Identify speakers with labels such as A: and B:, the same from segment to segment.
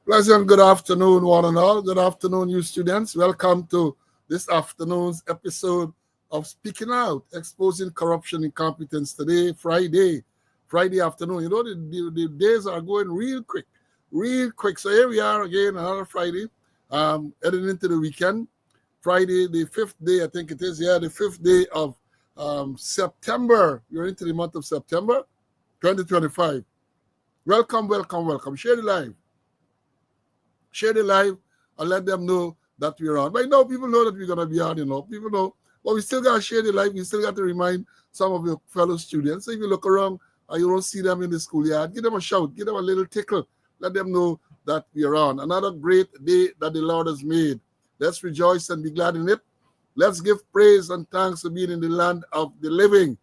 A: Pleasant good afternoon, one and all. Good afternoon, you students. Welcome to this afternoon's episode of Speaking Out, Exposing Corruption, Incompetence. Today, Friday afternoon. You know, the days are going real quick. So here we are again, another Friday, heading into the weekend. Friday, the 5th day, I think it is. Yeah, the 5th day of September. We're into the month of September 2025. Welcome. Share the live and let them know that we're on. By now, people know that we're going to be on, People know. But we still got to share the live. We still got to remind some of your fellow students. So if you look around and you don't see them in the schoolyard, give them a shout. Give them a little tickle. Let them know that we're on. Another great day that the Lord has made. Let's rejoice and be glad in it. Let's give praise and thanks for being in the land of the living.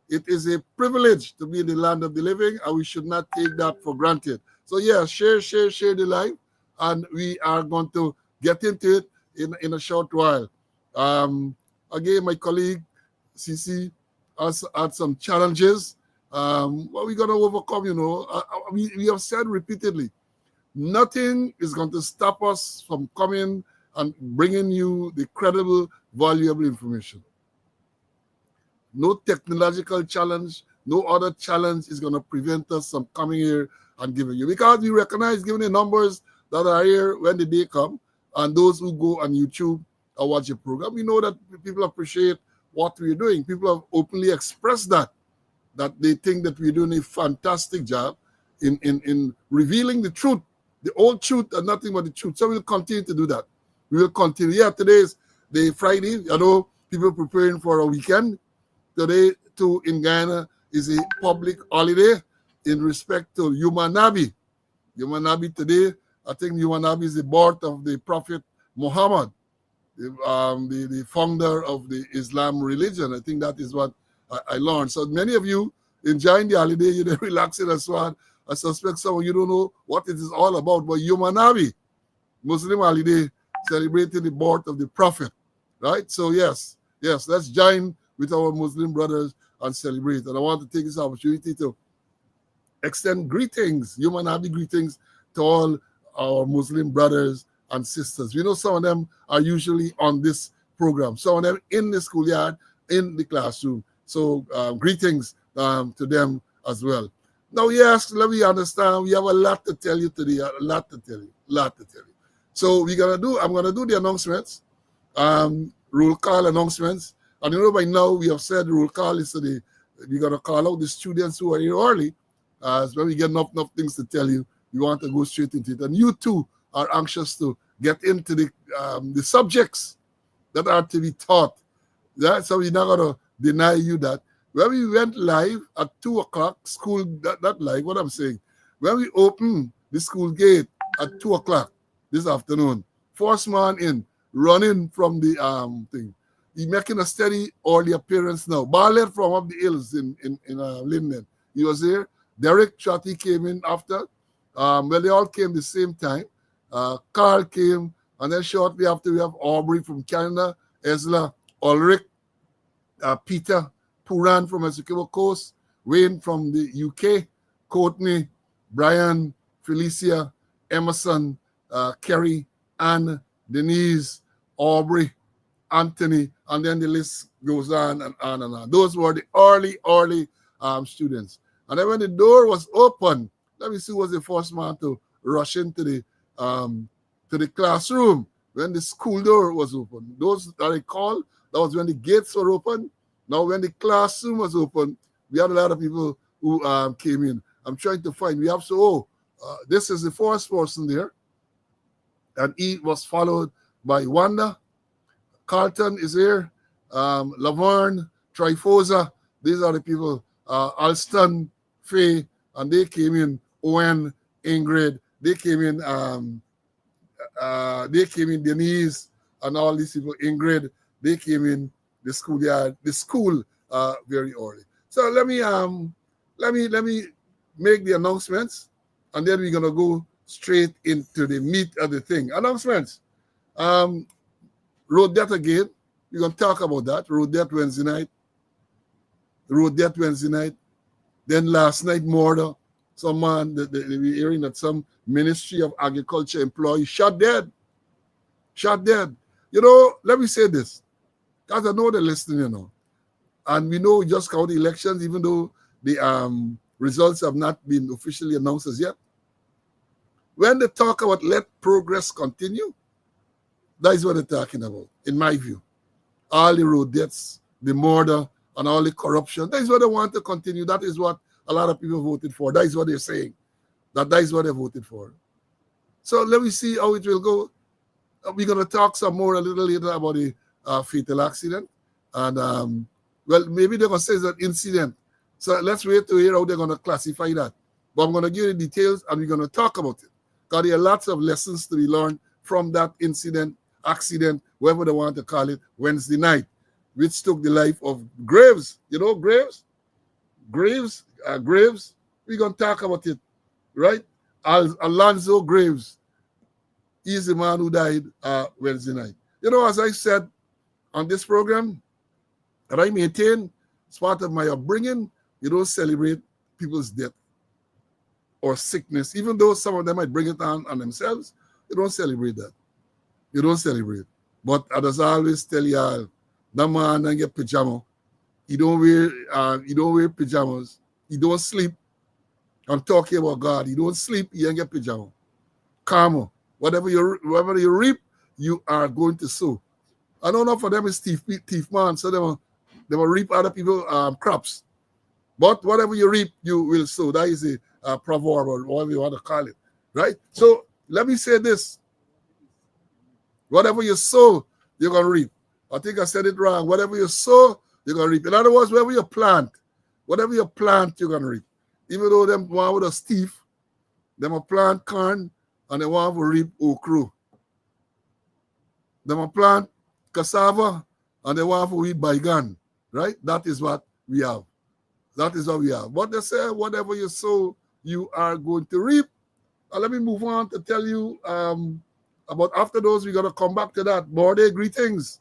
A: It is a privilege to be in the land of the living, and we should not take that for granted. So, yeah, share the live. And we are going to get into it in a short while. Again, my colleague, Cece, has had some challenges. What we're going to overcome, we have said repeatedly, nothing is going to stop us from coming and bringing you the credible, valuable information. No technological challenge, no other challenge is going to prevent us from coming here and giving you. Because we recognize, given the numbers that are here when the day come, and those who go on YouTube and watch the program, we know that people appreciate what we're doing. People have openly expressed that they think that we're doing a fantastic job in revealing the truth, the old truth and nothing but the truth. So we'll continue to do that. We will continue. Yeah, today is the Friday. I know people preparing for a weekend. Today, too, in Ghana, is a public holiday in respect to Yumanabi. Yumanabi today, I think Yumanabi is the birth of the Prophet Muhammad, the founder of the Islam religion. I think that is what I learned. So many of you enjoying the holiday, you're relaxing as well. I suspect some of you don't know what it is all about, but Yumanabi, Muslim holiday, celebrating the birth of the Prophet, right? So yes, let's join with our Muslim brothers and celebrate. And I want to take this opportunity to extend greetings, Yumanabi greetings, to all our Muslim brothers and sisters. We know some of them are usually on this program, some of them in the schoolyard, in the classroom. So greetings to them as well. Now, yes, let me understand. We have a lot to tell you today, a lot to tell you. So I'm gonna do the announcements, roll call announcements. And you know, by now we have said the roll call is we're gonna call out the students who are here early. When we get enough things to tell you, we want to go straight into it. And you too are anxious to get into the subjects that are to be taught. So we're not going to deny you that. When we went live at 2 o'clock, school, that live, what I'm saying, when we opened the school gate at 2 o'clock this afternoon, first man in, running from the thing. He's making a steady early appearance now. Barlet from up the hills in Linden. He was there. Derek Chatty came in after. They all came the same time. Carl came, and then shortly after we have Aubrey from Canada, Esla, Ulrich, Peter Puran from Essequibo Coast, Wayne from the UK, Courtney, Brian, Felicia, Emerson, Kerry, Anne, Denise, Aubrey, Anthony, and then the list goes on and on and on. Those were the early students. And then when the door was open, let me see who was the first man to rush into the classroom when the school door was open. Those that I call, that was when the gates were open. Now when the classroom was open, we had a lot of people who came in. I'm trying to find, this is the first person there. And he was followed by Wanda. Carlton is here. Laverne, Trifosa. These are the people. Alston, Faye, and they came in. Owen, Ingrid, they came in. Denise, and all these people. Ingrid, they came in the schoolyard, the school, very early. So let me make the announcements, and then we're gonna go straight into the meat of the thing. Announcements. Road death again. We're gonna talk about that. Road death Wednesday night. Then last night, murder Some man, we're hearing that some Ministry of Agriculture employee shot dead. Shot dead. You know, let me say this, because I know they're listening, you know. And we know just county elections, even though the results have not been officially announced as yet. When they talk about let progress continue, that is what they're talking about, in my view. All the road deaths, the murder, and all the corruption, that is what they want to continue. That is what a lot of people voted for. That is what they're saying. That is what they voted for. So let me see how it will go. We're going to talk some more a little later about the fatal accident. And, well, maybe they're going to say it's an incident. So let's wait to hear how they're going to classify that. But I'm going to give you the details, and we're going to talk about it. Because there are lots of lessons to be learned from that incident, accident, whatever they want to call it, Wednesday night, which took the life of Graves. You know Graves? Graves. We're going to talk about it, right? Alonzo Graves. He's the man who died Wednesday night. You know, as I said on this program, that I maintain, as part of my upbringing, you don't celebrate people's death or sickness, even though some of them might bring it on themselves. You don't celebrate that. You don't celebrate. But as I always tell y'all, that man and get pajama. He don't wear pajamas. He don't sleep. I'm talking about God. He don't sleep. He ain't get pajama. Karma. Whatever you reap, you are going to sow. I don't know for them is thief man, so they will reap other people's crops. But whatever you reap, you will sow. That is a proverb or whatever you want to call it, right? So let me say this. Whatever you sow, you're going to reap. I think I said it wrong. Whatever you sow, you're going to reap. In other words, whatever you plant, you're going to reap. Even though them one with a thief, them a plant corn and they want to reap okra. Them a plant cassava and they want to reap bygone, right? That is what we have. That is what we have. But they say, whatever you sow, you are going to reap. Let me move on to tell you about after those, we're going to come back to that. Birthday greetings.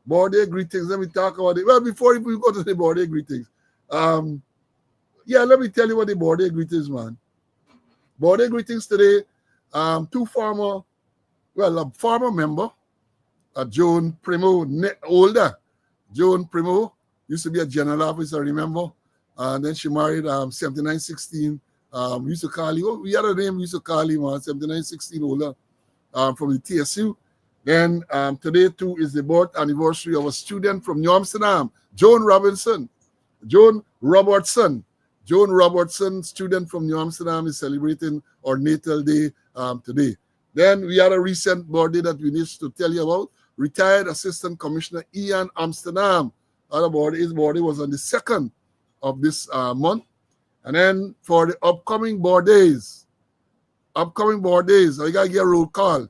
A: Birthday greetings. Let me talk about it. Well, before we go to the birthday greetings, let me tell you what the birthday greetings, man. Birthday greetings today. A former member, Joan Primo, older. Joan Primo used to be a general officer, remember? And then she married 7916. We used to call him, we had a name we used to call him, 7916 older, from the TSU. Then today too is the birth anniversary of a student from New Amsterdam, Joan Robertson, student from New Amsterdam, is celebrating our natal day today. Then we had a recent birthday that we need to tell you about. Retired Assistant Commissioner Ian Amsterdam. His birthday was on the 2nd of this month. And then for the upcoming birthdays, I gotta get a roll call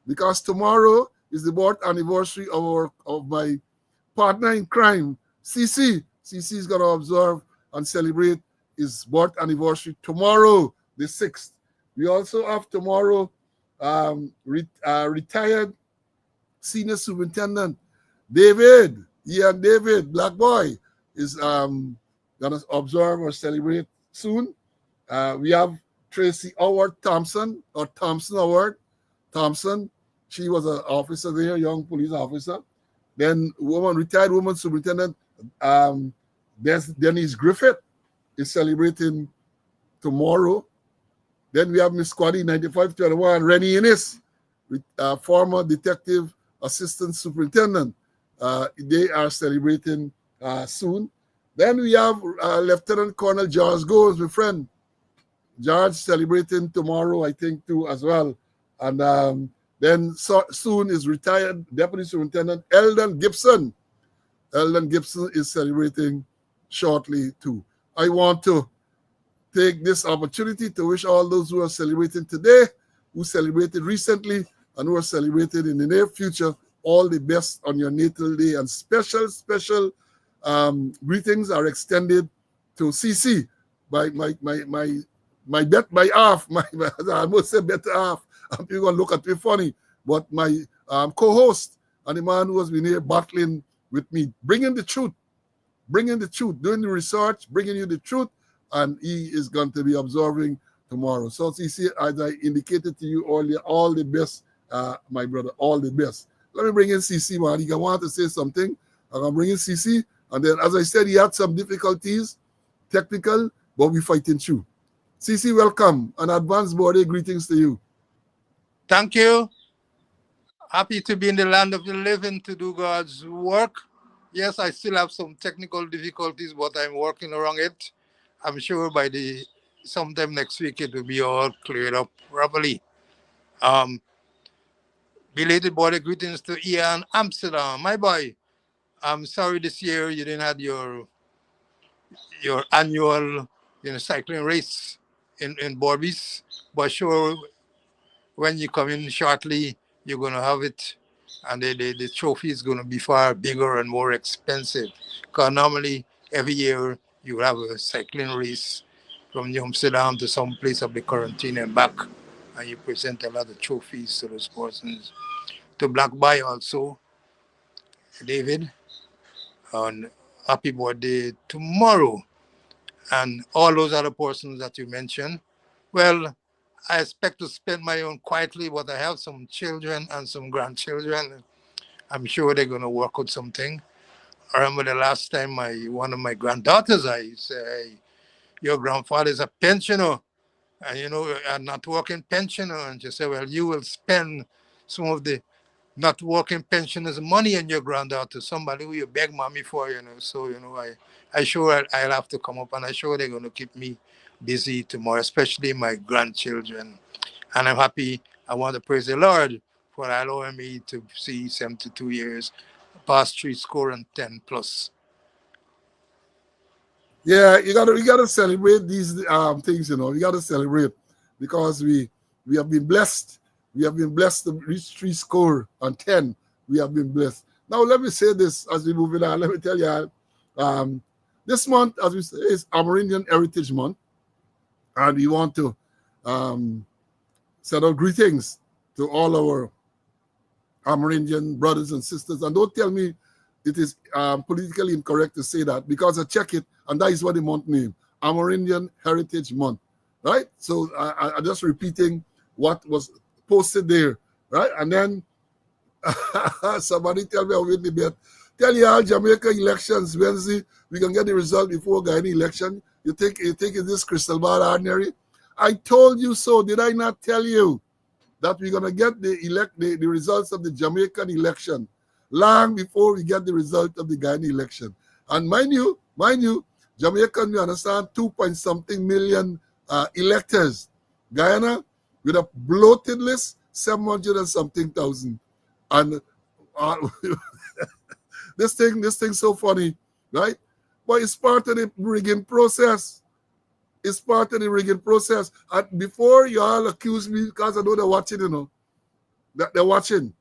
A: because tomorrow is the birth anniversary of my partner in crime, Cece. Cece is gonna observe and celebrate his birth anniversary tomorrow, the 6th. We also have tomorrow retired Senior Superintendent David, Black Boy, is gonna observe or celebrate soon. We have Tracy Howard Thompson, or Thompson Howard Thompson. She was an officer there, young police officer. Then retired woman superintendent, there's Denise Griffith is celebrating tomorrow. Then we have Miss Squaddy 9521, Rennie Innes, former detective assistant superintendent. They are celebrating soon. Then we have Lieutenant Colonel George Goes, my friend. George celebrating tomorrow, I think, too, as well. And then soon is retired Deputy Superintendent Eldon Gibson. Eldon Gibson is celebrating shortly, too. I want to take this opportunity to wish all those who are celebrating today, who celebrated recently, and who are celebrating in the near future, all the best on your natal day. And special greetings are extended to Cece, I almost said better half. People gonna look at me funny, but my co-host and the man who has been here battling with me, bringing the truth, doing the research, bringing you the truth and he is going to be observing tomorrow. So, Cece, as I indicated to you earlier, all the best, my brother, all the best. Let me bring in Cece, man. He want to say something. I'm going to bring in Cece. And then, as I said, he had some difficulties, technical, but we're fighting through. Cece, welcome. An advanced birthday greetings to you.
B: Thank you. Happy to be in the land of the living to do God's work. Yes, I still have some technical difficulties, but I'm working around it. I'm sure by the sometime next week it will be all cleared up properly. Um, Belated birthday greetings to Ian Amsterdam, my boy. I'm sorry this year you didn't have your annual cycling race in Borbies, but sure when you come in shortly you're gonna have it, and the trophy is gonna be far bigger and more expensive. Because normally every year you have a cycling race from New Amsterdam to some place of the quarantine and back, and you present a lot of trophies to those persons. To Black Boy also, David, on happy birthday tomorrow, and all those other persons that you mentioned. Well, I expect to spend my own quietly, but I have some children and some grandchildren. I'm sure they're going to work out something. I remember the last time one of my granddaughters, I said, hey, your grandfather is a pensioner, and a not working pensioner. And she said, well, you will spend some of the not working pensioners' money on your granddaughter, somebody who you beg mommy for, So, I sure I'll have to come up, and I sure they're going to keep me busy tomorrow, especially my grandchildren. And I'm happy. I want to praise the Lord for allowing me to see 72 years, past 3 score and 10 plus.
A: Yeah, you gotta celebrate these things, You gotta celebrate because we have been blessed. We have been blessed to reach 3 score and 10. We have been blessed. Now let me say this as we move on. Let me tell you, this month, as we say, is Amerindian Heritage Month, and we want to send out greetings to all our Amerindian brothers and sisters. And don't tell me it is politically incorrect to say that, because I check it, and that is what the month name, Amerindian Heritage Month, right? So I'm just repeating what was posted there, right? And then somebody tell me I'll win the bet. Tell you all Jamaica elections Wednesday, we can get the result before any election. You think is this crystal ball ordinary? I told you so. Did I not tell you that we're gonna get the results of the Jamaican election long before we get the result of the Guyana election? And mind you, Jamaican, you understand, 2-point-something million electors. Guyana, with a bloated list, 700 and something thousand. And this thing's so funny, right? But it's part of the rigging process. It's part of the rigging process. And before you all accuse me, because I know they're watching, they're watching.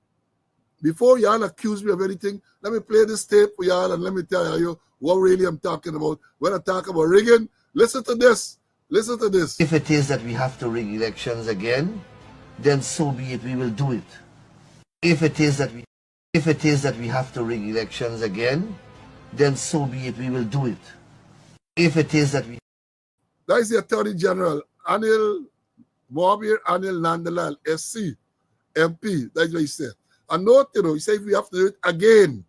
A: Before y'all accuse me of anything, let me play this tape for y'all and let me tell you what really I'm talking about. When I talk about rigging, listen to this. Listen to this.
C: If it is that we have to rig elections again, then so be it, we will do it. If it is that we have to rig elections again, then so be it, we will do it. If it is that we...
A: That is the Attorney General, Anil Nandalal, SC, MP. That's what he said. And note, he said if we have to do it again.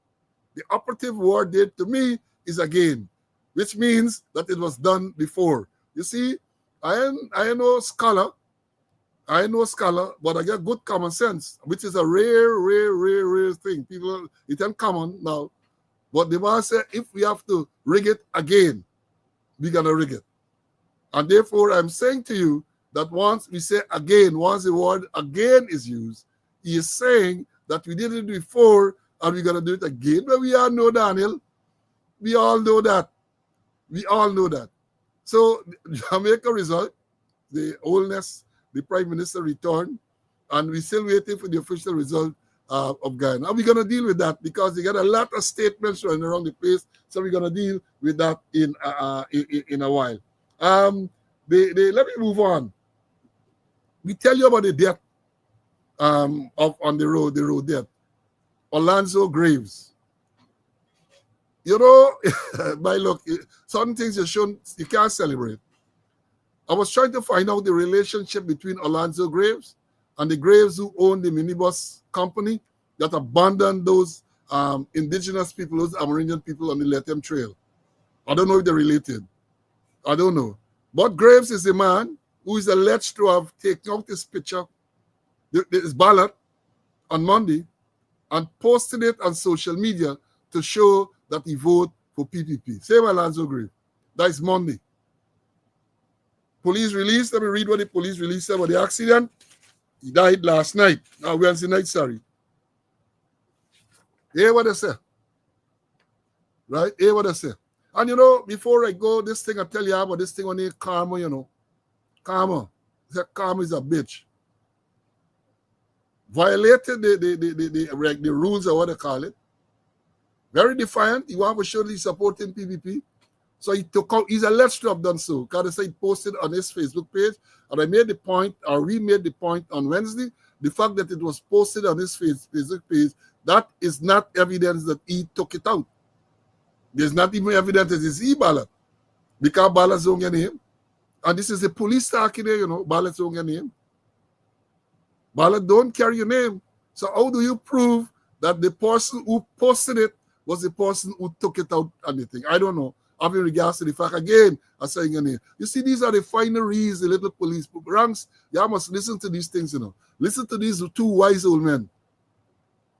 A: The operative word there to me is again, which means that it was done before. You see, I am no scholar, but I get good common sense, which is a rare thing. People, it's uncommon now. But the man said, if we have to rig it again, we're going to rig it. And therefore, I'm saying to you that once we say again, once the word again is used, he is saying that we did it before and we're going to do it again. But we all know, Daniel. We all know that. We all know that. So, Jamaica result, the oldness, the Prime Minister returned, and we're still waiting for the official result of Guyana. And we're going to deal with that because they got a lot of statements running around the place. So we're going to deal with that in a while. Let me move on. We tell you about the death on the road death. Alonzo Graves. My look, certain things you can't celebrate. I was trying to find out the relationship between Alonzo Graves and the Graves who own the minibus company that abandoned those indigenous people, those Amerindian people on the Lethem Trail. I don't know if they're related. I don't know. But Graves is a man who is alleged to have taken out his picture, his ballot, on Monday and posted it on social media to show that he voted for PPP. Same Alonzo Graves. That is Monday. Police released, let me read what the police released about the accident. He died last night. Wednesday night, sorry. Hear what I say. Right? Hear what I say. And you know, before I go, this thing I tell you about this thing on the karma, you know. Karma. Karma is a bitch. Violated the rules or what they call it. Very defiant. He want to show that he's supporting PPP. So he took out, he's alleged to have done so. Because he posted on his Facebook page. And I made the point, or we made the point on Wednesday, the fact that it was posted on his Facebook page, that is not evidence that he took it out. There's not even evidence that it's e-ballot. Because ballots don't get name. And this is the police talking there, you know, ballots don't get name. Ballot don't carry your name. So how do you prove that the person who posted it was the person who took it out and the thing? I don't know. Having regards to the fact, again, I'm saying your name. You see, these are the fineries, the little police ranks. You must listen to these things, you know. Listen to these two wise old men.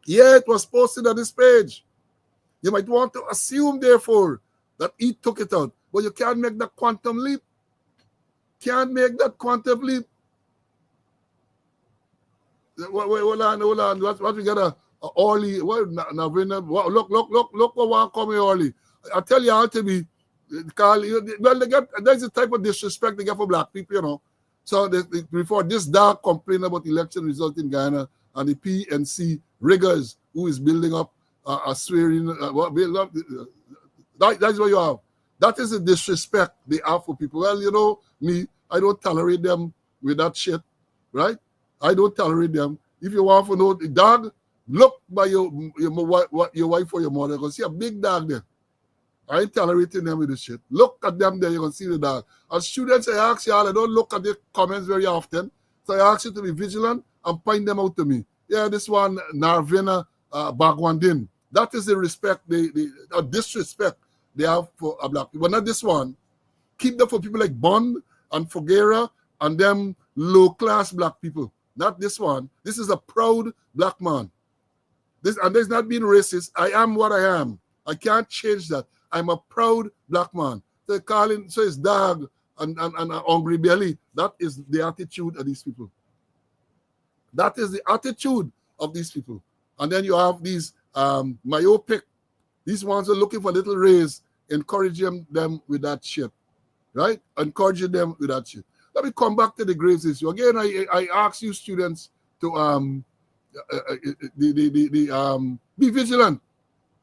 A: Yeah, it was posted on this page. You might want to assume, therefore, that he took it out. But you can't make that quantum leap. Can't make that quantum leap. Hold on. What we got a Orly? Look what one coming Orly. I tell you how to be. Well, they get that's the type of disrespect they get for black people, you know. So before this dark complaint about election result in Ghana and the PNC riggers who is building up a swearing. That's what you have. That is the disrespect they have for people. Well, you know me, I don't tolerate them with that shit, right? I don't tolerate them. If you want to know the dog, look by your wife or your mother. You can see a big dog there. I ain't tolerating them with this shit. Look at them there, you can see the dog. As students, I ask y'all, I don't look at the comments very often. So I ask you to be vigilant and point them out to me. Yeah, this one, Narvina Bagwandin. That is the respect, the disrespect they have for a black people. But not this one. Keep them for people like Bond and Foguera and them low-class black people. Not this one. This is a proud black man. And there's not being racist. I am what I am. I can't change that. I'm a proud black man. So calling, so it's dog and hungry belly. That is the attitude of these people. That is the attitude of these people. And then you have these myopic. These ones are looking for little raise, encouraging them with that shit. Right? Encouraging them with that shit. Let me come back to the Graves issue. Again, I ask you students to be vigilant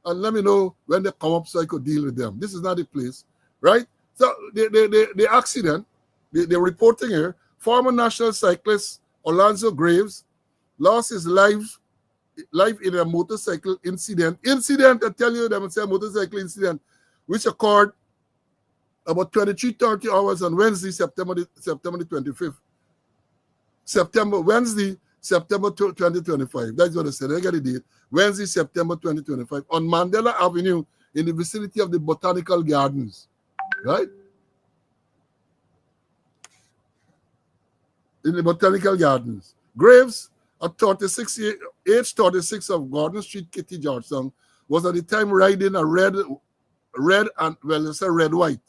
A: and let me know when they come up so I could deal with them. This is not the place, right? So the accident, they're reporting here, former national cyclist Alonzo Graves lost his life in a motorcycle incident. I tell you, them say motorcycle incident, which occurred about 23:30 hours on Wednesday, September the 25th. Wednesday, September 2025. That's what I said. I got the date. Wednesday, September 2025 on Mandela Avenue in the vicinity of the Botanical Gardens. Right? In the Botanical Gardens. Graves, at age 36 of Gordon Street, Kitty, Georgetown, was at the time riding a red and white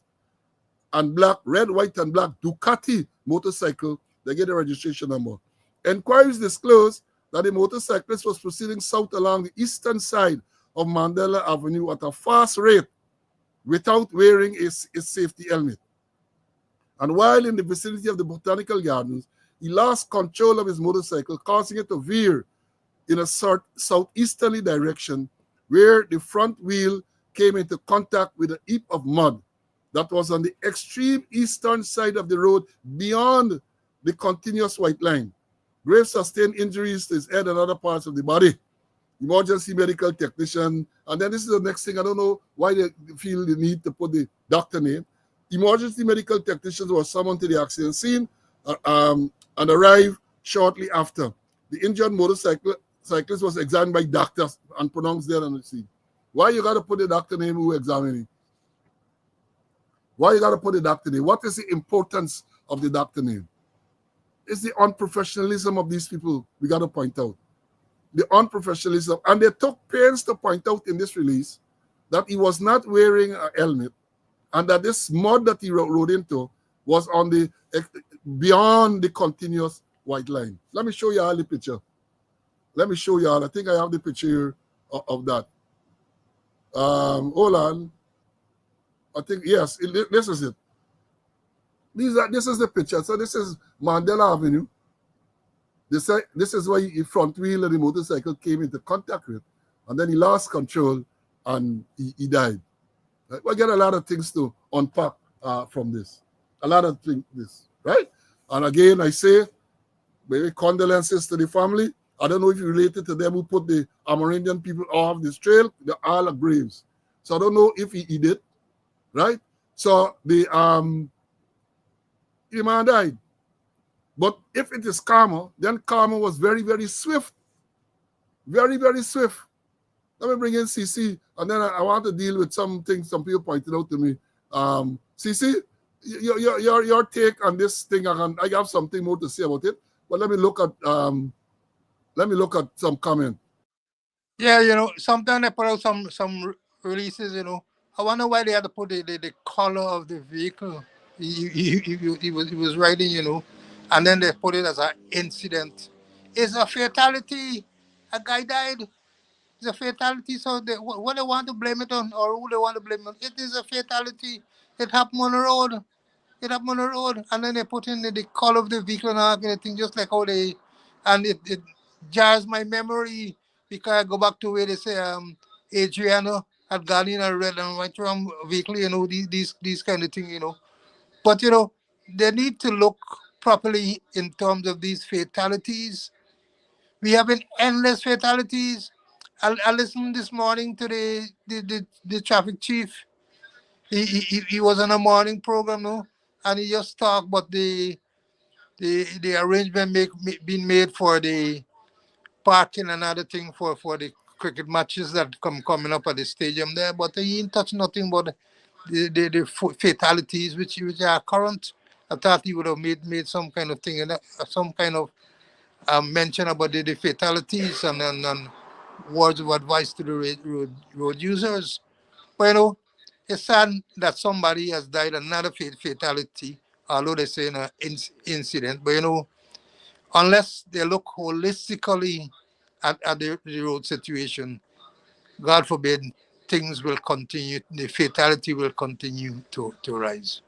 A: and black Ducati motorcycle. They get a registration number. Enquiries disclosed that the motorcyclist was proceeding south along the eastern side of Mandela Avenue at a fast rate without wearing his safety helmet. And while in the vicinity of the Botanical Gardens, he lost control of his motorcycle, causing it to veer in a southeasterly direction where the front wheel came into contact with a heap of mud that was on the extreme eastern side of the road beyond the continuous white line. Graves sustained injuries to his head and other parts of the body. Emergency medical technician. And then this is the next thing. I don't know why they feel the need to put the doctor name. Emergency medical technicians were summoned to the accident scene and arrived shortly after. The injured motorcyclist was examined by doctors and pronounced dead on the scene. Why you got to put the doctor name who examined him? Why you got to put the doctor name? What is the importance of the doctor name? It's the unprofessionalism of these people we got to point out. The unprofessionalism. And they took pains to point out in this release that he was not wearing a helmet and that this mud that he rode into was on the beyond the continuous white line. Let me show you all the picture. Let me show you all. I think I have the picture here of that. Hold on. I think, yes, this is it. This is the picture. So this is Mandela Avenue. This is where the front wheel of the motorcycle came into contact with. And then he lost control and he died. Right? We get a lot of things to unpack from this. A lot of things, right? And again, I say, maybe condolences to the family. I don't know if you related to them who put the Amerindian people off this trail. They're all graves. So I don't know if he did, right? So the man died. But if it is karma, then karma was very, very swift. Very, very swift. Let me bring in Cece, and then I want to deal with something some people pointed out to me. Cece, your take on this thing, I have something more to say about it. But let me look at some comment.
B: Yeah, sometimes they put out some releases, I wonder why they had to put the color of the vehicle. He was riding, and then they put it as an incident. It's a fatality. A guy died. It's a fatality. So what they want to blame it on, or who they want to blame it on, it is a fatality. It happened on the road. It happened on the road, and then they put in the color of the vehicle and all kind of thing, just like how they, and it jars my memory because I go back to where they say Adriano had gone in a red and white rum vehicle, these kind of thing, But they need to look properly in terms of these fatalities. We have been endless fatalities. I listened this morning to the traffic chief. He was on a morning program, no, and he just talked about the arrangement being made for the parking and other thing for the cricket matches that coming up at the stadium there. But he didn't touch nothing about the fatalities which are current. I thought he would have made some kind of thing, some kind of mention about the fatalities and words of advice to the road users. But it's sad that somebody has died, another fatality, although they say an incident. But unless they look holistically at the road situation, God forbid, things will continue, the fatality will continue to rise.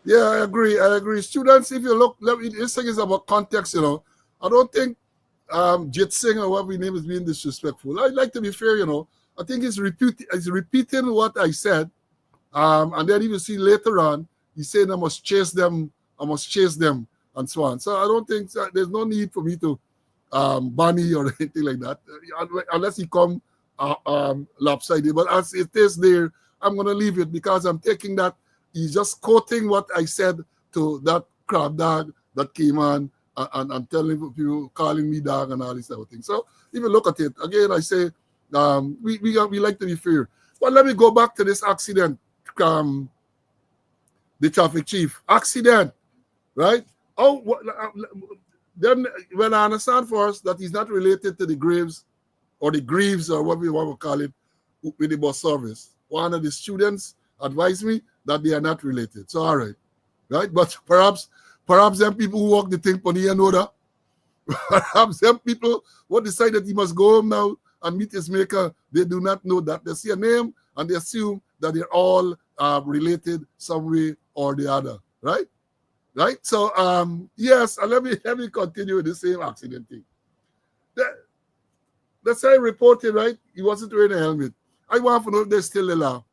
A: Yeah, I agree. Students, if you look, this thing is about context, I don't think Jit Singh or whatever his name is being disrespectful. I'd like to be fair, I think he's repeating what I said. And then you see later on, he's saying I must chase them, and so on. So I don't think there's no need for me to bunny or anything like that, unless he come lopsided. But as it is there, I'm going to leave it because I'm taking that he's just quoting what I said to that crab dog that came on and telling people, calling me dog and all this type of thing. So if you look at it, again, I say we like to be fair. But let me go back to this accident. The traffic chief accident, right? Then when I understand first that he's not related to the graves or the grieves or what we want to call it with the bus service. One of the students advised me that they are not related. So all right, but perhaps them people who walk the thing for the know that. Perhaps them people who decide that he must go home now and meet his maker, they do not know that. They see a name and they assume that they're all related some way or the other, right? So yes, and let me continue with the same accident thing. Let's say reported, right? He wasn't wearing a helmet. I want to know if there's still a law.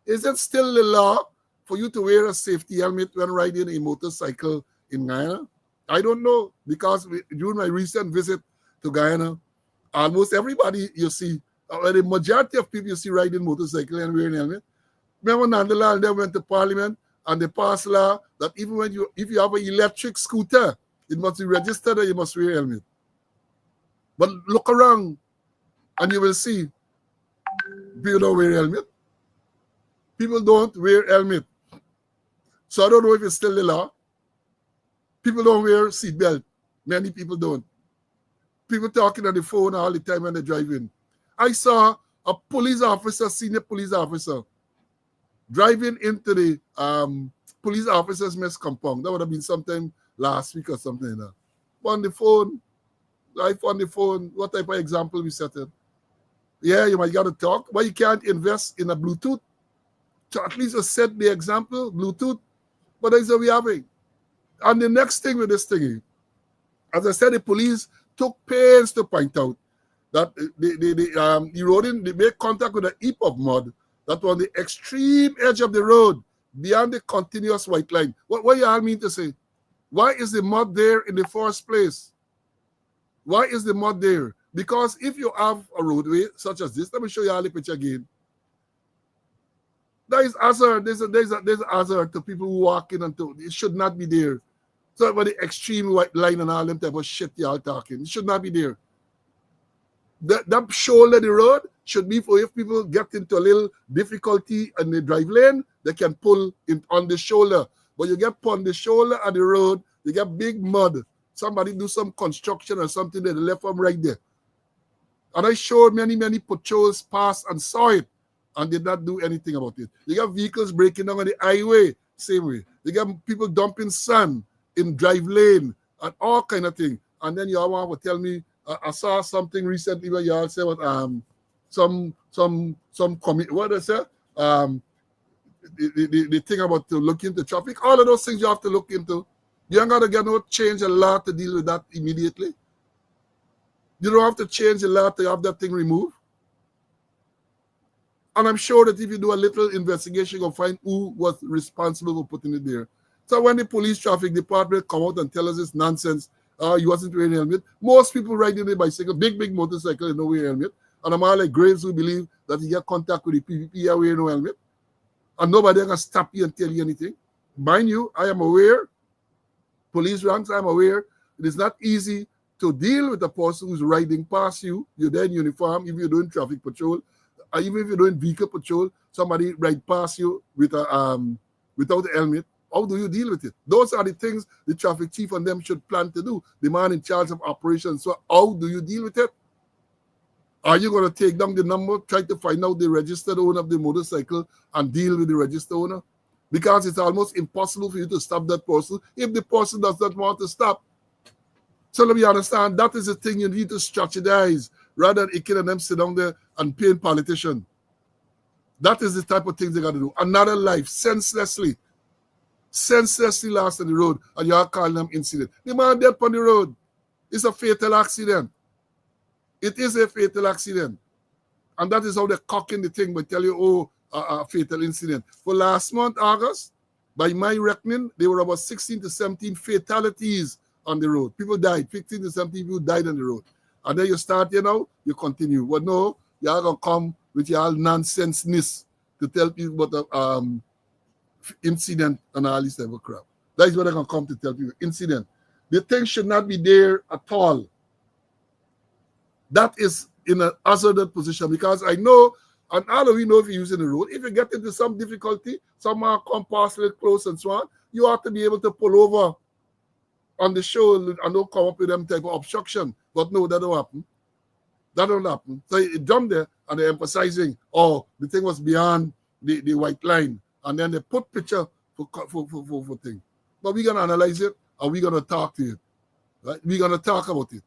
A: Is it still the law for you to wear a safety helmet when riding a motorcycle in Guyana? I don't know, because during my recent visit to Guyana, almost everybody you see, the majority of people you see riding motorcycle and wearing a helmet, Remember Nandaland, they went to Parliament and they passed law that even when if you have an electric scooter, it must be registered and you must wear a helmet. But look around and you will see people don't wear a helmet. People don't wear a helmet. So I don't know if it's still the law. People don't wear seatbelt. Many people don't. People talking on the phone all the time when they're driving. I saw a police officer, senior police officer, driving into the police officer's mess compound. That would have been sometime last week or something like that. On the phone, life on the phone, what type of example we set it? Yeah, you might got to talk, but you can't invest in a Bluetooth to at least set the example, Bluetooth. But that's what we're having. And the next thing with this thing, as I said, the police took pains to point out that they made contact with a heap of mud that was on the extreme edge of the road beyond the continuous white line. What you all mean to say? Why is the mud there in the first place? Why is the mud there? Because if you have a roadway such as this, let me show you all the picture again. There is hazard. There's a hazard to people who walk in and it should not be there. So about the extreme white line and all them type of shit y'all talking. It should not be there. That shoulder of the road should be for if people get into a little difficulty in the drive lane, they can pull in on the shoulder. But you get put on the shoulder of the road, you get big mud. Somebody do some construction or something that they left them right there. And I showed many patrols passed and saw it and did not do anything about it. You got vehicles breaking down on the highway, same way. You got people dumping sand in drive lane and all kind of thing. And then you all want to tell me, I saw something recently where you all say what what I say? The thing about to look into traffic, all of those things you have to look into. You ain't got to get no change a law to deal with that immediately. You don't have to change the law to have that thing removed. And I'm sure that if you do a little investigation, you'll find who was responsible for putting it there. So when the police traffic department come out and tell us this nonsense, you wasn't wearing a helmet, most people riding a bicycle, big motorcycle, no wearing a helmet. And I'm all like Graves who believe that you get contact with the PVP, wearing no helmet. And nobody can stop you and tell you anything. Mind you, I am aware, police ranks, I'm aware, it is not easy to deal with a person who's riding past you. You're there in uniform, if you're doing traffic patrol, or even if you're doing vehicle patrol, somebody ride past you with a without a helmet. How do you deal with it? Those are the things the traffic chief and them should plan to do. The man in charge of operations. So how do you deal with it? Are you going to take down the number, try to find out the registered owner of the motorcycle and deal with the registered owner? Because it's almost impossible for you to stop that person if the person does not want to stop. So let me understand, that is the thing you need to strategize rather than Ikin and them sit down there and paying politicians. That is the type of things they got to do. Another life, senselessly lost on the road, and you are calling them incident. The man dead on the road. It's a fatal accident. It is a fatal accident. And that is how they're cocking the thing by tell you, a fatal incident. For last month, August, by my reckoning, there were about 16 to 17 fatalities on the road. People died. 15 to 17 people died on the road. And then you start, you continue. But no, you are going to come with your nonsenseness to tell people about the incident and all this type of crap. That is what I'm going to come to tell people. Incident. The thing should not be there at all. That is in a hazardous position because I know, and all of you know if you're using the road, if you get into some difficulty, someone come past a little close and so on, you have to be able to pull over on the show and don't come up with them type of obstruction. But no, that don't happen. That don't happen. So it jumped there and they're emphasizing, the thing was beyond the white line. And then they put picture for thing. But we're going to analyze it and we're going to talk to it. Right? We're going to talk about it.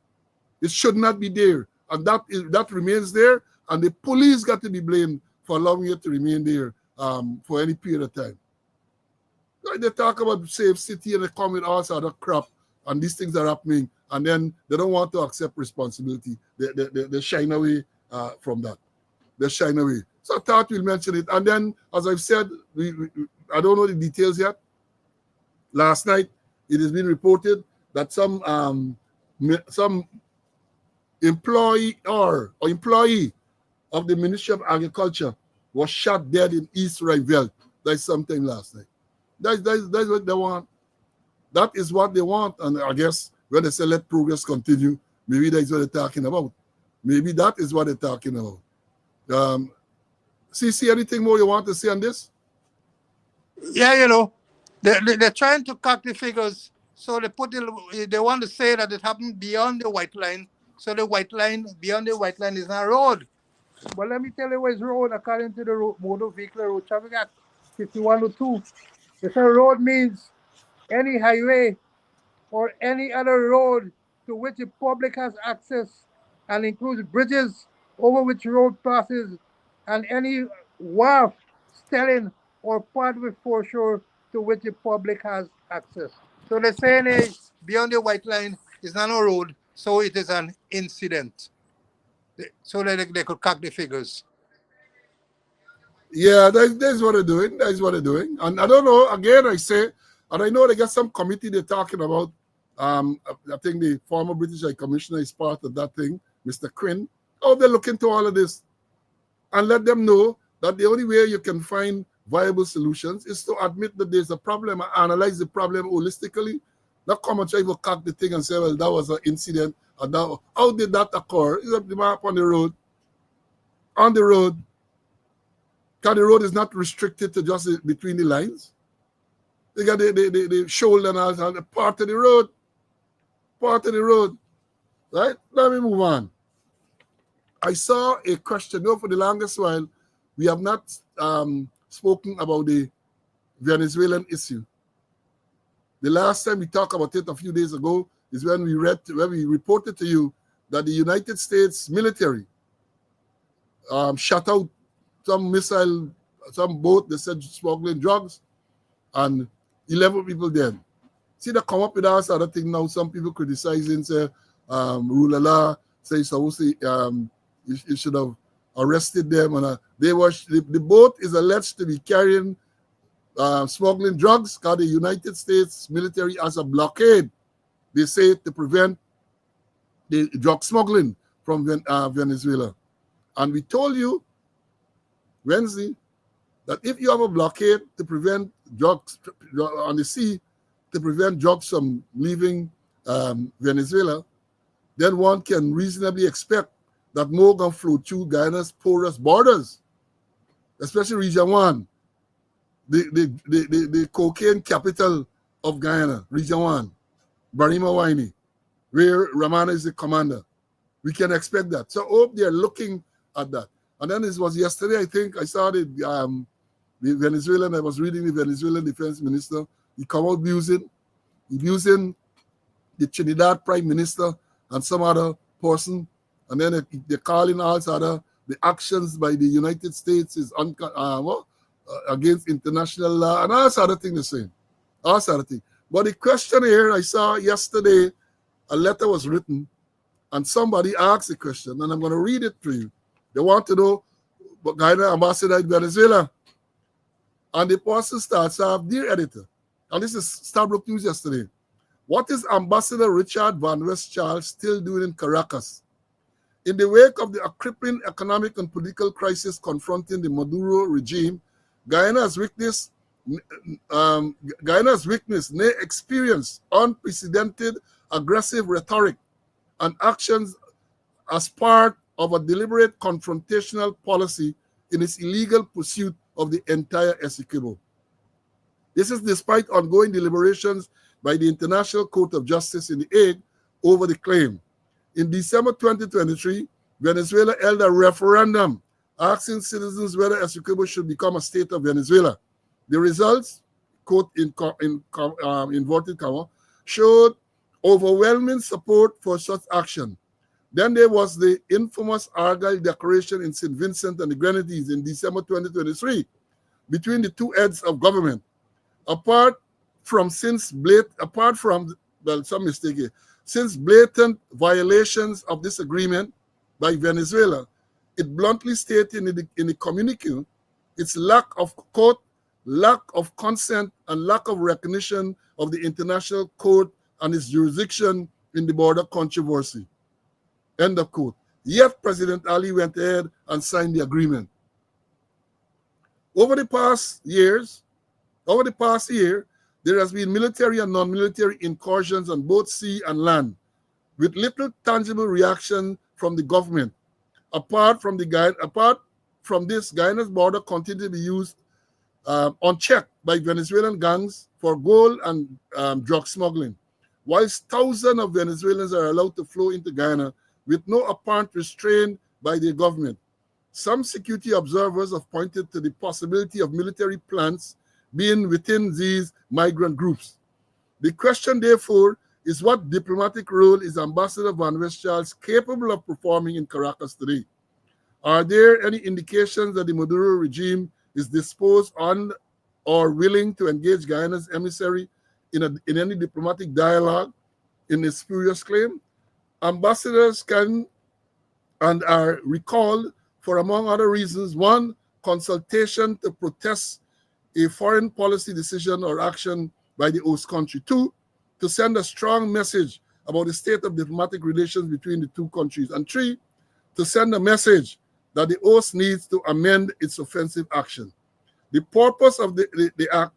A: It should not be there. And that remains there. And the police got to be blamed for allowing it to remain there for any period of time. Right? They talk about safe city and they come with all sorts of crap. And these things are happening. And then they don't want to accept responsibility. They shine away from that. They shine away. So I thought we'll mention it. And then, as I've said, I don't know the details yet. Last night, it has been reported that some employee of the Ministry of Agriculture was shot dead in East Rivelle. That's sometime last night. That's what they want. That is what they want. And I guess when they say let progress continue, maybe that's what they're talking about. Maybe that is what they're talking about. Cece, anything more you want to say on this?
B: Yeah, they're trying to cut the figures. So they want to say that it happened beyond the white line. So the white line, beyond the white line is not a road. But let me tell you what is road according to the Motor Vehicle Road Traffic Act 5102. If a road means any highway or any other road to which the public has access and includes bridges over which road passes and any wharf, stelling, or part with foreshore to which the public has access. So they're saying beyond the white line is not a road, so it is an incident. So that they could cut the figures.
A: Yeah, that's what they're doing. That's what they're doing. And I don't know, again, I say, and I know they got some committee they're talking about. I think the former British High Commissioner is part of that thing, Mr. Quinn. Oh, they look into all of this and let them know that the only way you can find viable solutions is to admit that there's a problem and analyze the problem holistically. Not come and try to cut the thing and say, well, that was an incident. And that, how did that occur? Is that the map on the road? On the road. Because the road is not restricted to just between the lines. They got the shoulder and all, and part of the road. Part of the road. Right? Let me move on. I saw a question. For the longest while, we have not spoken about the Venezuelan issue. The last time we talked about it a few days ago is when we reported to you that the United States military shot out some missile, some boat, they said smuggling drugs, and 11 people dead. See, they come up with us other thing now. Some people criticizing, say, rule of law, say, you should have arrested them. And the boat is alleged to be carrying smuggling drugs because the United States military has a blockade, they say, to prevent the drug smuggling from Venezuela. And we told you Wednesday that if you have a blockade to prevent drugs on the sea, to prevent drugs from leaving Venezuela, then one can reasonably expect that more can flow through Guyana's porous borders, especially Region 1, the cocaine capital of Guyana, Region 1, Barima Waini, where Ramana is the commander. We can expect that. So I hope they're looking at that. And then it was yesterday, I think, I saw the Venezuelan, I was reading the Venezuelan defense minister. He come out abusing the Trinidad prime minister and some other person. And then they're calling out the actions by the United States is against international law and all sort of thing the same. All sort of thing. But the question here, I saw yesterday, a letter was written and somebody asked a question, and I'm going to read it to you. They want to know what Guyana ambassador in Venezuela. And the person starts off, dear editor, and this is Starbrook News yesterday. What is Ambassador Richard Van West Charles still doing in Caracas? In the wake of the crippling economic and political crisis confronting the Maduro regime, Guyana has witnessed, nay, experienced unprecedented aggressive rhetoric and actions as part of a deliberate confrontational policy in its illegal pursuit of the entire Essequibo. This is despite ongoing deliberations by the International Court of Justice in The Hague over the claim. In December 2023, Venezuela held a referendum asking citizens whether Essequibo should become a state of Venezuela. The results, quote in inverted comma, showed overwhelming support for such action. Then there was the infamous Argyle Declaration in St. Vincent and the Grenadines in December 2023 between the two heads of government. Since blatant violations of this agreement by Venezuela, it bluntly stated in the communique its lack of consent and lack of recognition of the International Court and its jurisdiction in the border controversy. End of quote. Yet President Ali went ahead and signed the agreement. Over the past year, there has been military and non-military incursions on both sea and land, with little tangible reaction from the government. Apart from this, Guyana's border continues to be used unchecked by Venezuelan gangs for gold and drug smuggling, whilst thousands of Venezuelans are allowed to flow into Guyana with no apparent restraint by the government. Some security observers have pointed to the possibility of military plants being within these migrant groups. The question, therefore, is what diplomatic role is Ambassador Van Westcharles capable of performing in Caracas today? Are there any indications that the Maduro regime is disposed on or willing to engage Guyana's emissary in any diplomatic dialogue in its spurious claim? Ambassadors can and are recalled for, among other reasons, one, consultation to protest a foreign policy decision or action by the host country. Two, to send a strong message about the state of diplomatic relations between the two countries. And three, to send a message that the host needs to amend its offensive action. The purpose of the act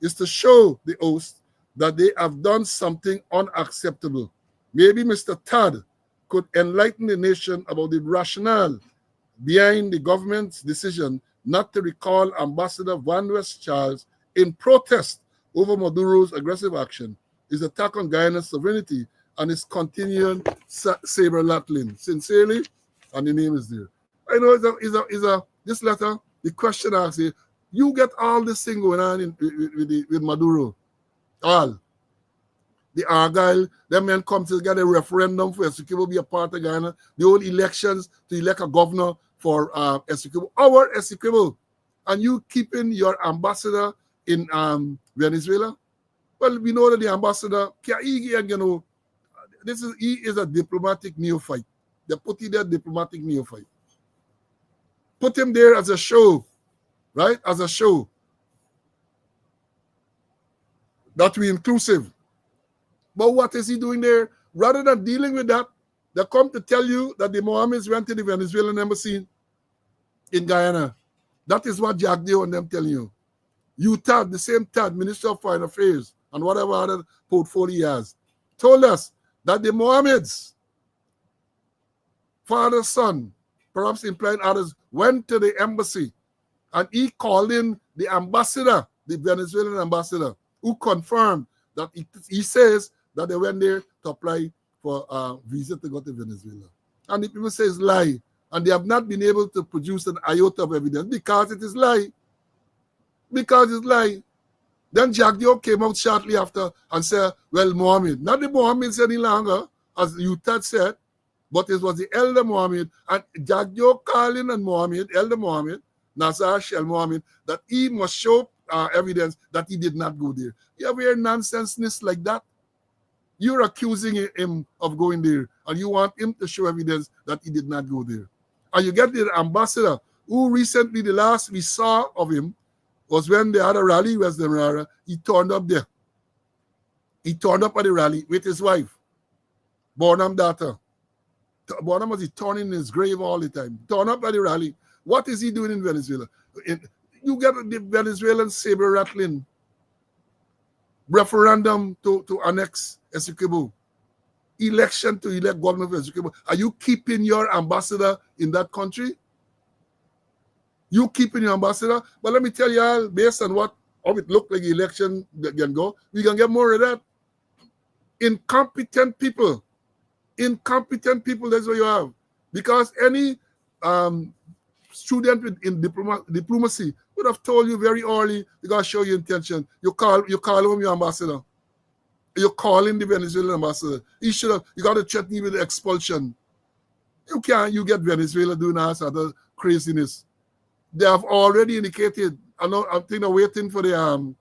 A: is to show the host that they have done something unacceptable. Maybe Mr. Tad could enlighten the nation about the rationale behind the government's decision not to recall Ambassador Van Westcharles in protest over Maduro's aggressive action, his attack on Guyana's sovereignty, and his continuing saber rattling. Sincerely, and the name is there. I know this letter, the question asks you get all this thing going on with Maduro. All. The Argyle, them men come to get a referendum for Essequibo be a part of Guyana. The whole elections to elect a governor for Essequibo. Our Essequibo. And you keeping your ambassador in Venezuela? Well, we know that the ambassador, he is a diplomatic neophyte. They put him there, diplomatic neophyte. Put him there as a show, right? As a show. That we inclusive. But what is he doing there? Rather than dealing with that, they come to tell you that the Mohammeds went to the Venezuelan embassy in Guyana. That is what Jack Dio and them telling you. You Tad, the same Tad, Minister of Foreign Affairs, and whatever other portfolio he has, told us that the Mohammeds, father, son, perhaps implying others, went to the embassy and he called in the ambassador, the Venezuelan ambassador, who confirmed that he says that they went there to apply for a visa to go to Venezuela. And the people say it's lie. And they have not been able to produce an iota of evidence because it is lie. Because it's lie. Then Jack Dio came out shortly after and said, well, Mohammed, not the Mohammeds any longer, as Utah said, but it was the elder Mohammed, and Jack Dio calling on Mohammed, elder Mohammed, Nazar Shel Mohammed, that he must show evidence that he did not go there. You ever hear nonsenseness like that? You're accusing him of going there, and you want him to show evidence that he did not go there. And you get the ambassador, who recently, the last we saw of him, was when they had a rally, West Demerara. He turned up there. He turned up at the rally with his wife, Bonham daughter. Bonham was turning in his grave all the time. Turned up at the rally. What is he doing in Venezuela? You get the Venezuelan saber rattling referendum to annex Essequibo, election to elect governor of Essequibo. Are you keeping your ambassador in that country? You keeping your ambassador? But let me tell you all, based on how it looked like the election can go, we can get more of that. Incompetent people, that's what you have. Because any student in diplomacy would have told you very early, you gotta show your intention. You call home your ambassador. You're calling the Venezuelan ambassador. You gotta threaten him with expulsion. You get Venezuela doing all sort of craziness. They have already indicated, I'm waiting for the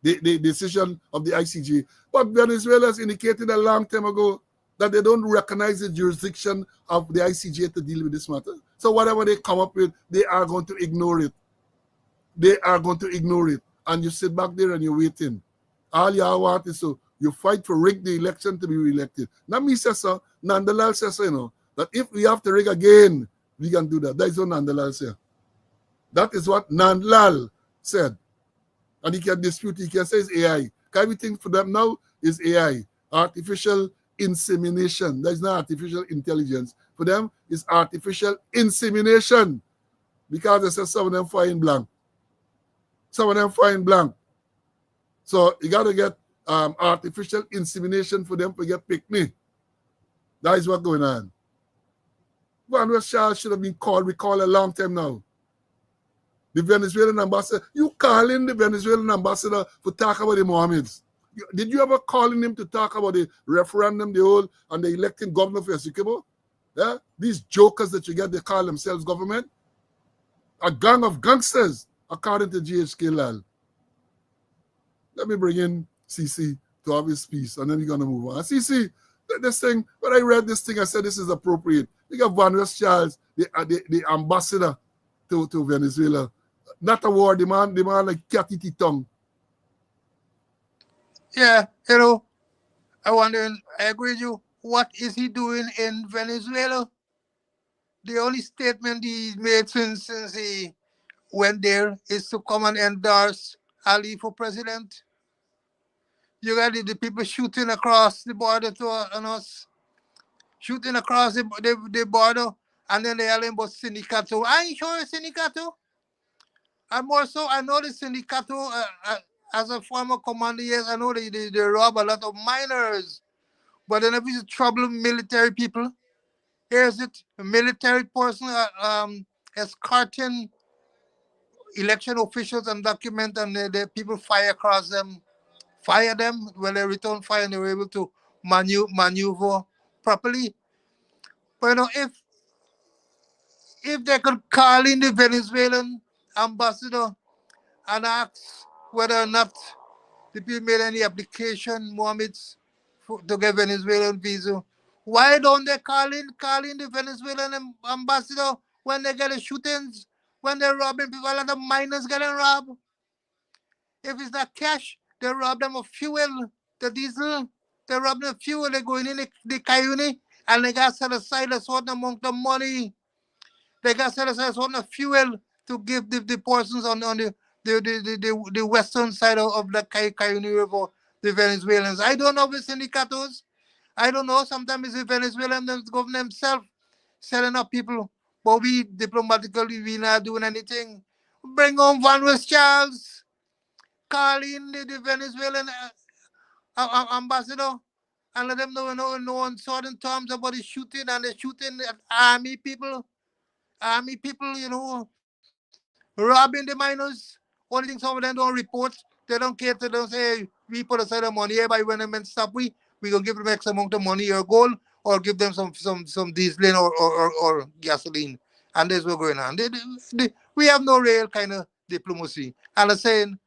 A: decision of the ICJ. But Venezuela has indicated a long time ago that they don't recognize the jurisdiction of the ICJ to deal with this matter. So whatever they come up with, they are going to ignore it. They are going to ignore it. And you sit back there and you're waiting. All you want is you fight for rig the election to be re-elected. Not me says so, nonetheless says so, that if we have to rig again, we can do that. That is what nonetheless say. That is what Nandlal said. And he can dispute, he can say it's AI. Everything for them now is AI, artificial insemination. That is not artificial intelligence. For them, it's artificial insemination. Because they say some of them flying blank. Some of them flying blank. So you got to get artificial insemination for them to get pick me. That is what's going on. Van West Charles should have been recalled a long time now. The Venezuelan ambassador, you calling the Venezuelan ambassador for talk about the Mohammeds. Did you ever call him to talk about the referendum, the whole, and the electing governor for Essequibo? Yeah? These jokers that you get, they call themselves government. A gang of gangsters, according to GHK Lal. Let me bring in Cece to have his piece, and then we're going to move on. Cece, this thing, when I read this thing, I said this is appropriate. You got Van West Charles, the ambassador to Venezuela. Not a war, the man like cat eat tongue.
B: Yeah, I wonder, I agree with you. What is he doing in Venezuela? The only statement he made since he went there is to come and endorse Ali for president. You got the people shooting across the border on us, shooting across the border, and then they yelling about Sindicato. I ain't sure it's Sindicato. And more so, I know the Sindicato, as a former commander, yes, I know they rob a lot of miners. But then if it's trouble military people, here's it, a military person escorting election officials and document, and the people fire them when they return fire and they were able to maneuver properly. But if they could call in the Venezuelan ambassador and ask whether or not the people made any application, Mohammed's, to get Venezuelan visa, why don't they call in the Venezuelan ambassador when they get the shootings, when they're robbing people, a lot of miners getting robbed? If it's not cash, they rob them of fuel, the diesel, they rob them of fuel, they go in the Cayune, and they got set aside a certain amount of money. They got set aside a certain of fuel to give the persons on the western side of the Cayune River, the Venezuelans. I don't know if it's syndicatos. I don't know. Sometimes it's the Venezuelan government themselves selling up people. But we diplomatically, we not doing anything. Bring on Van West Charles. Call in the Venezuelan ambassador and let them know in certain terms about the shooting, and the shooting at army people, robbing the miners. Only thing some of them don't report, they don't care to them say, hey, we put aside the money here, by when the men stop, we gonna give them X amount of money or gold, or give them some diesel or gasoline. And this what's going on. We have no real kind of diplomacy. And I'm saying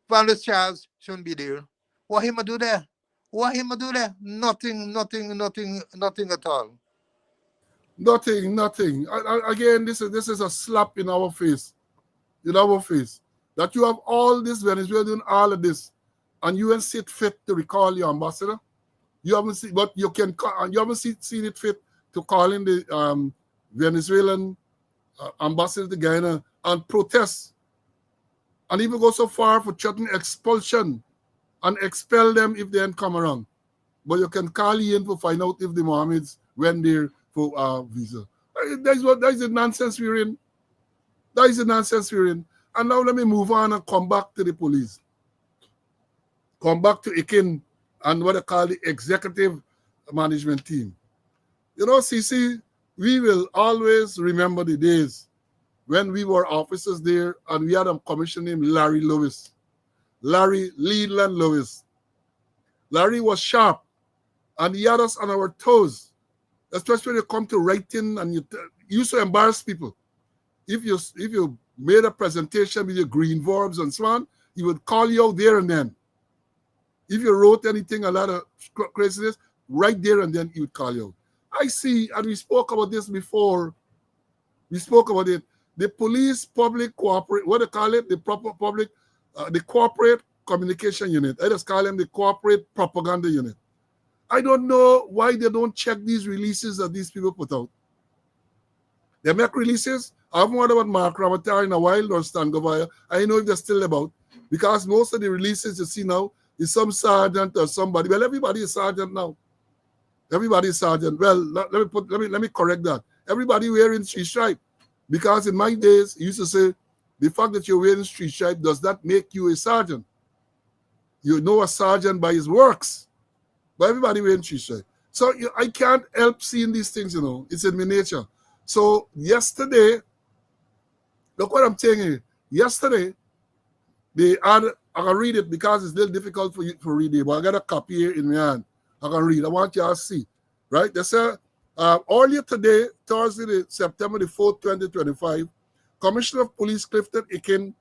B: Van der Charles shouldn't be there. What him to do there? Nothing at all.
A: Nothing. Again, this is a slap in our face. That you have all this Venezuela doing all of this, and you haven't seen it fit to recall your ambassador. You haven't seen, but you haven't seen it fit to call in the Venezuelan ambassador to Guyana and protest, and even go so far for threatening expulsion and expel them if they don't come around. But you can call in to find out if the Mohammeds went there for visa. That is the nonsense we're in. And now let me move on and come back to the police. Come back to IKIN and what I call the executive management team. Cece, we will always remember the days when we were officers there and we had a commissioner named Larry Leland Lewis. Larry was sharp and he had us on our toes, especially when you come to writing, and you used to embarrass people. If you made a presentation with your green verbs and so on, he would call you out there and then. If you wrote anything, a lot of craziness, right there and then he would call you out. I see, and we spoke about this before. We spoke about it. The police public cooperate, what they call it, the proper public, the corporate communication unit. I just call them the corporate propaganda unit. I don't know why they don't check these releases that these people put out. They make releases, I haven't heard about Mark Ramatar in a while or Stan Govaya. I know if they're still about, because most of the releases you see now is some sergeant or somebody. Well, everybody is sergeant now. Everybody is sergeant. Well, let me correct that. Everybody wearing street stripe. Because in my days, you used to say, the fact that you're wearing street stripe does not make you a sergeant. You know a sergeant by his works. But everybody wearing street stripe. So I can't help seeing these things, you know. It's in my nature. So yesterday, look what I'm saying here. Yesterday, they had, I can read it because it's a little difficult for you to read it, but I got a copy here in my hand. I can read. I want you all to see. Right? They say, earlier today, Thursday, September the 4th, 2025, Commissioner of Police Clifton Ikin,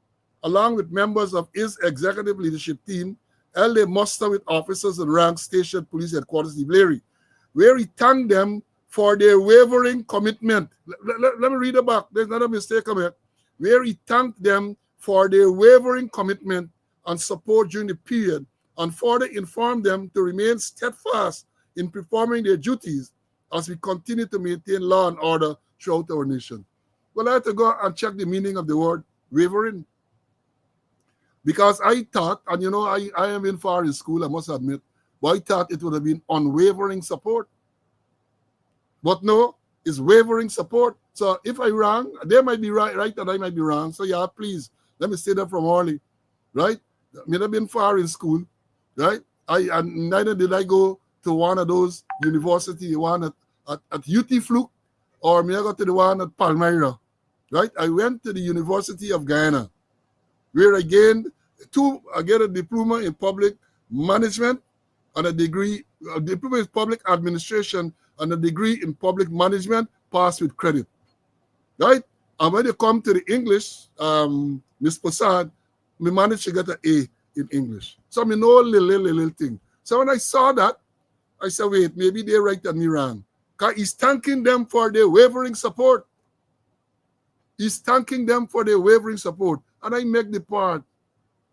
A: along with members of his executive leadership team, held a muster with officers and rank station police headquarters in Blairi, where he thanked them for their wavering commitment. Let me read it back. There's not a mistake on it. Where he thanked them for their wavering commitment and support during the period, and further informed them to remain steadfast in performing their duties as we continue to maintain law and order throughout our nation. Well, I had to go and check the meaning of the word wavering. Because I thought, and you know, I am in foreign school, I must admit, but I thought it would have been unwavering support. But no, it's wavering support. So if I wrong, they might be right, and I might be wrong. So yeah, please, let me say that from early, right? I may have been far in school, right? And neither did I go to one of those universities, the one at UT Fluke, or may I go to the one at Palmyra, right? I went to the University of Guyana, where I gained I get a diploma in public management and a diploma in public administration and a degree in public management, passed with credit, right? And when you come to the English, Miss Prasad, we managed to get an A in English. So I know a little thing. So when I saw that, I said, wait, maybe they're right and me wrong. Because he's thanking them for their wavering support. He's thanking them for their wavering support. And I make the part.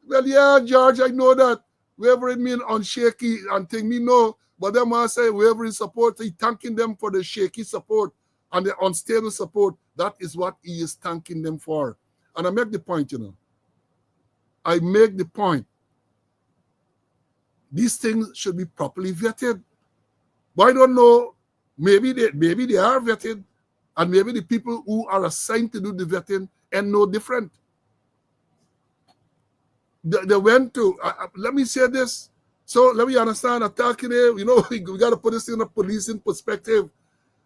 A: Well, yeah, George, I know that. Wavering mean unshaky and thing me know. But then when I say wavering support, he's thanking them for the shaky support and the unstable support. That is what he is thanking them for. And I make the point, you know. I make the point. These things should be properly vetted. But I don't know. Maybe they are vetted, and maybe the people who are assigned to do the vetting and no different. They went to, let me say this. So let me understand, attacking it, you know, we got to put this in a policing perspective.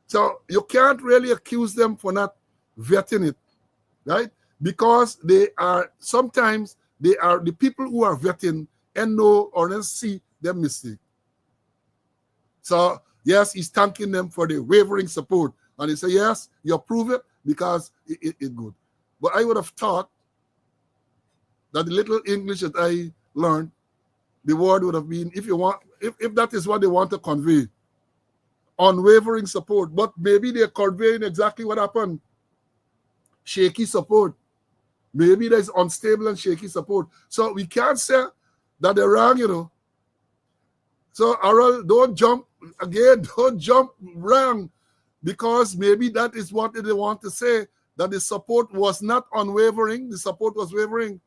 A: So you can't really accuse them for not vetting it, right? Because sometimes they are the people who are vetting and know or don't see their mistake. So yes, he's thanking them for their wavering support. And he said, yes, you approve it because it's good. But I would have thought that the little English that I learned, the word would have been, if that is what they want to convey, unwavering support. But maybe they're conveying exactly what happened. Shaky support. Maybe there's unstable and shaky support. So we can't say that they're wrong, you know. So, Harold, don't jump wrong, because maybe that is what they want to say, that the support was not unwavering, the support was wavering.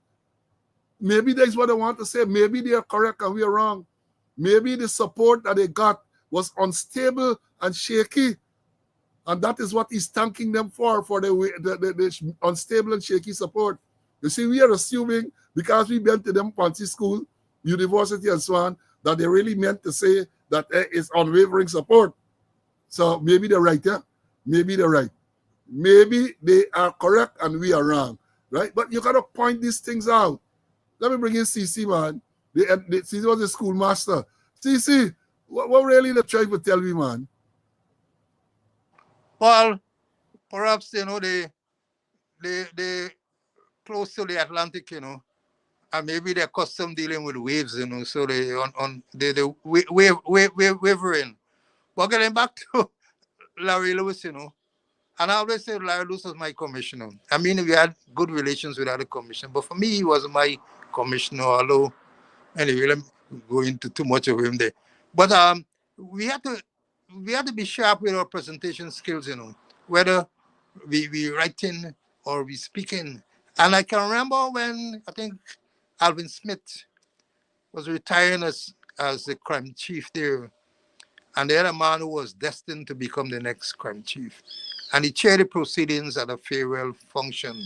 A: Maybe that's what they want to say. Maybe they are correct and we are wrong. Maybe the support that they got was unstable and shaky, and that is what he's thanking them for the unstable and shaky support. You see, we are assuming, because we went to them fancy school, university and so on, that they really meant to say that it's unwavering support. So maybe they're right, yeah? Maybe they're right. Maybe they are correct and we are wrong, right? But you got to point these things out. Let me bring in Cece, man. Cece was a schoolmaster. Cece, what really they trying to tell me, man?
B: Well, perhaps, you know, they close to the Atlantic, you know, and maybe they're accustomed dealing with waves, you know, so they wavering. But getting back to Larry Lewis, you know, and I always say Larry Lewis was my commissioner. I mean, we had good relations with other commissioners, but for me, he was my commissioner, although, anyway, let me go into too much of him there. But we had to be sharp with our presentation skills, you know, whether we writing or we speaking. And I can remember when I think Alvin Smith was retiring as the crime chief there, and the other man who was destined to become the next crime chief. And he chaired the proceedings at a farewell function.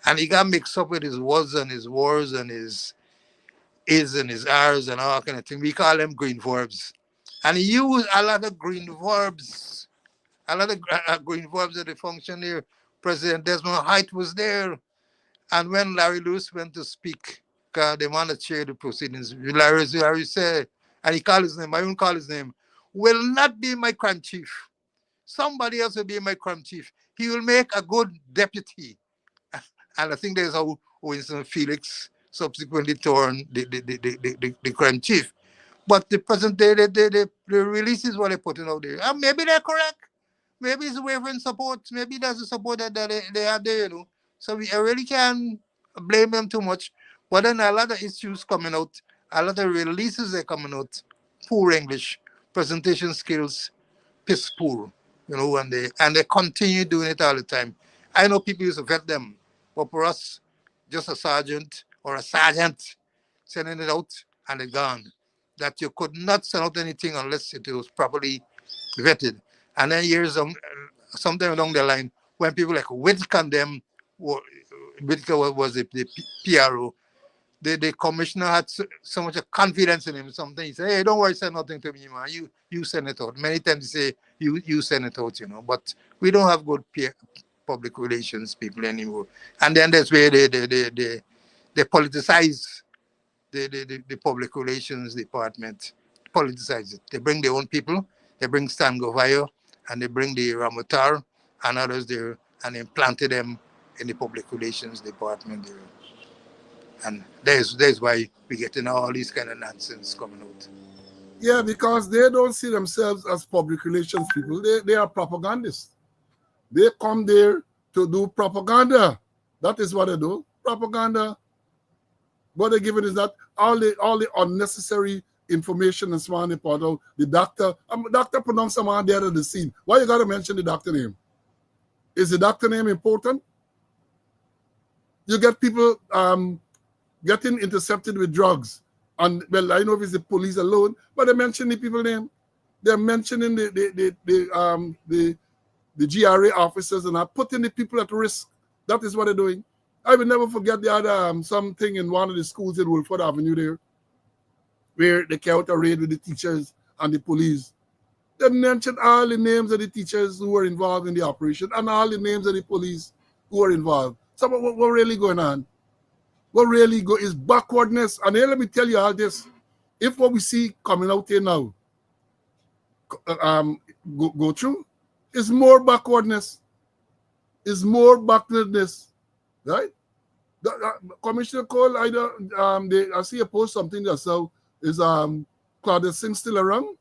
B: And he got mixed up with his was and his wars and his is and his R's and all kind of thing. We call them green verbs. And he used a lot of green verbs. A lot of green verbs at the function there. President Desmond Hite was there. And when Larry Lewis went to speak, they want to chair the proceedings, Larry said, and he called his name, I won't call his name, will not be my crime chief. Somebody else will be my crime chief. He will make a good deputy. And I think there's how Winston Felix subsequently turned the crime chief. But the present day, the releases what they're putting out there. And maybe they're correct. Maybe it's wavering support. Maybe that's the support that they have there, you know. So I really can't blame them too much. But then a lot of issues coming out, a lot of releases are coming out, poor English, presentation skills, piss poor, you know, and they continue doing it all the time. I know people used to vet them, but for us, just a sergeant or a sergeant sending it out and it's gone. That you could not send out anything unless it was properly vetted. And then years sometime along the line, when people like Whitaker them, Whitaker was the PRO, the commissioner had so much confidence in him. Sometimes he said, hey, don't worry, send nothing to me, man. You send it out. Many times he say, you send it out, you know. But we don't have good public relations people anymore. And then that's where they politicize the public relations department, politicize it. They bring their own people. They bring Stan Govayo and they bring the Ramotar and others there and implanted them in the public relations department there. And there's why we getting all these kind of nonsense coming out.
A: Yeah, because they don't see themselves as public relations people. They are propagandists. They come there to do propaganda. That is what they do. Propaganda. What they're giving is that all the unnecessary information and so on. They put out the doctor. Doctor pronounced someone there at the scene. Why you gotta mention the doctor name? Is the doctor name important? You get people getting intercepted with drugs. And well, I know if it's the police alone, but they mention the people name. They're mentioning the GRA officers and are putting the people at risk. That is what they're doing. I will never forget the other something in one of the schools in Wolford Avenue there, where they carried out a raid with the teachers and the police. They mentioned all the names of the teachers who were involved in the operation and all the names of the police who were involved. So what really going on? What really is backwardness. And here, let me tell you all this. If what we see coming out here now go through, is more backwardness. Is more backwardness. Right? Commissioner Cole, I see a post something that so is Claudia Singh still around?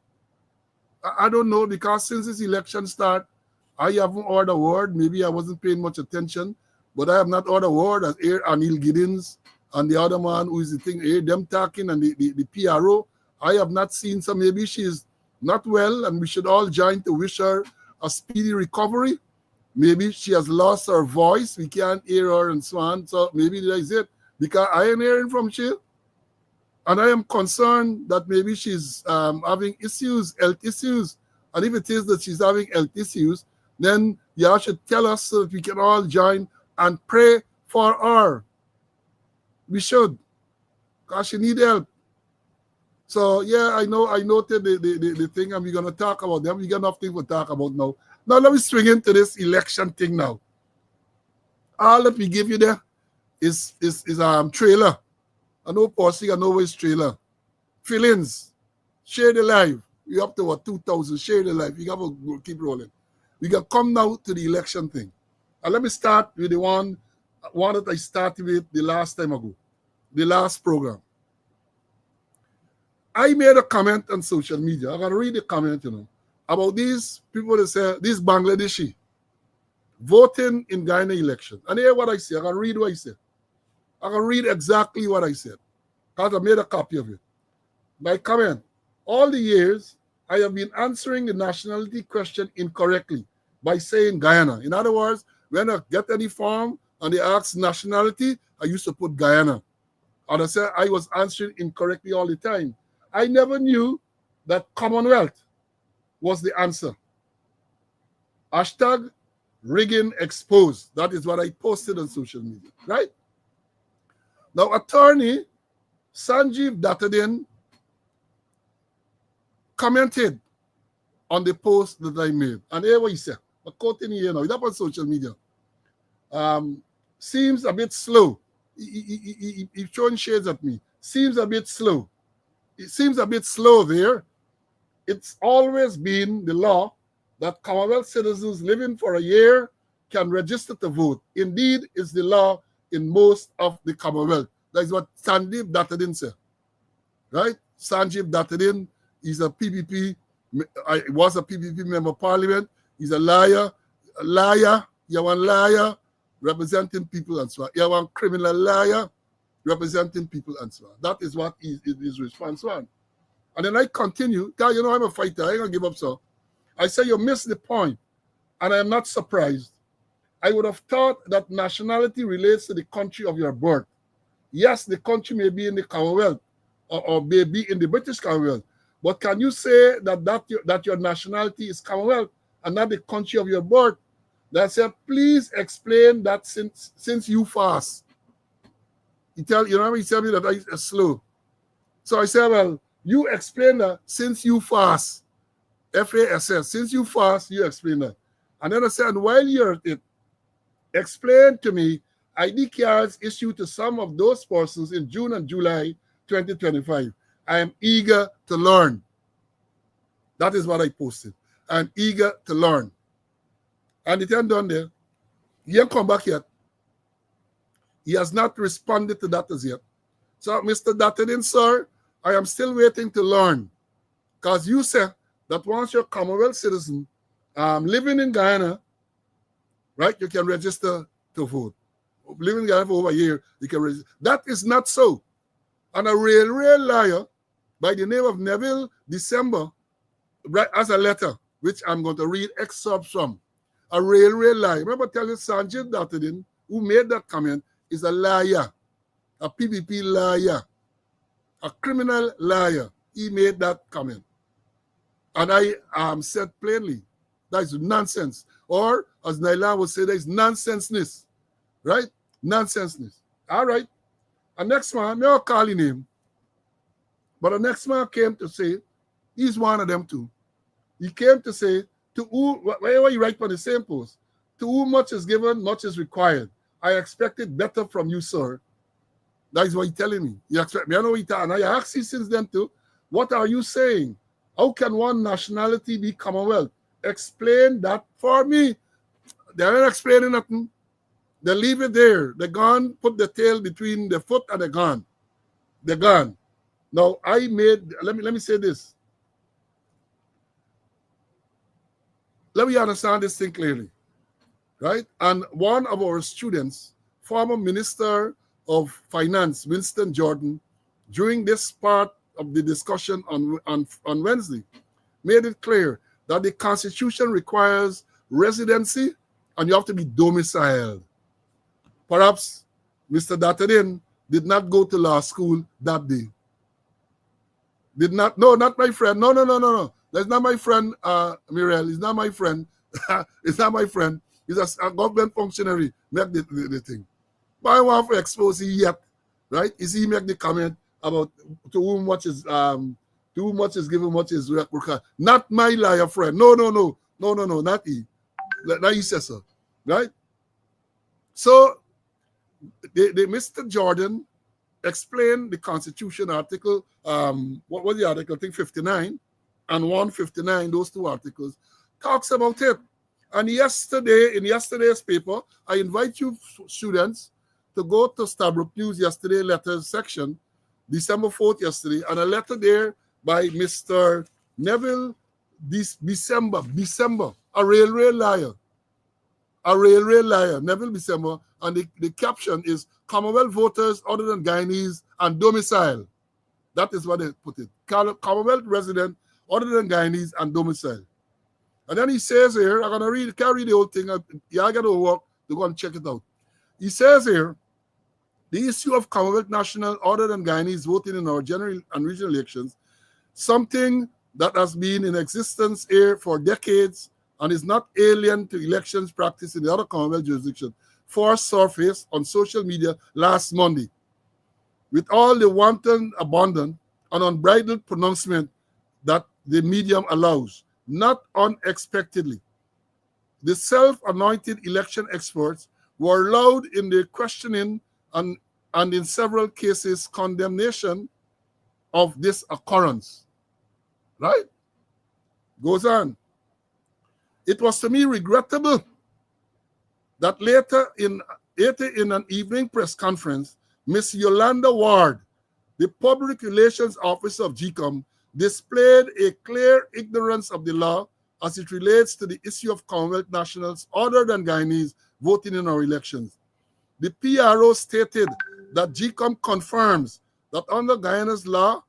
A: I don't know, because since this election start, I haven't heard a word. Maybe I wasn't paying much attention, but I have not heard a word as Anil Giddens and the other man who is the thing, them talking and the PRO. I have not seen, so maybe she's not well and we should all join to wish her a speedy recovery. Maybe she has lost her voice. We can't hear her and so on. So maybe that is it. Because I am hearing from she. And I am concerned that maybe she's having issues, health issues. And if it is that she's having health issues, then you should tell us so that we can all join and pray for her. We should. Because she needs help. So yeah, I noted the thing, and we're gonna talk about them. We got enough things to talk about now. Now let me swing into this election thing now. All that we give you there is trailer. I know Posse, I know it's trailer. Fill-ins. Share the live. We're up to what 2,000. Share the live. You gotta keep rolling. We can come now to the election thing. And let me start with the one that I started with the last time ago. The last program. I made a comment on social media. I'm gonna read the comment, about these people that say these Bangladeshi voting in Ghana election. And hear what I say. I'm gonna read what I said. I'm gonna read exactly what I said. Because I made a copy of it. My comment. All the years I have been answering the nationality question incorrectly by saying Guyana. In other words, when I get any form and they asked nationality, I used to put Guyana. And I said I was answering incorrectly all the time. I never knew that Commonwealth was the answer. Hashtag rigging exposed. That is what I posted on social media, right? Now, attorney Sanjeev Dattadin commented on the post that I made. And here what he said, I'm quoting here now, it's up on social media. Seems a bit slow. He's throwing shades at me. Seems a bit slow. It seems a bit slow there. It's always been the law that Commonwealth citizens living for a year can register to vote. Indeed, it's the law in most of the Commonwealth. That is what Sanjeev Dattadin said, right? Sanjeev Dattadin is a PPP, was a PPP member of parliament. He's a liar, you want liar, representing people and so on. You want criminal liar, representing people and so on. That is what his response was. And then I continue, God, you know I'm a fighter, I ain't gonna give up, so. I say you missed the point, and I am not surprised. I would have thought that nationality relates to the country of your birth. Yes, the country may be in the Commonwealth, or may be in the British Commonwealth, but can you say that your nationality is Commonwealth and not the country of your birth? That said, please explain that since you fast. You remember he tell me that I is slow. So I said, well, you explain that since you fast. FASS, since you fast, you explain that. And then I said, while you're at it, explain to me ID cards issued to some of those persons in June and July 2025. I am eager to learn. That is what I posted. I'm eager to learn. And it ain't done there. He ain't come back yet. He has not responded to that as yet. So, Mr. Dattadin, sir, I am still waiting to learn. Because you said that once you're a Commonwealth citizen living in Guyana, right, you can register to vote. Living in Guyana for over a year, you can register. That is not so. And a real liar by the name of Neville December, right, as a letter, which I'm going to read excerpts from. A real liar. Remember telling Sanjeev Dattadin, who made that comment, is a liar, a PPP liar, a criminal liar. He made that comment. And I said plainly, that is nonsense. Or, as Naila would say, that is nonsenseness. Right? Nonsenseness. All right. And next man, may I call his name. But the next man came to say, he's one of them too. He came to say, to who, wherever you write on the same post, to whom much is given, much is required. I expected better from you, sir. That is what he's telling me. You expect me. I know what he's telling. And I asked you since then too, what are you saying? How can one nationality be Commonwealth? Explain that for me. They're not explaining nothing. They leave it there. They're gone, put the tail between the foot and the gun. They're gone. Now, let me say this. Let me understand this thing clearly. Right? And one of our students, former Minister of Finance, Winston Jordan, during this part of the discussion on Wednesday, made it clear that the Constitution requires residency and you have to be domiciled. Perhaps Mr. Dattadin did not go to law school that day. No, not my friend. No. That's not my friend, Mirel. He's not my friend. It's not my friend. He's a government functionary. Make the thing. But I want to expose him yet, right? Is he make the comment about to whom much is given, much is required. Not my liar friend. No, not he. Not he says so, right? So, Mr. Jordan explained the Constitution article, what was the article? I think 59 and 159, those two articles, talks about it. And in yesterday's paper, I invite you students to go to Stabrook News yesterday letters section, December 4th yesterday, and a letter there by Mr. Neville December, a real liar. A real liar, Neville December, and the caption is Commonwealth voters other than Guyanese and domicile. That is what they put it. Commonwealth resident other than Guyanese and domicile. And then he says here, I'm going to read, can't read the whole thing. I got to work to go and check it out. He says here, the issue of Commonwealth national order and Guyanese voting in our general and regional elections, something that has been in existence here for decades and is not alien to elections practiced in the other Commonwealth jurisdictions, first surfaced on social media last Monday. With all the wanton abandon and unbridled pronouncement that the medium allows, not unexpectedly, the self-anointed election experts were loud in their questioning and in several cases condemnation of this occurrence. Right? Goes on. It was to me regrettable that later in an evening press conference, Miss Yolanda Ward, the public relations officer of GCOM, displayed a clear ignorance of the law as it relates to the issue of Commonwealth nationals other than Guyanese voting in our elections. The PRO stated that GCOM confirms that under Guyana's law,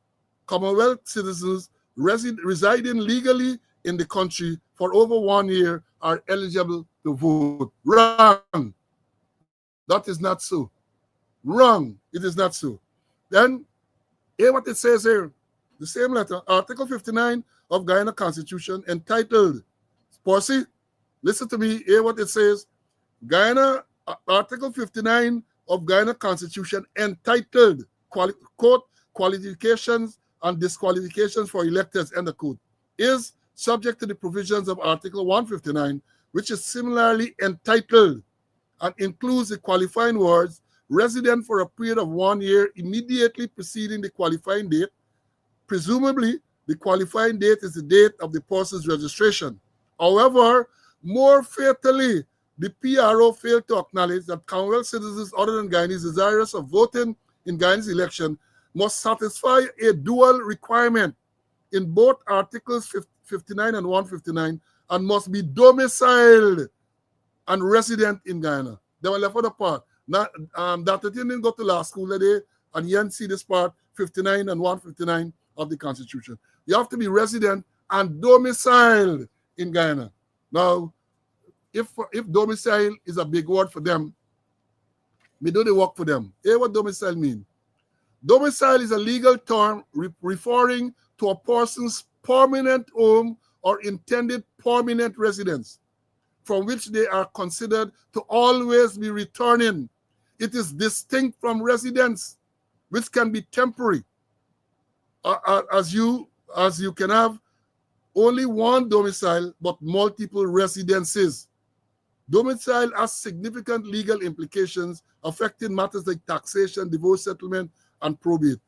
A: Commonwealth citizens residing legally in the country for over 1 year are eligible to vote. Wrong. That is not so. Wrong. It is not so. Then, hear what it says here. The same letter, Article 59 of Guyana Constitution, entitled, Percy, listen to me, hear what it says. Guyana, Article 59 of Guyana Constitution, entitled, quote, qualifications and disqualifications for electors, end of quote, is subject to the provisions of Article 159, which is similarly entitled and includes the qualifying words, resident for a period of 1 year immediately preceding the qualifying date. Presumably, the qualifying date is the date of the person's registration. However, more fatally, the PRO failed to acknowledge that Commonwealth citizens other than Guyanese desirous of voting in Guyana's election must satisfy a dual requirement in both Articles 59 and 159 and must be domiciled and resident in Guyana. They were left for the part. Now, that didn't go to law school today, and you didn't see this part, 59 and 159 of the Constitution. You have to be resident and domiciled in Guyana. Now, if domicile is a big word for them, we do the work for them. Hear what domicile means. Domicile is a legal term referring to a person's permanent home or intended permanent residence from which they are considered to always be returning. It is distinct from residence, which can be temporary, as you can have only one domicile but multiple residences. Domicile has significant legal implications affecting matters like taxation, divorce settlement, and probate.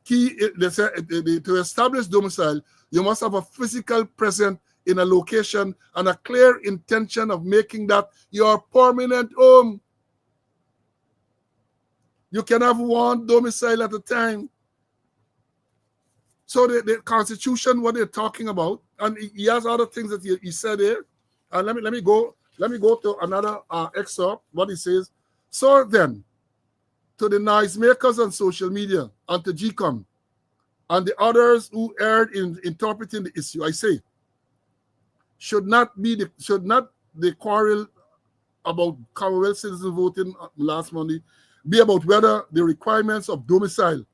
A: To establish domicile, you must have a physical presence in a location and a clear intention of making that your permanent home. You can have one domicile at a time. So the Constitution, what they're talking about, and he has other things that he said here. And let me go to another excerpt. What he says. So then, to the noisemakers on social media and to GCOM and the others who erred in interpreting the issue, I say, should not the quarrel about Commonwealth citizen voting last Monday be about whether the requirements of domicile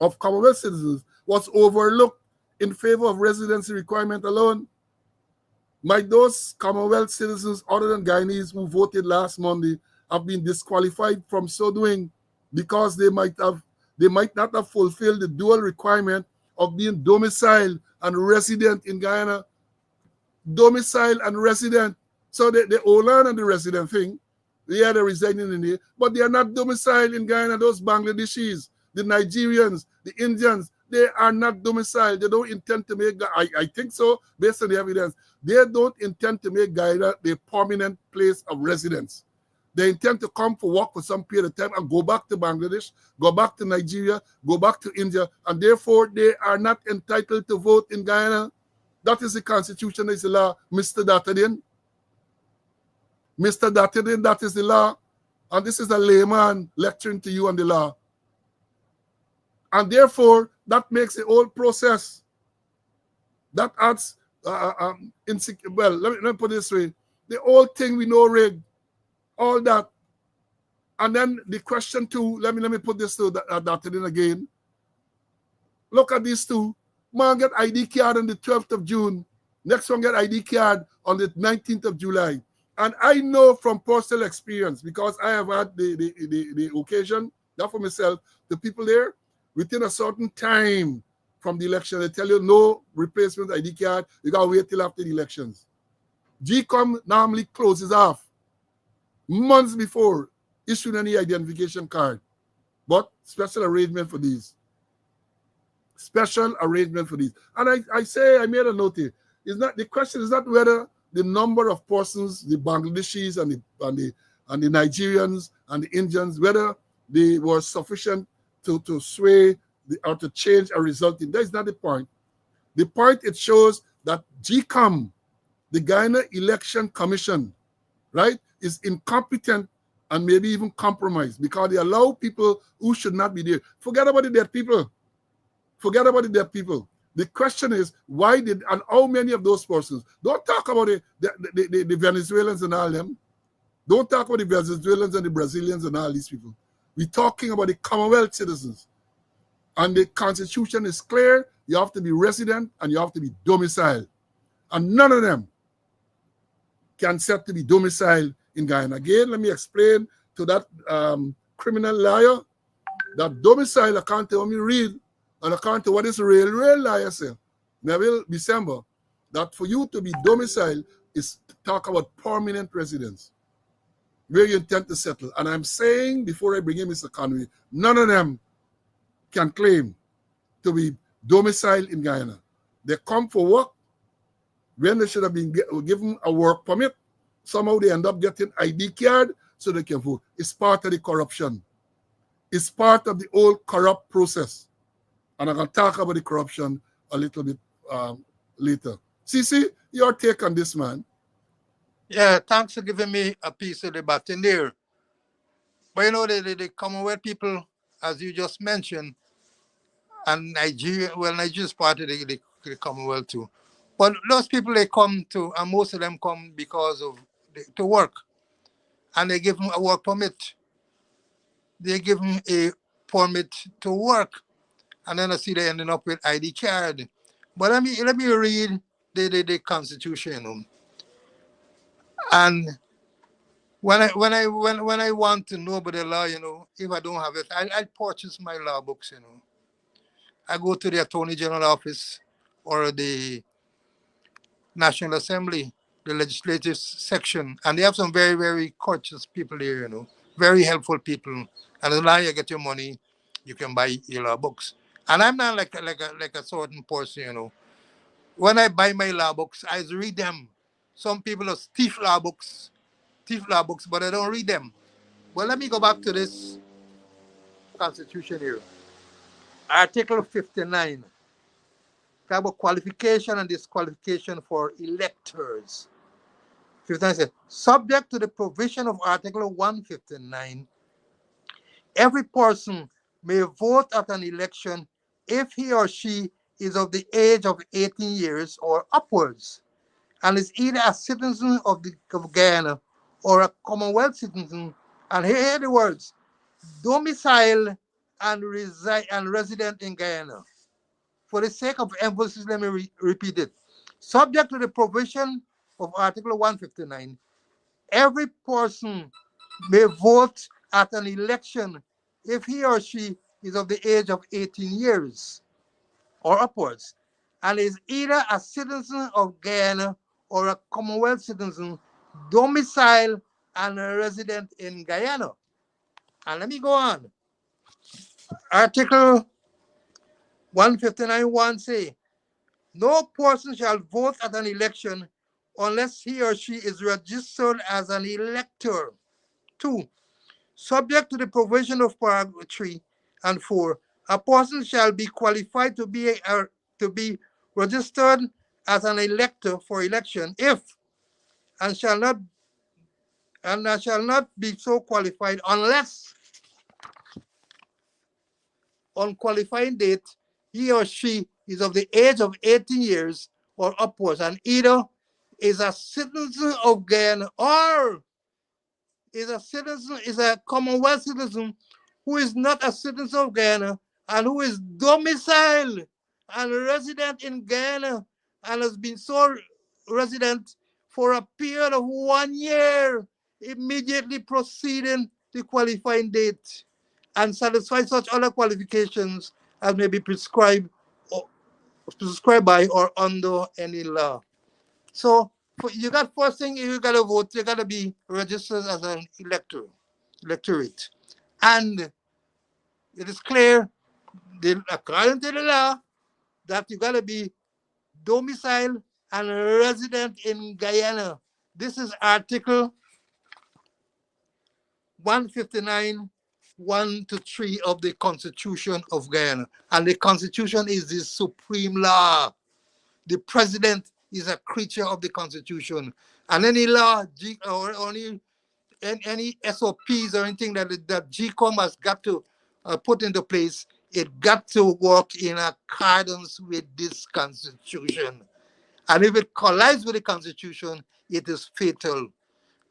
A: of Commonwealth citizens was overlooked in favor of residency requirement alone? Might those Commonwealth citizens other than Guyanese who voted last Monday have been disqualified from so doing because they might not have fulfilled the dual requirement of being domiciled and resident in Guyana? Domicile and resident. So the Olan and the resident thing, they're residing in here, but they are not domiciled in Guyana. Those Bangladeshis, the Nigerians, the Indians, they are not domiciled. They don't intend to make, I think so, based on the evidence, they don't intend to make Guyana their permanent place of residence. They intend to come for work for some period of time and go back to Bangladesh, go back to Nigeria, go back to India, and therefore they are not entitled to vote in Guyana. That is the Constitution, that is the law, Mr. Datadin. Mr. Datadin, that is the law. And this is a layman lecturing to you on the law. And therefore, that makes the whole process, that adds, well, let me put it this way. The whole thing we know rigged. all that. And then the question two, let me put this to that in again. Look at these two. Man get ID card on the 12th of June. Next one get ID card on the 19th of July. And I know from personal experience, because I have had the occasion, not for myself, the people there, within a certain time from the election, they tell you no replacement ID card, you got to wait till after the elections. GCOM normally closes off months before issuing any identification card. But special arrangement for these. Special arrangement for these. And I made a note here. The question is not whether the number of persons, the Bangladeshis and the Nigerians and the Indians, whether they were sufficient to sway or to change a result. That is not the point. The point, it shows that GCOM, the Guyana Election Commission, right, is incompetent and maybe even compromised because they allow people who should not be there. Forget about the dead people. Forget about the dead people. The question is, why did, and how many of those persons? Don't talk about the Venezuelans and all them. Don't talk about the Venezuelans and the Brazilians and all these people. We're talking about the Commonwealth citizens. And the Constitution is clear. You have to be resident and you have to be domiciled. And none of them can set to be domiciled in Guyana. Again, let me explain to that criminal liar that domicile, according to what we read, and according to what this real liar said, Neville December, that for you to be domiciled is to talk about permanent residence, where you intend to settle. And I'm saying, before I bring in Mr. Conway, none of them can claim to be domiciled in Guyana. They come for work when they should have been given a work permit. Somehow they end up getting ID card so they can vote. It's part of the corruption. It's part of the old corrupt process. And I'm going to talk about the corruption a little bit later. Cece, your take on this, man?
B: Yeah, thanks for giving me a piece of the baton there. But you know, the Commonwealth people, as you just mentioned, and Nigeria, well, Nigeria's part of the Commonwealth too. But those people, they come to, and most of them come because of to work. And they give them a work permit. They give them a permit to work. And then I see they ending up with ID card. But let me read the Constitution, you know. And when I want to know about the law, you know, if I don't have it, I purchase my law books, you know. I go to the Attorney General office or the National Assembly, the legislative section, and they have some very, very courteous people there, you know, very helpful people. And as long as you get your money, you can buy your law books. And I'm not like a certain person, you know. When I buy my law books, I read them. Some people are thief law books, but I don't read them. Well, let me go back to this Constitution here. Article 59. Talk about qualification and disqualification for electors. 59 says, subject to the provision of Article 159, every person may vote at an election if he or she is of the age of 18 years or upwards, and is either a citizen of Guyana or a Commonwealth citizen, and here are the words, domicile and resident in Guyana. For the sake of emphasis, let me repeat it. Subject to the provision of Article 159, every person may vote at an election if he or she is of the age of 18 years or upwards, and is either a citizen of Guyana or a Commonwealth citizen, domicile and a resident in Guyana. And let me go on. Article 159.1 say, no person shall vote at an election unless he or she is registered as an elector. 2. Subject to the provision of paragraph 3 and 4, a person shall be qualified to be registered as an elector for election if and shall not be so qualified unless on qualifying date he or she is of the age of 18 years or upwards and either is a citizen of Guyana or is a citizen, is a Commonwealth citizen who is not a citizen of Guyana and who is domiciled and resident in Guyana and has been so resident for a period of 1 year, immediately proceeding the qualifying date and satisfy such other qualifications as may be prescribed by or under any law. So you got first thing, you got to vote, you got to be registered as an electorate. And it is clear, according to the law, that you got to be domiciled and resident in Guyana. This is Article 159, 1 to 3 of the Constitution of Guyana. And the Constitution is the supreme law. The president is a creature of the Constitution. And any law or any SOPs or anything that GCOM has got to put into place, it got to work in accordance with this Constitution. And if it collides with the Constitution, it is fatal.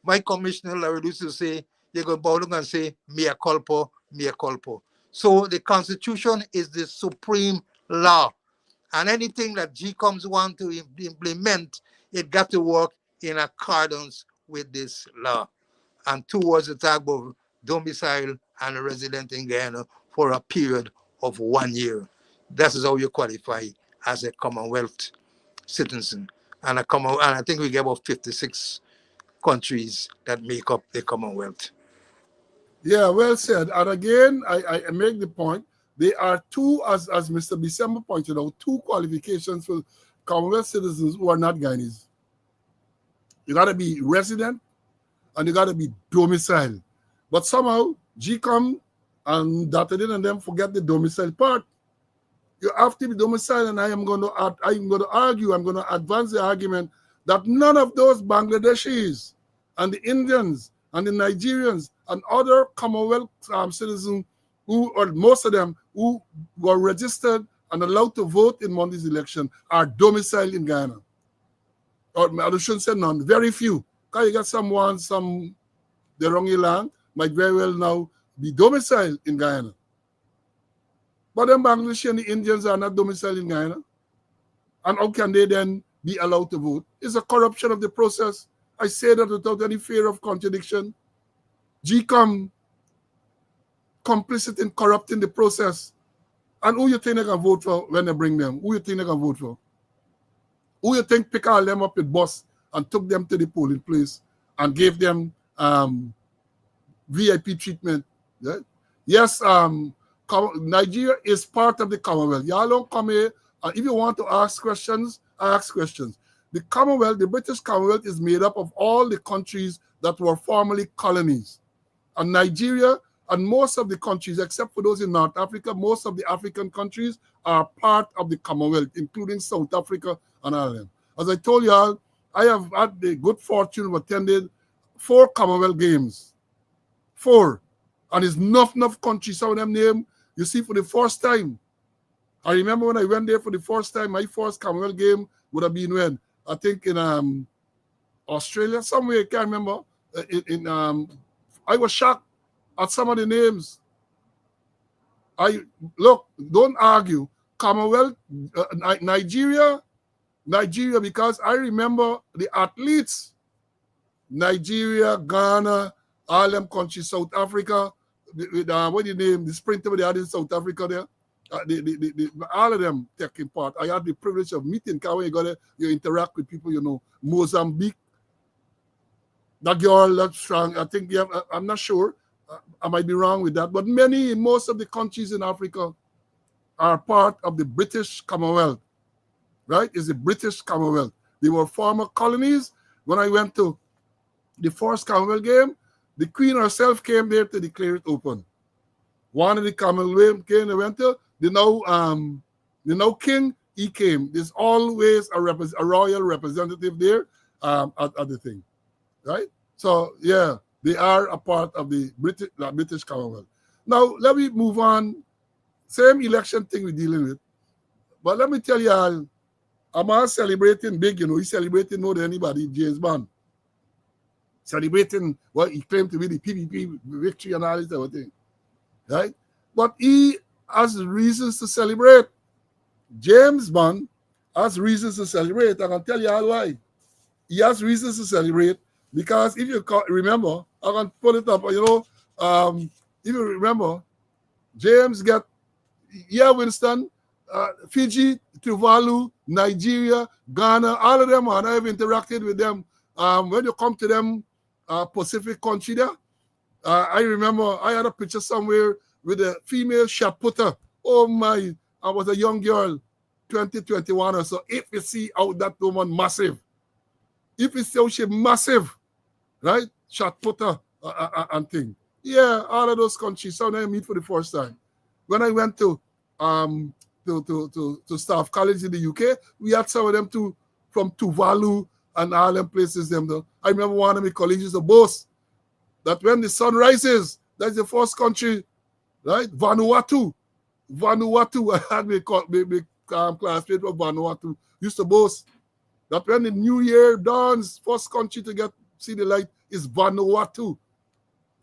B: My commissioner Larry used to say, you're going to bow down and say, mea culpa, mea culpa. So the Constitution is the supreme law. And anything that GCOMs want to implement, it got to work in accordance with this law. And towards the tag of domicile and resident in Guyana for a period of 1 year. That is how you qualify as a Commonwealth citizen. And I think we get about 56 countries that make up the Commonwealth.
A: Yeah, well said. And again, I make the point. There are two, as Mr. December pointed out, two qualifications for Commonwealth citizens who are not Guyanese. You got to be resident and you got to be domiciled. But somehow, GCOM and Datadin and them forget the domicile part. You have to be domiciled, and I'm going to argue, I'm going to advance the argument that none of those Bangladeshis and the Indians and the Nigerians and other Commonwealth citizens who, or most of them, who were registered and allowed to vote in Monday's election are domiciled in Guyana. Or I shouldn't say none, very few. Because you got the wrong land, might very well now be domiciled in Guyana. But then Bangladesh and the Indians are not domiciled in Guyana. And how can they then be allowed to vote? It's a corruption of the process. I say that without any fear of contradiction. GCOM complicit in corrupting the process. And who you think they can vote for when they bring them? Who you think they can vote for? Who you think pick all them up with bus and took them to the polling place and gave them VIP treatment? Right? Yes, Nigeria is part of the Commonwealth. Y'all don't come here. If you want to ask questions, ask questions. The Commonwealth, the British Commonwealth, is made up of all the countries that were formerly colonies. And Nigeria and most of the countries, except for those in North Africa, most of the African countries are part of the Commonwealth, including South Africa and Ireland. As I told y'all, I have had the good fortune of attending 4 Commonwealth Games. 4. And it's enough countries, some of them name, you see, for the first time. I remember when I went there for the first time, my first Commonwealth game would have been when? I think in Australia, somewhere, I can't remember. I was shocked at some of the names. Look, don't argue. Commonwealth, Nigeria, because I remember the athletes, Nigeria, Ghana, all them countries, South Africa, what do you name, the sprinter they had in South Africa there, all of them taking part. I had the privilege of meeting, because when you go there, you interact with people, you know. Mozambique, that girl, that's strong. I think, yeah, I'm not sure. I might be wrong with that. But most of the countries in Africa are part of the British Commonwealth, right? It's the British Commonwealth. They were former colonies. When I went to the first Commonwealth game, the Queen herself came there to declare it open. One of the Commonwealth game they went to, the now King, he came. There's always a royal representative there at the thing, right? So, yeah, they are a part of the British Commonwealth. Now, let me move on. Same election thing we're dealing with. But let me tell you all, I'm all celebrating big, you know. He's celebrating more than anybody, James Bond. celebrating what he claimed to be the PPP victory and all this type of thing, right? But he has reasons to celebrate. James Bond has reasons to celebrate. I can tell you all why. He has reasons to celebrate because if you remember, I can put it up. If you remember, James got Winston, Fiji, Tuvalu, Nigeria, Ghana, all of them, and I've interacted with them. When you come to them Pacific country there, I remember I had a picture somewhere with a female shot putter. Oh my, I was a young girl, 2021 or so. If you see how that woman massive, if you see how she massive, right? Shot putter and thing. Yeah, all of those countries. So I meet for the first time. When I went to staff college in the UK, we had some of them from Tuvalu and all them places. I remember one of my colleagues used to boast that when the sun rises, that's the first country, right? Vanuatu. I had my classmate from Vanuatu used to boast that when the new year dawns, first country to see the light is Vanuatu,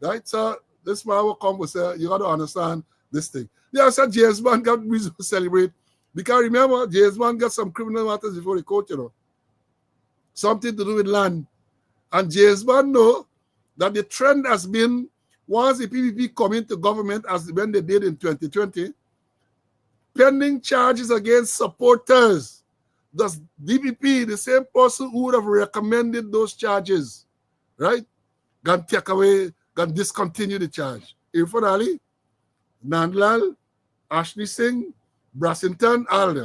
A: right? So this man will come and say, you got to understand this thing. Yeah, I said James Bond got reason to celebrate because remember, James Bond got some criminal matters before the court, something to do with land. And James Bond know that the trend has been once the PPP come into government, as when they did in 2020, pending charges against supporters. Does DPP, the same person who would have recommended those charges, right? Can take away, can discontinue the charge. Irfan Ali, Nandlal, Ashley Singh, Brassington, all of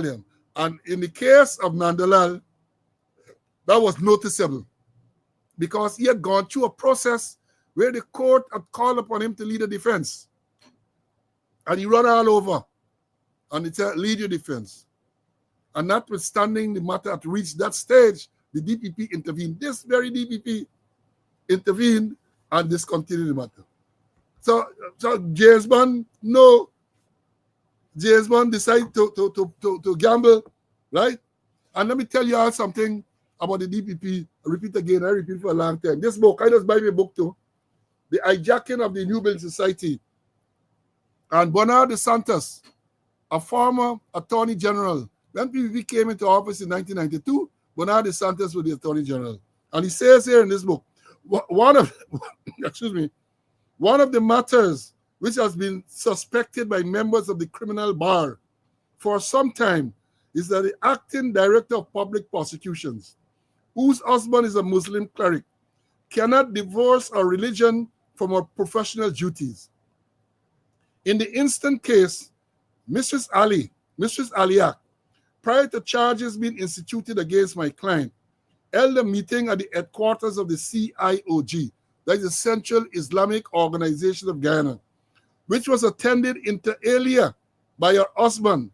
A: them. And in the case of Nandlal, that was noticeable because he had gone through a process where the court had called upon him to lead a defense. And he ran all over and it said, lead your defense. And notwithstanding the matter had reached that stage, the DPP intervened. This very DPP intervened and discontinued the matter. So James Bond, no. James Bond decided to gamble, right? And let me tell you all something about the DPP. I repeat again, I repeat for a long time. This book, I just buy me a book too. The Hijacking of the New Building Society. And Bernard DeSantis, a former attorney general, when PPP came into office in 1992, Bernard DeSantis was the attorney general. And he says here in this book, one of the matters which has been suspected by members of the criminal bar for some time is that the acting director of public prosecutions, whose husband is a Muslim cleric, cannot divorce her religion from her professional duties. In the instant case, Mrs. Aliak, prior to charges being instituted against my client, held a meeting at the headquarters of the CIOG, that is the Central Islamic Organization of Guyana, which was attended inter alia by her husband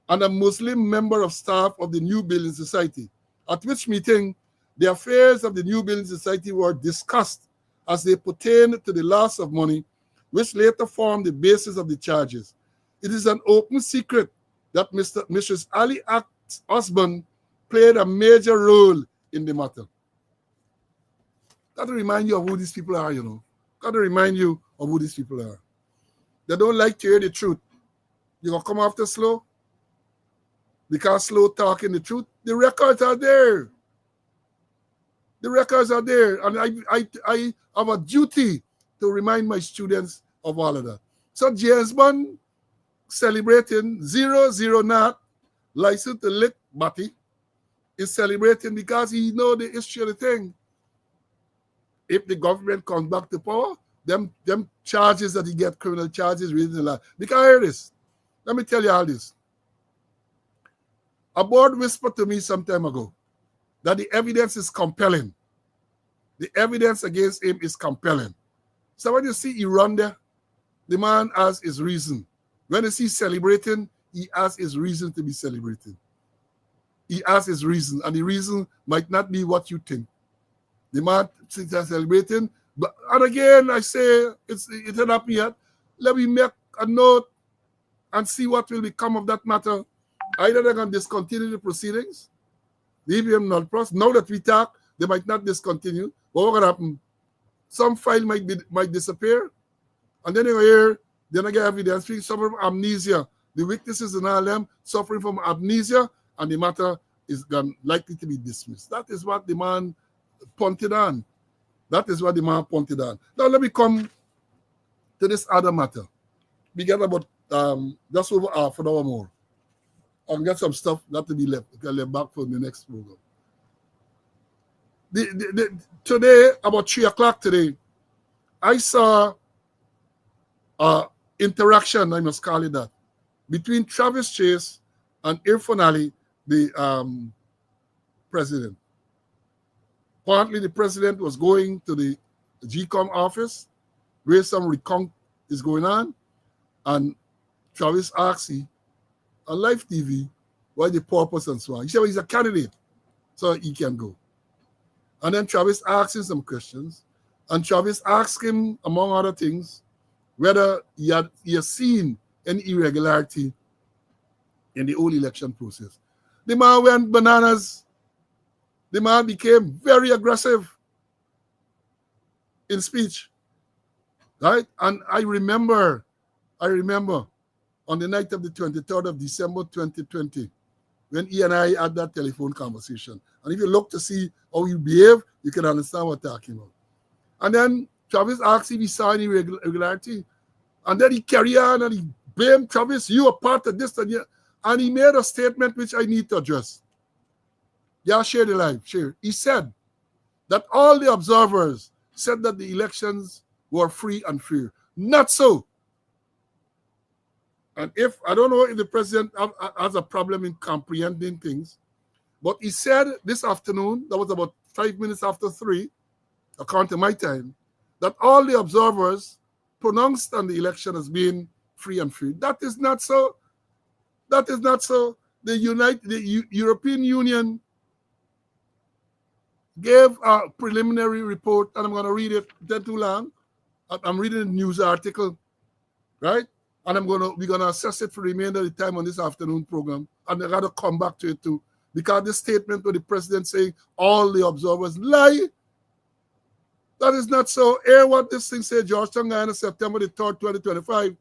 A: and a Muslim member of staff of the New Building Society, at which meeting the affairs of the New Building Society were discussed as they pertained to the loss of money, which later formed the basis of the charges. It is an open secret that Mrs. Ali Ak's husband played a major role in the matter. Got to remind you of who these people are, Got to remind you of who these people are. They don't like to hear the truth. You're going to come after Slow? Because Slow talking the truth. The records are there. The records are there. And I have a duty to remind my students of all of that. So James Bond celebrating 00 not license to lick Batty is celebrating because he know the history of the thing. If the government comes back to power, them charges that he get, criminal charges, reading the law. Because I hear this. Let me tell you all this. A board whispered to me some time ago that the evidence is compelling. The evidence against him is compelling. So when you see he run there, the man has his reason. When you see celebrating, he has his reason to be celebrating. He has his reason, and the reason might not be what you think. The man sits there celebrating, and again, I say, it had happened yet. Let me make a note and see what will become of that matter. Either they're going to discontinue the proceedings, leave him non-pros. Now that we talk, They might not discontinue. But what gonna happen? Some file might disappear, and then you hear they're not get evidence. People suffering from amnesia. The witnesses and all them suffering from amnesia, and the matter is likely to be dismissed. That is what the man pointed on. That is what the man pointed on. Now let me come to this other matter. We get about just over half an hour more. I'll get some stuff that to be left. We can left back for the next program. Today, about 3 o'clock today, I saw interaction, I must call it that, between Travis Chase and Irfan Ali, the president. Apparently, the president was going to the GCOM office where some recount is going on, and Travis asked him on live TV why the purpose and so on. He said, well, he's a candidate, so he can go. And then Travis asked him some questions, and Travis asked him, among other things, whether he had seen any irregularity in the whole election process. The man went bananas. The man became very aggressive in speech, right? And I remember on the night of the 23rd of December 2020, when he and I had that telephone conversation. And if you look to see how you behave, you can understand what I'm talking about. And then Travis asked if he saw any irregularity. And then he carried on and he blamed Travis, you are part of this. And he made a statement which I need to address. Yeah, share the live, share. He said that all the observers said that the elections were free and fair. Not so. And I don't know if the president has a problem in comprehending things, but he said this afternoon, that was about 5 minutes after 3, according to my time, that all the observers pronounced on the election as being free and fair. That is not so. That is not so. The European Union gave a preliminary report, and I'm going to read it. It's not too long. I'm reading a news article, right? And we're gonna assess it for the remainder of the time on this afternoon program. And I gotta come back to it too. Because the statement with the president saying all the observers lie, that is not so. Hear what this thing said, Georgetown, Guyana, September the 3rd, 2025.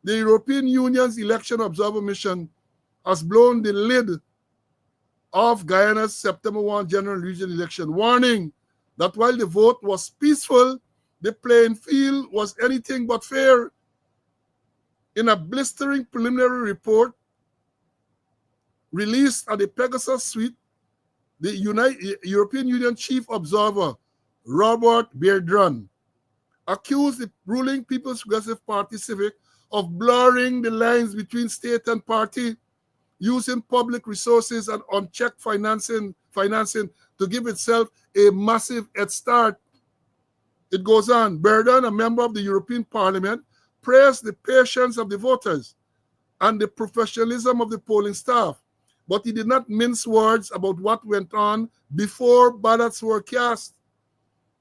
A: The European Union's election observer mission has blown the lid off Guyana's September 1 general regional election, warning that while the vote was peaceful, the playing field was anything but fair. In a blistering preliminary report released at the Pegasus Suite, the European Union Chief Observer, Robert Beardron, accused the ruling People's Progressive Party Civic of blurring the lines between state and party, using public resources and unchecked financing to give itself a massive head start. It goes on. Beardron, a member of the European Parliament, praised the patience of the voters and the professionalism of the polling staff, but he did not mince words about what went on before ballots were cast.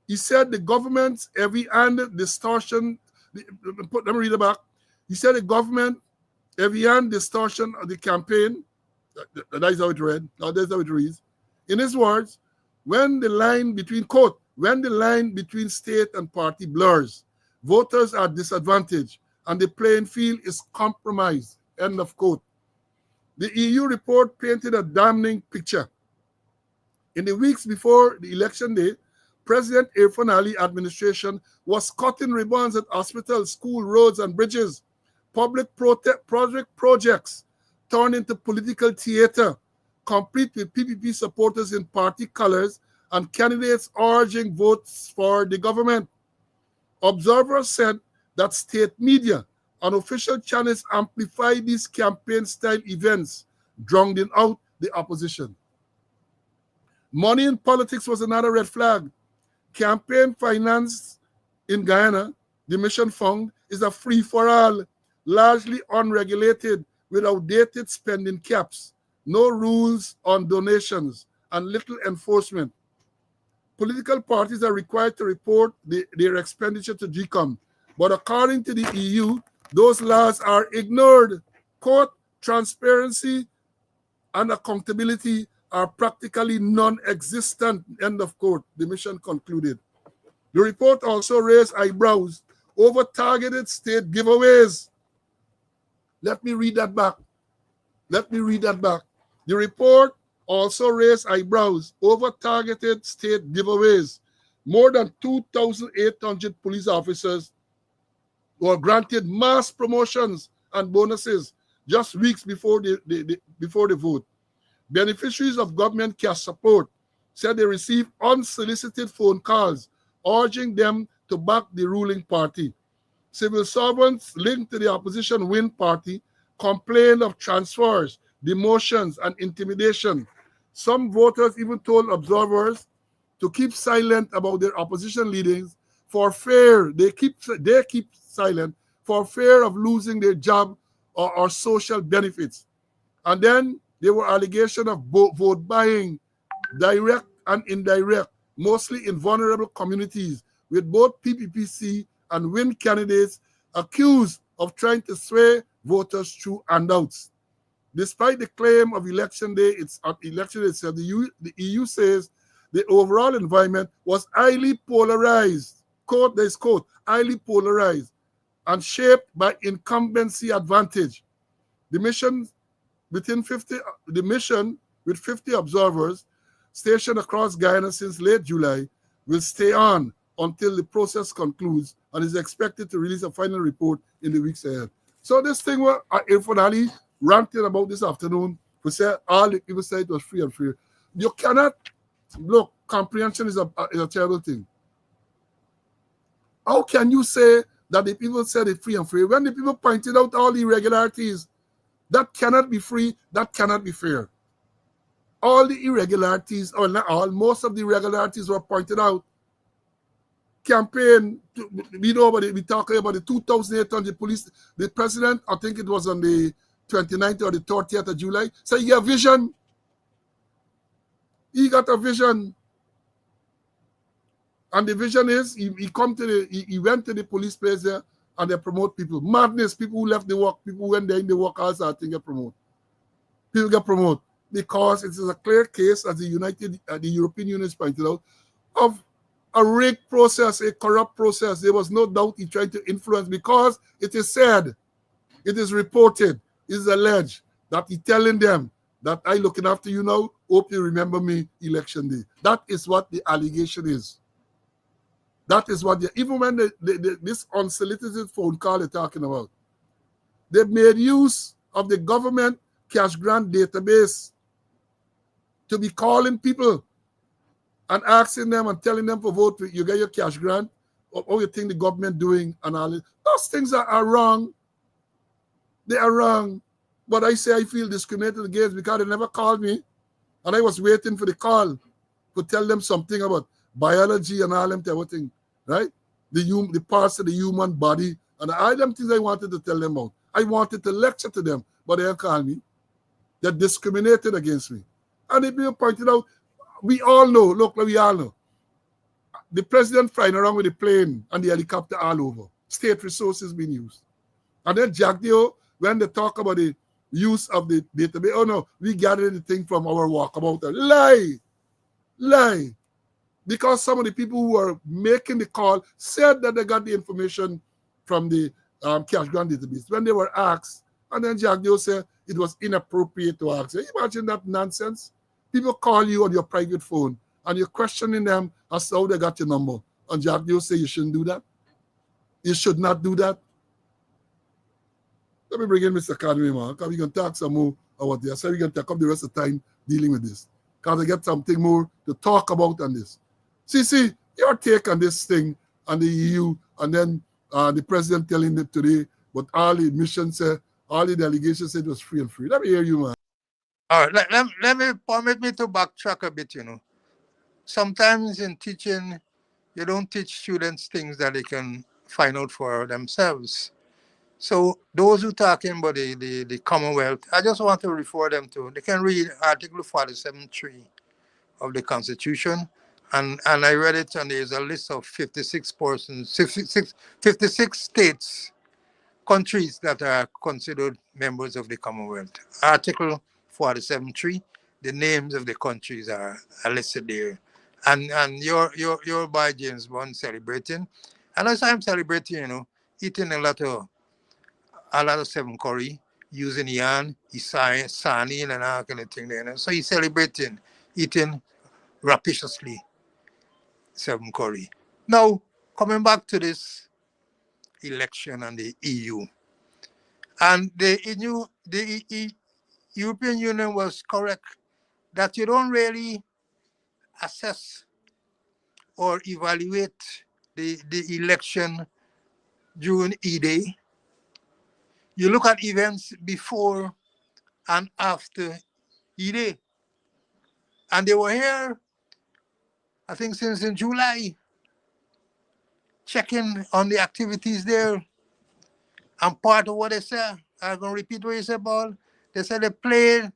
A: He said the government's heavy-handed distortion, let me read it back. He said the government heavy-handed distortion of the campaign, that is how it read, that's how it reads. In his words, when the line between state and party blurs, voters are disadvantaged and the playing field is compromised, end of quote. The EU report painted a damning picture. In the weeks before the election day, President Irfan Ali administration was cutting ribbons at hospitals, schools, roads, and bridges. Public projects turned into political theater, complete with PPP supporters in party colors and candidates urging votes for the government. Observers said that state media and official channels amplified these campaign-style events, drowning out the opposition. Money in politics was another red flag. Campaign finance in Guyana, the mission fund, is a free-for-all, largely unregulated, with outdated spending caps, no rules on donations, and little enforcement. Political parties are required to report their expenditure to GCOM, but according to the EU, those laws are ignored. Quote, transparency and accountability are practically non-existent, end of quote, the mission concluded. The report also raised eyebrows over targeted state giveaways. Let me read that back. Let me read that back. The report also raised eyebrows over targeted state giveaways. More than 2,800 police officers were granted mass promotions and bonuses just weeks before the vote. Beneficiaries of government cash support said they received unsolicited phone calls urging them to back the ruling party. Civil servants linked to the opposition Win Party complained of transfers, demotions, and intimidation. Some voters even told observers to keep silent about their opposition leaders for fear they keep silent for fear of losing their job or social benefits. And then there were allegations of vote buying, direct and indirect, mostly in vulnerable communities, with both PPPC and Win candidates accused of trying to sway voters through handouts. Despite the claim of election day, itself, the EU says the overall environment was highly polarized. Quote, there's quote, highly polarized and shaped by incumbency advantage. The mission with 50 observers stationed across Guyana since late July will stay on until the process concludes and is expected to release a final report in the weeks ahead. So this thing where Irfan Ali ranted about this afternoon, we said all the people said it was free and fair. You cannot, look, comprehension is a terrible thing. How can you say that the people said it's free and fair when the people pointed out all the irregularities? That cannot be free, that cannot be fair. All the irregularities, or not all, most of the irregularities were pointed out. Campaign, we know about it, we talking about the 2,800 police. The president, I think it was on the 29th or the 30th of July, said he got a vision. He got a vision. And the vision is, he went to the police place there and they promote people. Madness, people who left the work, people who went there in the work also, I think get promoted. People get promoted because it is a clear case, as the European Union has pointed out, of a rigged process, a corrupt process. There was no doubt he tried to influence because it is said, it is reported, it is alleged that he telling them that I looking after you now, hope you remember me election day. That is what the allegation is. That is what even when this unsolicited phone call they're talking about, they made use of the government cash grant database to be calling people and asking them and telling them for vote, you get your cash grant, or you think the government doing and all this. Those things are wrong. They are wrong. But I say I feel discriminated against because they never called me. And I was waiting for the call to tell them something about biology and all them type of thing, right? The parts of the human body and all them things I wanted to tell them about. I wanted to lecture to them, but they didn't call me. They discriminated against me. And it being pointed out, we all know, look, we all know. The president flying around with the plane and the helicopter all over. State resources being used. And then Jack Dio, when they talk about the use of the database, oh no, we gathered the thing from our walkabout. Lie. Because some of the people who were making the call said that they got the information from the cash grant database. When they were asked, and then Jack Dio said it was inappropriate to ask. Imagine that nonsense. People call you on your private phone and you're questioning them as to how they got your number. And Jack Dio say you shouldn't do that. You should not do that. Let me bring in Mr. Conway, man, because we can talk some more about this. So we can take up the rest of the time dealing with this. Because I get something more to talk about on this. Cece, your take on this thing and the EU, and then the president telling them today, but all the missions said, all the delegations said it was free and free. Let me hear you, man.
B: All right, let me permit me to backtrack a bit, Sometimes in teaching, you don't teach students things that they can find out for themselves. So those who talking about the Commonwealth, I just want to refer them to, they can read Article 47.3 of the Constitution. And I read it, and there's a list of 56 states, countries that are considered members of the Commonwealth. Article 47.3 the names of the countries are listed there. And you're by James Bond celebrating. And as I'm celebrating, eating a lot of seven curry, using yarn, sardine and all kind of thing there. So he's celebrating, eating rapaciously seven curry. Now, coming back to this election and the EU. And the European Union was correct that you don't really assess or evaluate the election during E-Day. You look at events before and after E-Day. And they were here, I think, since in July, checking on the activities there. And part of what they said, I'm going to repeat what you said, Paul. They said the playing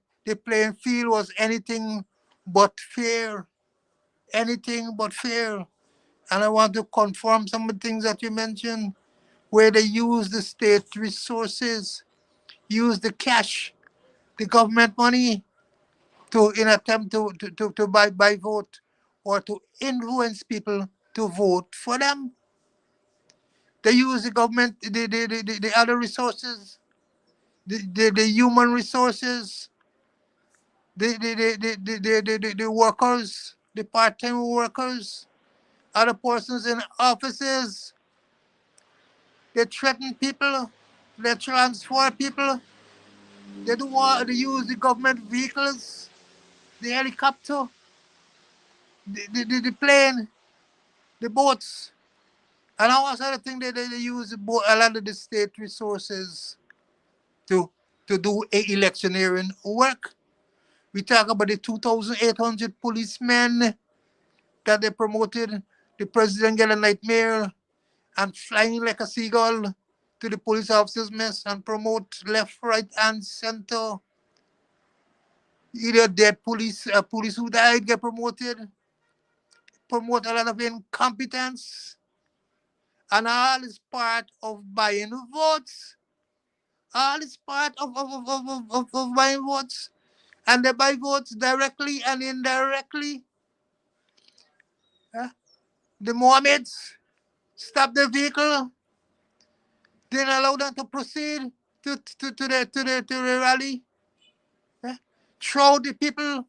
B: field was anything but fair. Anything but fair. And I want to confirm some of the things that you mentioned, where they use the state resources, use the cash, the government money in attempt to buy vote or to influence people to vote for them. They use the government, the other resources, the human resources, the workers, the part-time workers, other persons in offices. They threaten people, they transfer people, they use the government vehicles, the helicopter, the plane, the boats, and all sort of things. They use a lot of the state resources to do electioneering work. We talk about the 2,800 policemen that they promoted. The president get a nightmare and flying like a seagull to the police officers' mess and promote left, right, and center. Either dead police who died get promoted, promote a lot of incompetence, and all is part of buying votes. All is part of buying votes. And they buy votes directly and indirectly. The Mohammeds stop the vehicle, didn't allow them to proceed to the rally. Throw the people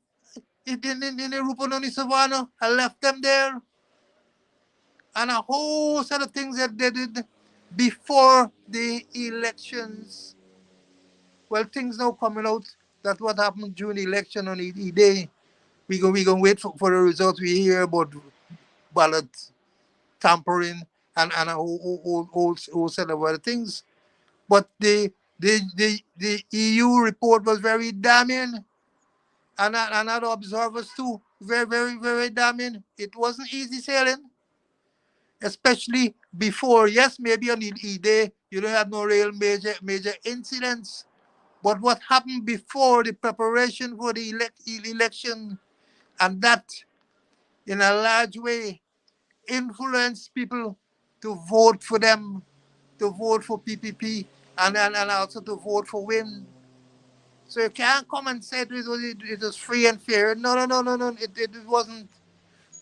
B: in the Rupunoni Savannah and left them there. And a whole set of things that they did before the elections. Well, things now coming out that what happened during the election on the day. We gonna wait for the results. We hear about ballot tampering and a whole set of other things. But the EU report was very damning, and other observers too, very, very, very damning. It wasn't easy sailing, especially before. Yes, maybe on the E-Day, you don't have no real major incidents. But what happened before the preparation for the election, and that, in a large way, influenced people to vote for them, to vote for PPP, and also to vote for Win. So you can't come and say it was free and fair. No. It wasn't.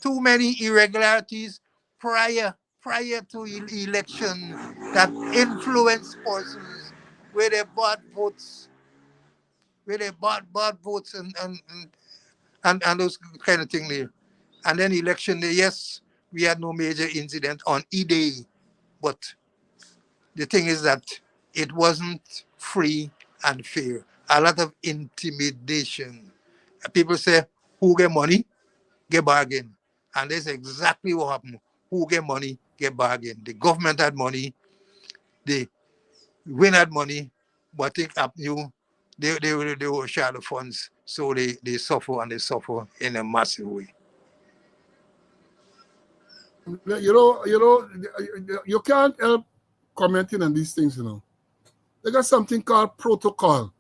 B: Too many irregularities prior to election that influenced persons, where they bought votes, and those kind of things there. And then election day, yes, we had no major incident on E-Day, but the thing is that it wasn't free and fair. A lot of intimidation. People say, who get money, get bargain. And that's exactly what happened. Who get money, get bargain. The government had money, the Win had money, but think up new, they were short of funds. So they suffer, and they suffer in a massive way.
A: You can't help commenting on these things. They got something called protocol.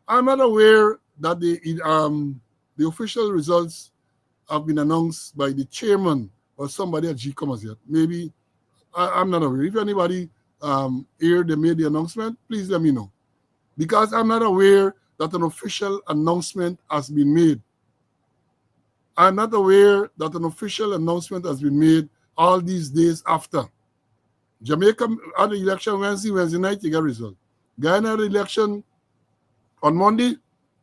A: I'm not aware that the official results have been announced by the chairman or somebody at GCOM yet. Maybe I'm not aware. If anybody here they made the announcement, please let me know, because I'm not aware that an official announcement has been made I'm not aware that an official announcement has been made all these days after. Jamaica had the election Wednesday night, you get result. Guyana had the election on Monday.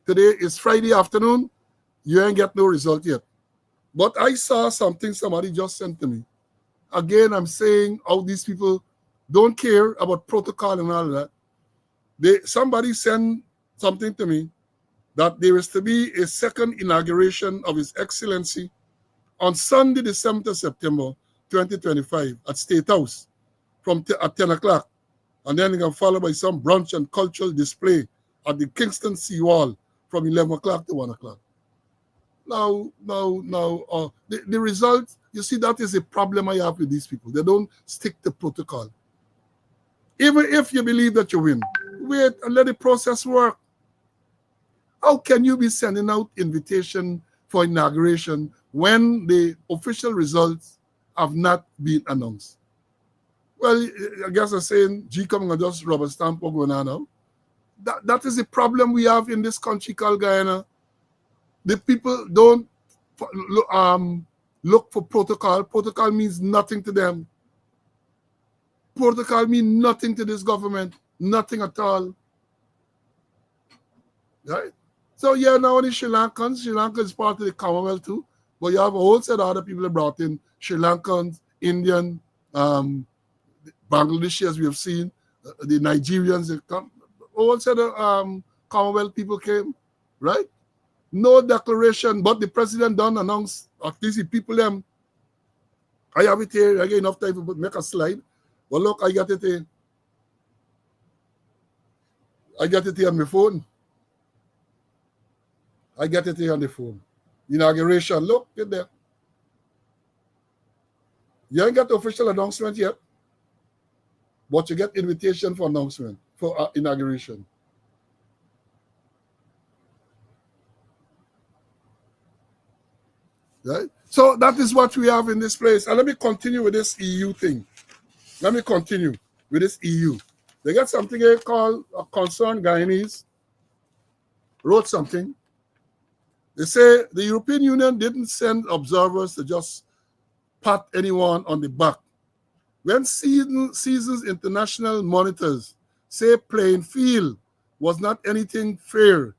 A: Today is Friday afternoon. You ain't get no result yet. But I saw something somebody just sent to me. Again, I'm saying how these people don't care about protocol and all that. Somebody sent something to me that there is to be a second inauguration of His Excellency on Sunday, the 7th of September, 2025 at State House at 10 o'clock. And then it can follow by some brunch and cultural display at the Kingston Seawall from 11 o'clock to 1 o'clock. Now, the result, you see, that is a problem I have with these people. They don't stick to protocol. Even if you believe that you win, wait and let the process work. How can you be sending out invitation for inauguration when the official results have not been announced? Well, I guess I'm saying G coming and just rubber stamp going on now. That is a problem we have in this country called Guyana. The people don't look for protocol. Protocol means nothing to them. Protocol means nothing to this government. Nothing at all. Right? So yeah, now only Sri Lankans. Sri Lanka is part of the Commonwealth too. But you have a whole set of other people that brought in. Sri Lankans, Indian, Bangladeshi, as we have seen, the Nigerians, a whole set of Commonwealth people came, right? No declaration, but the president done announce, at least the people them. I have it here, I get enough time to make a slide. Well, look, I got it here. I got it here on my phone. I got it here on the phone. Inauguration, look, get there. You ain't got the official announcement yet, but you get invitation for announcement, for inauguration. Right? So that is what we have in this place. And let me continue with this EU thing. Let me continue with this EU. They got something here called Concerned Guyanese. Wrote something. They say the European Union didn't send observers to just pat anyone on the back. When Seasons international monitors say playing field was not anything fair.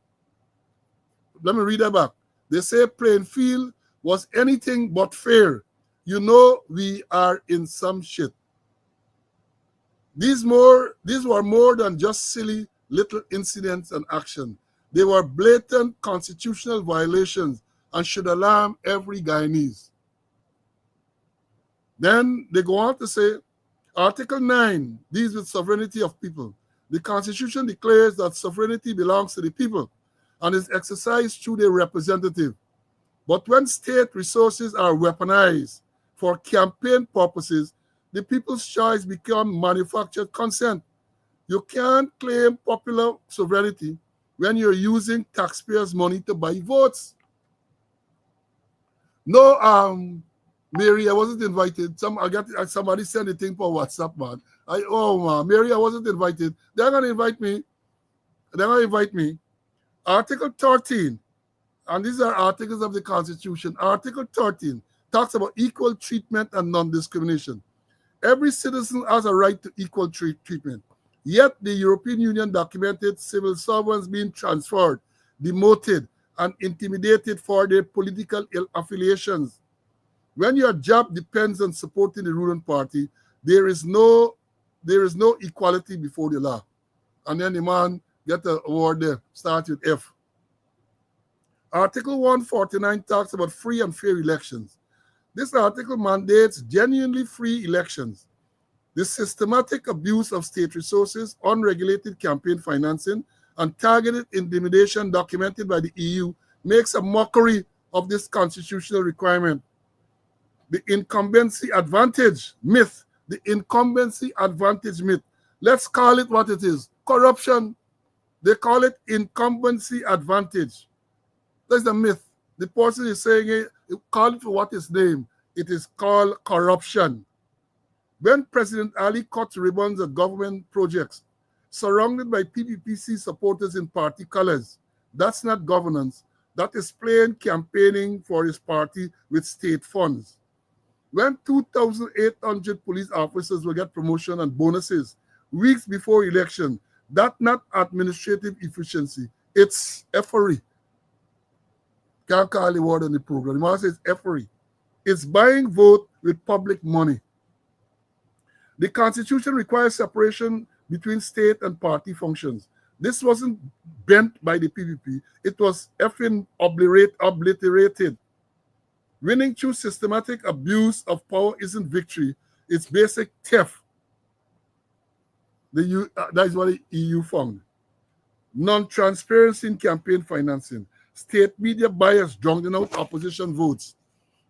A: Let me read that back. They say playing field was anything but fair. You know we are in some shit. These were more than just silly little incidents and action. They were blatant constitutional violations and should alarm every Guyanese. Then they go on to say, Article 9 deals with sovereignty of people. The Constitution declares that sovereignty belongs to the people and is exercised through their representative. But when state resources are weaponized for campaign purposes, the people's choice becomes manufactured consent. You can't claim popular sovereignty when you're using taxpayers' money to buy votes. No, Mary, I wasn't invited. Somebody sent a thing for WhatsApp, man. Mary, I wasn't invited. They're gonna invite me. Article 13, and these are articles of the Constitution. Article 13 talks about equal treatment and non-discrimination. Every citizen has a right to equal treatment. Yet the European Union documented civil servants being transferred, demoted, and intimidated for their political affiliations. When your job depends on supporting the ruling party, there is no equality before the law. And then the man get the award there, start with F. Article 149 talks about free and fair elections. This article mandates genuinely free elections. The systematic abuse of state resources, unregulated campaign financing, and targeted intimidation documented by the EU makes a mockery of this constitutional requirement. The incumbency advantage myth. The incumbency advantage myth. Let's call it what it is. Corruption. They call it incumbency advantage. That's the myth. The person is saying it, call it for what it's named. It is called corruption. When President Ali cut ribbons at government projects, surrounded by PPPC supporters in party colors, that's not governance. that is plain campaigning for his party with state funds. When 2,800 police officers will get promotion and bonuses weeks before election, that's not administrative efficiency. It's effery. Can't call the word on the program. The man says effery. It's buying vote with public money. The Constitution requires separation between state and party functions. This wasn't bent by the PPP. It was effing obliterated. Winning through systematic abuse of power isn't victory. It's basic theft. That is what the EU found. Non-transparency in campaign financing. State media bias drowning out opposition votes.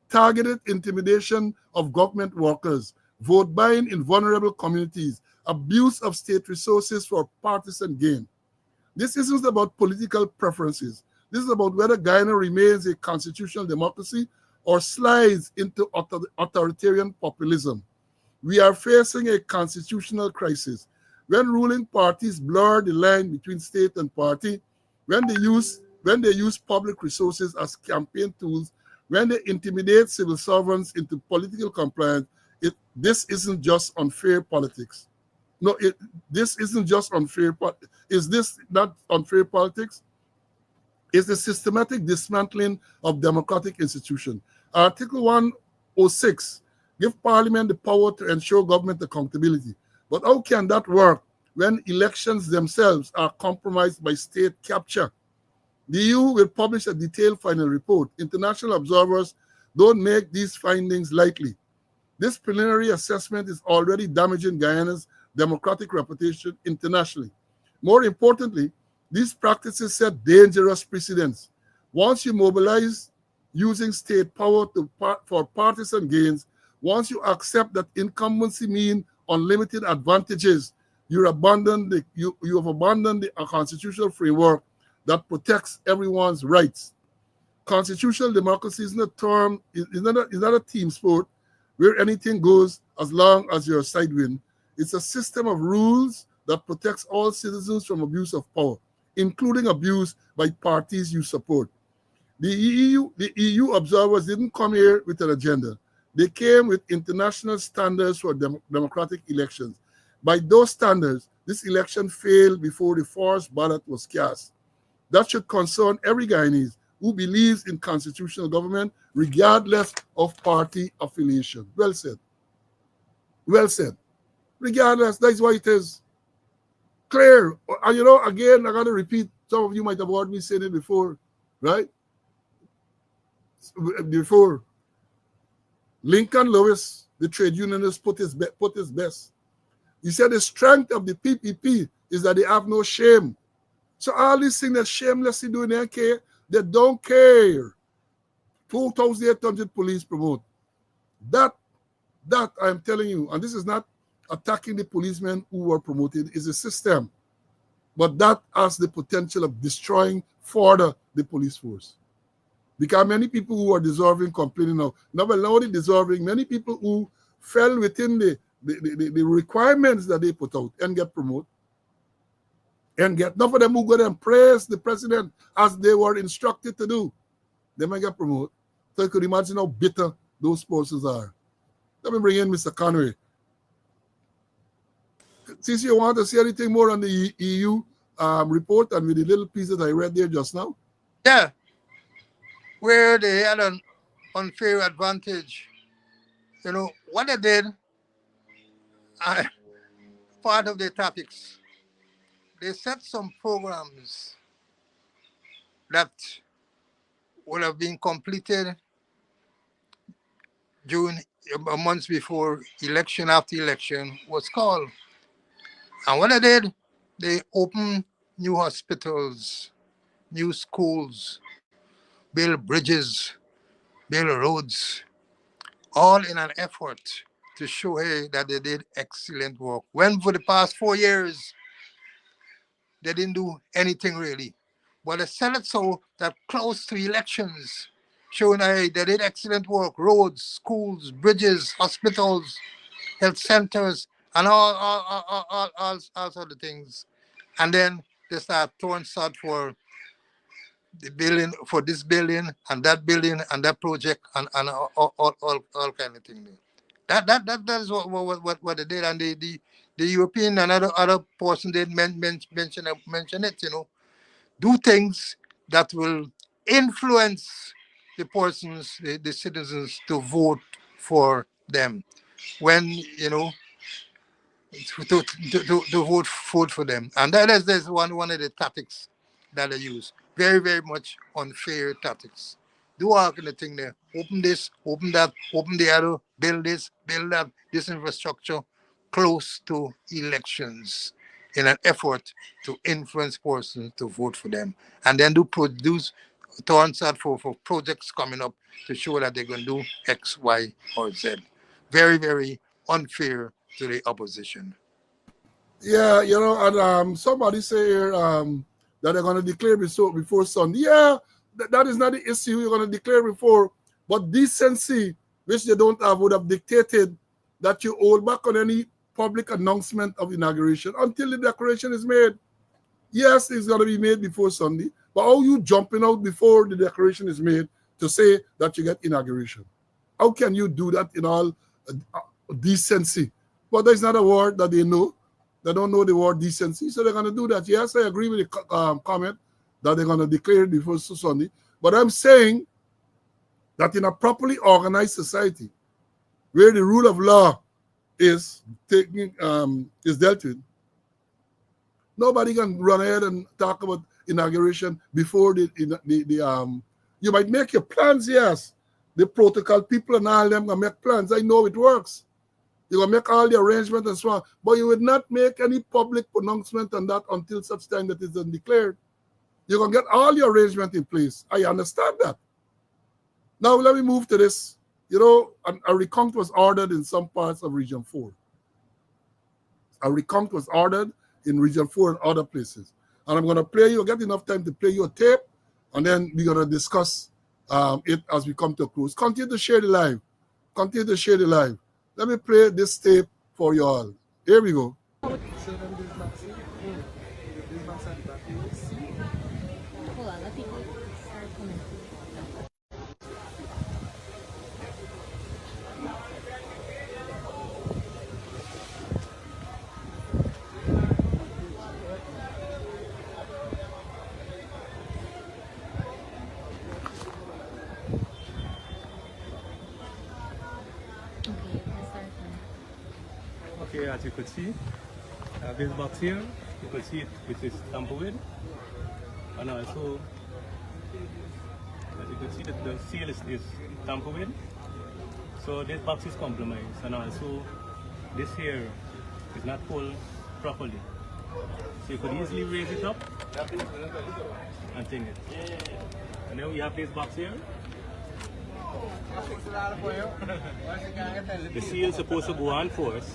A: Targeted intimidation of government workers. Vote buying in vulnerable communities. Abuse of state resources for partisan gain. This isn't about political preferences. This is about whether Guyana remains a constitutional democracy or slides into authoritarian populism. We are facing a constitutional crisis. When ruling parties blur the line between state and party, when they use public resources as campaign tools, when they intimidate civil servants into political compliance, this isn't just unfair politics. No, this isn't just unfair. Is this not unfair politics? It's the systematic dismantling of democratic institutions. Article 106 gives Parliament the power to ensure government accountability. But how can that work when elections themselves are compromised by state capture? The EU will publish a detailed final report. International observers don't make these findings lightly. This preliminary assessment is already damaging Guyana's democratic reputation internationally. More importantly, these practices set dangerous precedents. Once you mobilize using state power for partisan gains, once you accept that incumbency means unlimited advantages, you have abandoned the constitutional framework that protects everyone's rights. Constitutional democracy is not a team sport where anything goes as long as you're a side win. It's a system of rules that protects all citizens from abuse of power, including abuse by parties you support. The EU observers didn't come here with an agenda. They came with international standards for democratic elections. By those standards, this election failed before the forced ballot was cast. That should concern every Guyanese who believes in constitutional government, regardless of party affiliation. Well said. Well said. Regardless, that's why it is clear. And again, I got to repeat, some of you might have heard me say it before, right? Before, Lincoln Lewis, the trade unionist, put his best. He said the strength of the PPP is that they have no shame. So all these things that shamelessly doing, they don't care. 2,800 police promote. That I'm telling you, and this is not attacking the policemen who were promoted, is a system. But that has the potential of destroying further the police force. Because many people who are deserving complaining now, not only deserving, many people who fell within the requirements that they put out and get promoted. And get enough of them who go and praise the president as they were instructed to do. They might get promoted. So you could imagine how bitter those forces are. Let me bring in Mr. Conway. Cece, you want to say anything more on the EU report and with the little piece that I read there just now?
B: Yeah, where they had an unfair advantage. What they did, part of their topics, they set some programs that would have been completed during months before election, after election was called. And what they did, they opened new hospitals, new schools, build bridges, build roads, all in an effort to show that they did excellent work. When for the past 4 years, they didn't do anything really. But they said it so that close to elections, showing they did excellent work, roads, schools, bridges, hospitals, health centers, and all sort of things. And then they start throwing salt for the building for this building and that project and all kind of thing. That is what they did, and the European and other person did mention it. Do things that will influence the persons, the citizens, to vote for them when to vote for them. And that's one of the tactics that they use. Very, very much unfair tactics. Do all kind of thing there. Open this, open that, open the other, build this, build that, this infrastructure close to elections in an effort to influence persons to vote for them. And then do produce turns out for projects coming up to show that they're going to do X, Y, or Z. Very, very unfair to the opposition.
A: Yeah, and somebody say here that they're going to declare before Sunday. Yeah, that is not the issue you're going to declare before, but decency, which they don't have, would have dictated that you hold back on any public announcement of inauguration until the declaration is made. Yes, it's going to be made before Sunday, but how you jumping out before the declaration is made to say that you get inauguration? How can you do that in all decency? But there's not a word that they know. They don't know the word decency, so they're going to do that. Yes, I agree with the comment that they're going to declare it before Sunday. But I'm saying that in a properly organized society, where the rule of law is dealt with, nobody can run ahead and talk about inauguration before you might make your plans, yes. The protocol people and all them can make plans. I know it works. You're going to make all the arrangements and so on, but you would not make any public pronouncement on that until such time that it's declared. You're going to get all the arrangement in place. I understand that. Now let me move to this. A recount was ordered in some parts of Region 4. A recount was ordered in Region 4 and other places. And I'm going to play you, get enough time to play your tape, and then we're going to discuss it as we come to a close. Continue to share the live. Continue to share the live. Let me play this tape for you all. Here we go.
D: Okay, as you could see, this box here, you could see it, which is tampered with. And also, as you could see, that the seal is tampered with. So this box is compromised. And also, this here is not pulled properly. So you could easily raise it up and thing it. And then we have this box here. The seal is supposed to go on first,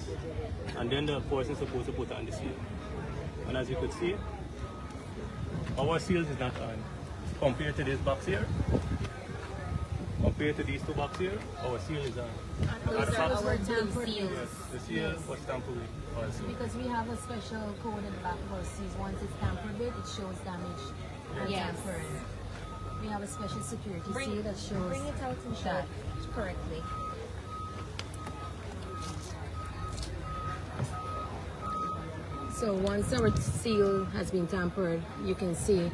D: and then the person is supposed to put on the seal. And as you could see, our seal is not on. Compared to this box here, compared to these two boxes here, our seal is on.
E: Those are our tampered seals.
D: Yes, the seal was tampered with also.
E: Because we have a special code in the back of our seals. Once it's tampered with, it shows damage and tampering. We have a special security seal that shows
F: Bring it out and show
E: that.
F: it correctly.
E: So once our seal has been tampered, you can see.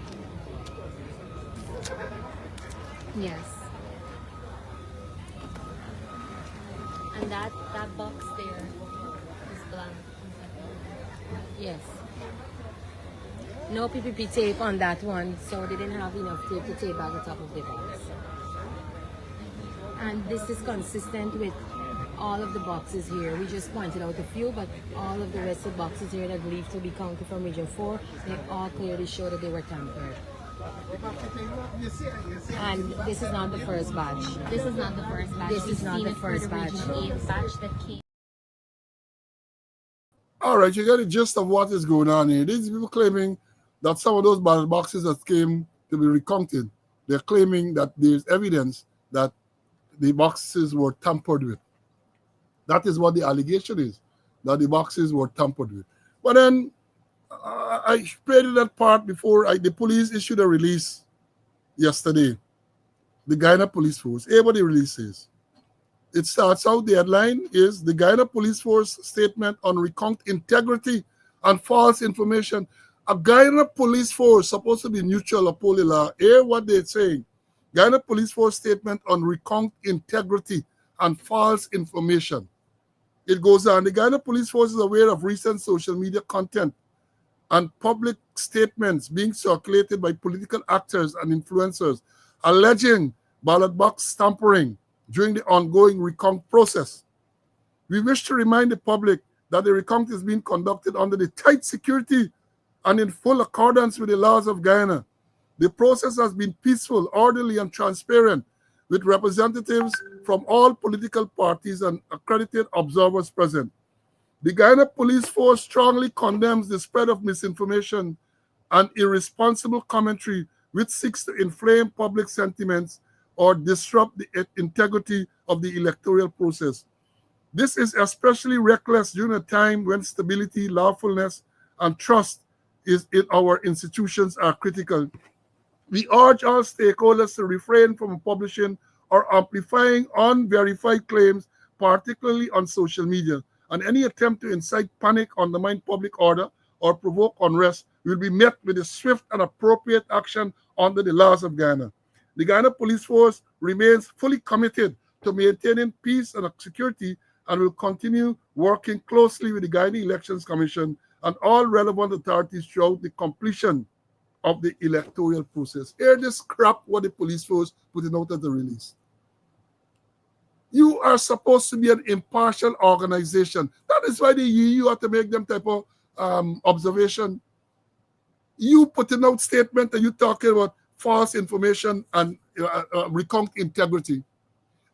E: Yes.
F: And that box there is blank.
E: Yes. No PPP tape on that one, so they didn't have enough tape to tape at the top of the box. And this is consistent with all of the boxes here. We just pointed out a few, but all of the rest of the boxes here that believed to be counted from Region 4, they all clearly show that they were tampered. And this is not the first batch.
F: This is not the first batch.
E: This is not the first batch.
F: Region 8 batch that came.
A: All right, you get the gist of what is going on here. These people claiming that some of those ballot boxes that came to be recounted, they're claiming that there's evidence that the boxes were tampered with. That is what the allegation is, that the boxes were tampered with. But then I played that part before the police issued a release yesterday, the Guyana Police Force, hear what the release says. It starts out, the headline is the Guyana Police Force statement on recount integrity and false information. A Guyana Police Force supposed to be neutral or polar. Hear what they're saying. Guyana Police Force statement on recount integrity and false information. It goes on. The Guyana Police Force is aware of recent social media content and public statements being circulated by political actors and influencers alleging ballot box tampering during the ongoing recount process. We wish to remind the public that the recount is being conducted under the tight security and in full accordance with the laws of Guyana. The process has been peaceful, orderly, and transparent, with representatives from all political parties and accredited observers present. The Guyana Police Force strongly condemns the spread of misinformation and irresponsible commentary which seeks to inflame public sentiments or disrupt the integrity of the electoral process. This is especially reckless during a time when stability, lawfulness, and trust in our institutions are critical. We urge all stakeholders to refrain from publishing or amplifying unverified claims, particularly on social media, and any attempt to incite panic, undermine public order, or provoke unrest will be met with a swift and appropriate action under the laws of Guyana. The Guyana Police Force remains fully committed to maintaining peace and security and will continue working closely with the Guyana Elections Commission and all relevant authorities throughout the completion of the electoral process. Hear this crap what the police force putting out at the release. You are supposed to be an impartial organization. That is why you have to make them type of observation. You putting out statement and you talking about false information and recount integrity.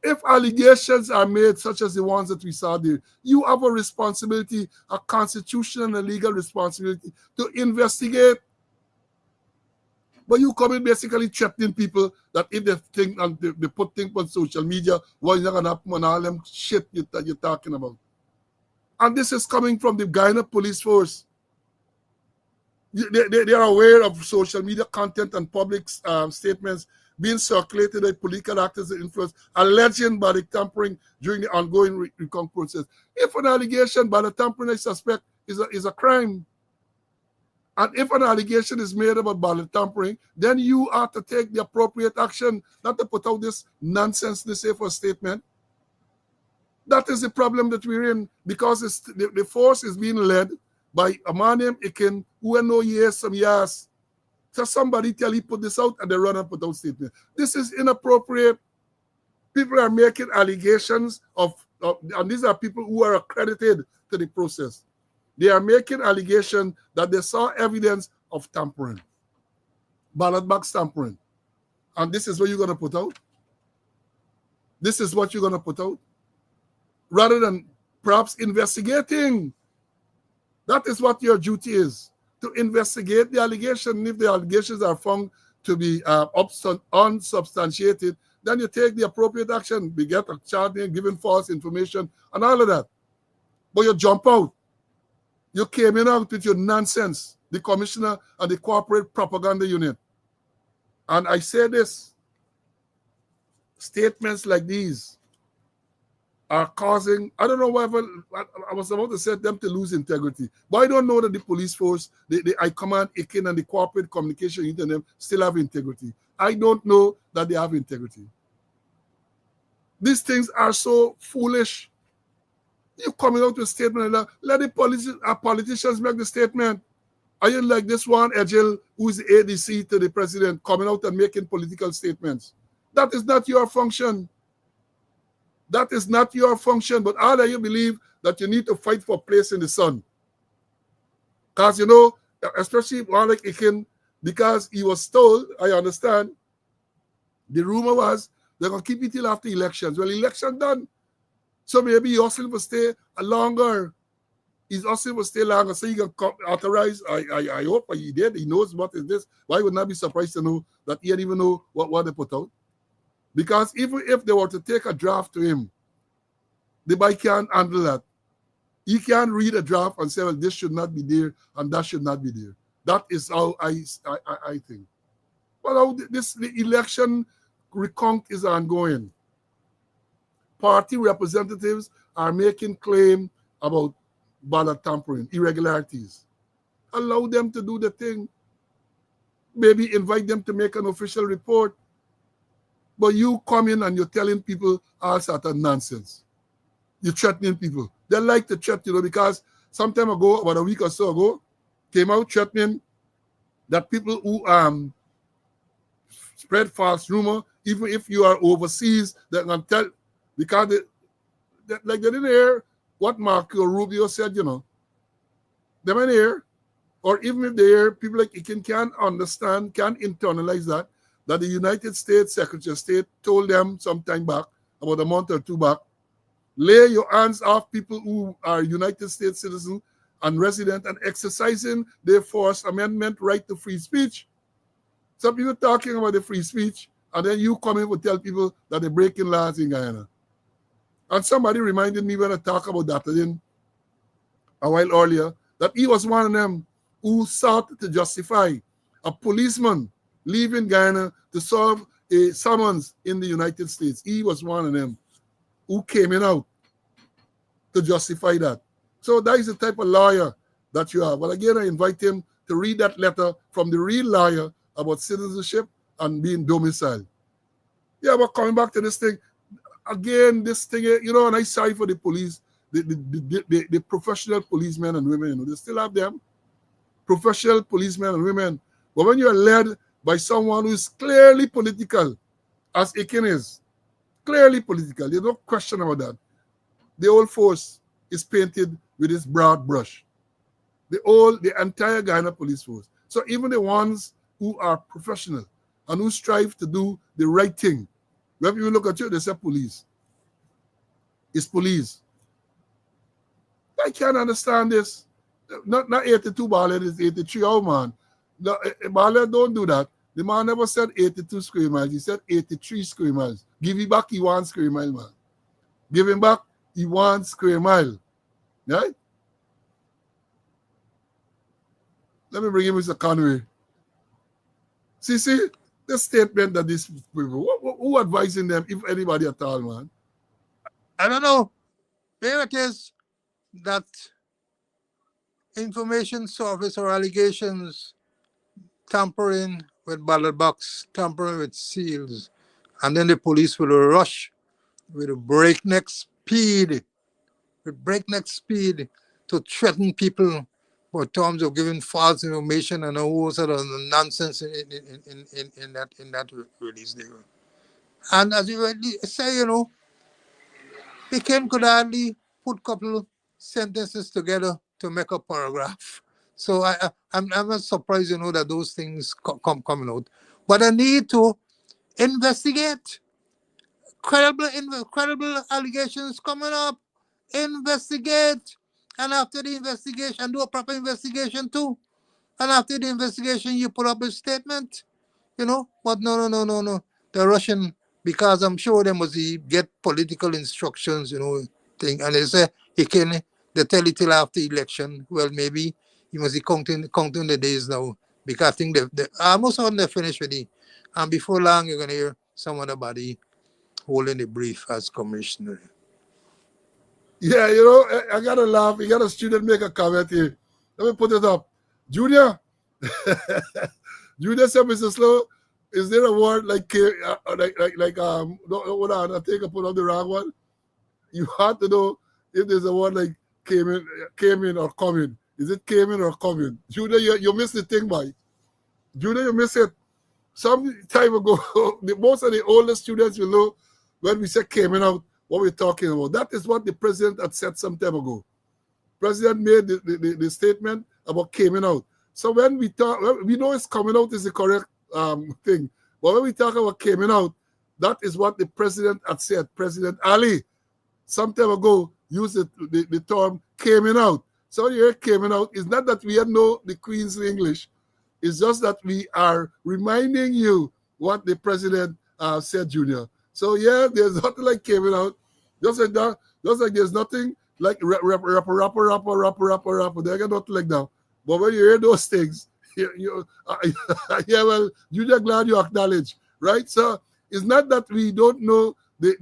A: If allegations are made, such as the ones that we saw there, you have a responsibility, a constitutional and a legal responsibility to investigate. But you come in basically threatening people that if they think and they put things on social media, what is not going to happen and all them shit that you're talking about. And this is coming from the Guyana Police Force. They are aware of social media content and public statements being circulated by political actors and influence, alleging ballot tampering during the ongoing recount process. If an allegation ballot tampering I suspect is a crime, and if an allegation is made about ballot tampering, then you have to take the appropriate action, not to put out this nonsense, this safer statement. That is the problem that we're in, because the force is being led by a man named Ikin, who I know years, some years. So somebody tell he put this out and they run and put out statement. This is inappropriate. People are making allegations and these are people who are accredited to the process. They are making allegations that they saw evidence of tampering, ballot box tampering. And this is what you're going to put out? This is what you're going to put out? Rather than perhaps investigating. That is what your duty is, to investigate the allegation. If the allegations are found to be unsubstantiated, then you take the appropriate action. We get a charge, given false information, and all of that. But you jump out. You came in out with your nonsense, the commissioner and the corporate propaganda unit. And I say this, statements like these are causing, I don't know whether, I was about to set them to lose integrity, but I don't know that the police force, I command Ikin and the corporate communication unit and them still have integrity. I don't know that they have integrity. These things are so foolish. You coming out with a statement like that, let the politicians make the statement. Are you like this one, Ejil, who is the ADC to the president, coming out and making political statements? That is not your function. That is not your function, but either you believe that you need to fight for place in the sun. Because, you know, especially one like Ikin, because he was told, I understand, the rumor was they're going to keep it till after elections. Well, election done. So maybe he also will stay longer. He's also will stay longer. So he can authorize. I hope he did. He knows what is this. Why would not be surprised to know that he didn't even know what they put out? Because even if they were to take a draft to him, the boy can't handle that. He can't read a draft and say, well, this should not be there and that should not be there. That is how I think. But how the election recount is ongoing. Party representatives are making claim about ballot tampering, irregularities. Allow them to do the thing. Maybe invite them to make an official report. But you come in and you're telling people all sort of nonsense. You're threatening people. They like to threaten, because some time ago, about a week or so ago, came out threatening that people who spread false rumor, even if you are overseas, they're going to tell, because they didn't hear what Marco Rubio said, They didn't hear. Or even if they hear, people like Ikin can't understand, can't internalize that the United States Secretary of State told them some time back, about a month or two back, lay your hands off people who are United States citizens and resident and exercising their First Amendment right to free speech. Some people talking about the free speech, and then you come in to tell people that they're breaking laws in Guyana. And somebody reminded me when I talked about that again a while earlier, that he was one of them who sought to justify a policeman leaving Guyana to serve a summons in the United States. He was one of them who came in out to justify that. So that is the type of lawyer that you are. But again, I invite him to read that letter from the real lawyer about citizenship and being domiciled. Yeah, but coming back to this thing, again, this thing, and I sorry for the police, the professional policemen and women, they still have them. Professional policemen and women. But when you are led by someone who is clearly political, as Ikin is, clearly political, there's no question about that. The whole force is painted with this broad brush. The entire Guyana police force. So even the ones who are professional and who strive to do the right thing, when people look at you, they say police. It's police. I can't understand this. Not 82 ballot, it's 83 out, man. No, ballot don't do that. The man never said 82 square miles. He said 83 square miles. Give him back, he 1 square mile, man. Give him back, he 1 square mile. Right? Let me bring in Mr. Conway. Cece, the statement that these people, who advising them, if anybody at all, man?
B: I don't know. There it is that information service or allegations tampering with ballot box, tampering with seals, and then the police will rush with breakneck speed to threaten people for terms of giving false information and all sort of nonsense in that release there. And as you say, Picken could hardly put a couple sentences together to make a paragraph. So I'm not surprised, that those things coming out. But I need to investigate. Credible allegations coming up. Investigate. And after the investigation, do a proper investigation too. And after the investigation, you put up a statement. But no. The Russian, because I'm sure they must get political instructions, thing. And they say they tell it till after election. Well, maybe you must be counting the days now. Because I think they almost on they finished with it. And before long, you're gonna hear some other body holding the brief as commissioner.
A: Yeah, I gotta laugh. You got a student make a comment here. Let me put it up. Junior, Junior said, Mr. Slow, is there a word like hold on, I think I put on the wrong one. You have to know if there's a word like came in or coming. Is it came in or coming? Junior, you missed the thing, boy. Junior, you missed it. Some time ago, most of the older students will know when we say came in out, what we're talking about. That is what the president had said some time ago. President made the statement about coming out. So when we talk, we know it's coming out is the correct thing. But when we talk about coming out, that is what the president had said. President Ali, some time ago, used the term coming out. So here coming out is not that we had know the Queen's English. It's just that we are reminding you what the president said, Junior. So yeah, there's nothing like coming out. Just like that. Just like there's nothing like rapper. They got nothing like that. But when you hear those things, Yeah, well, you're just glad you acknowledge, right? So it's not that we don't know the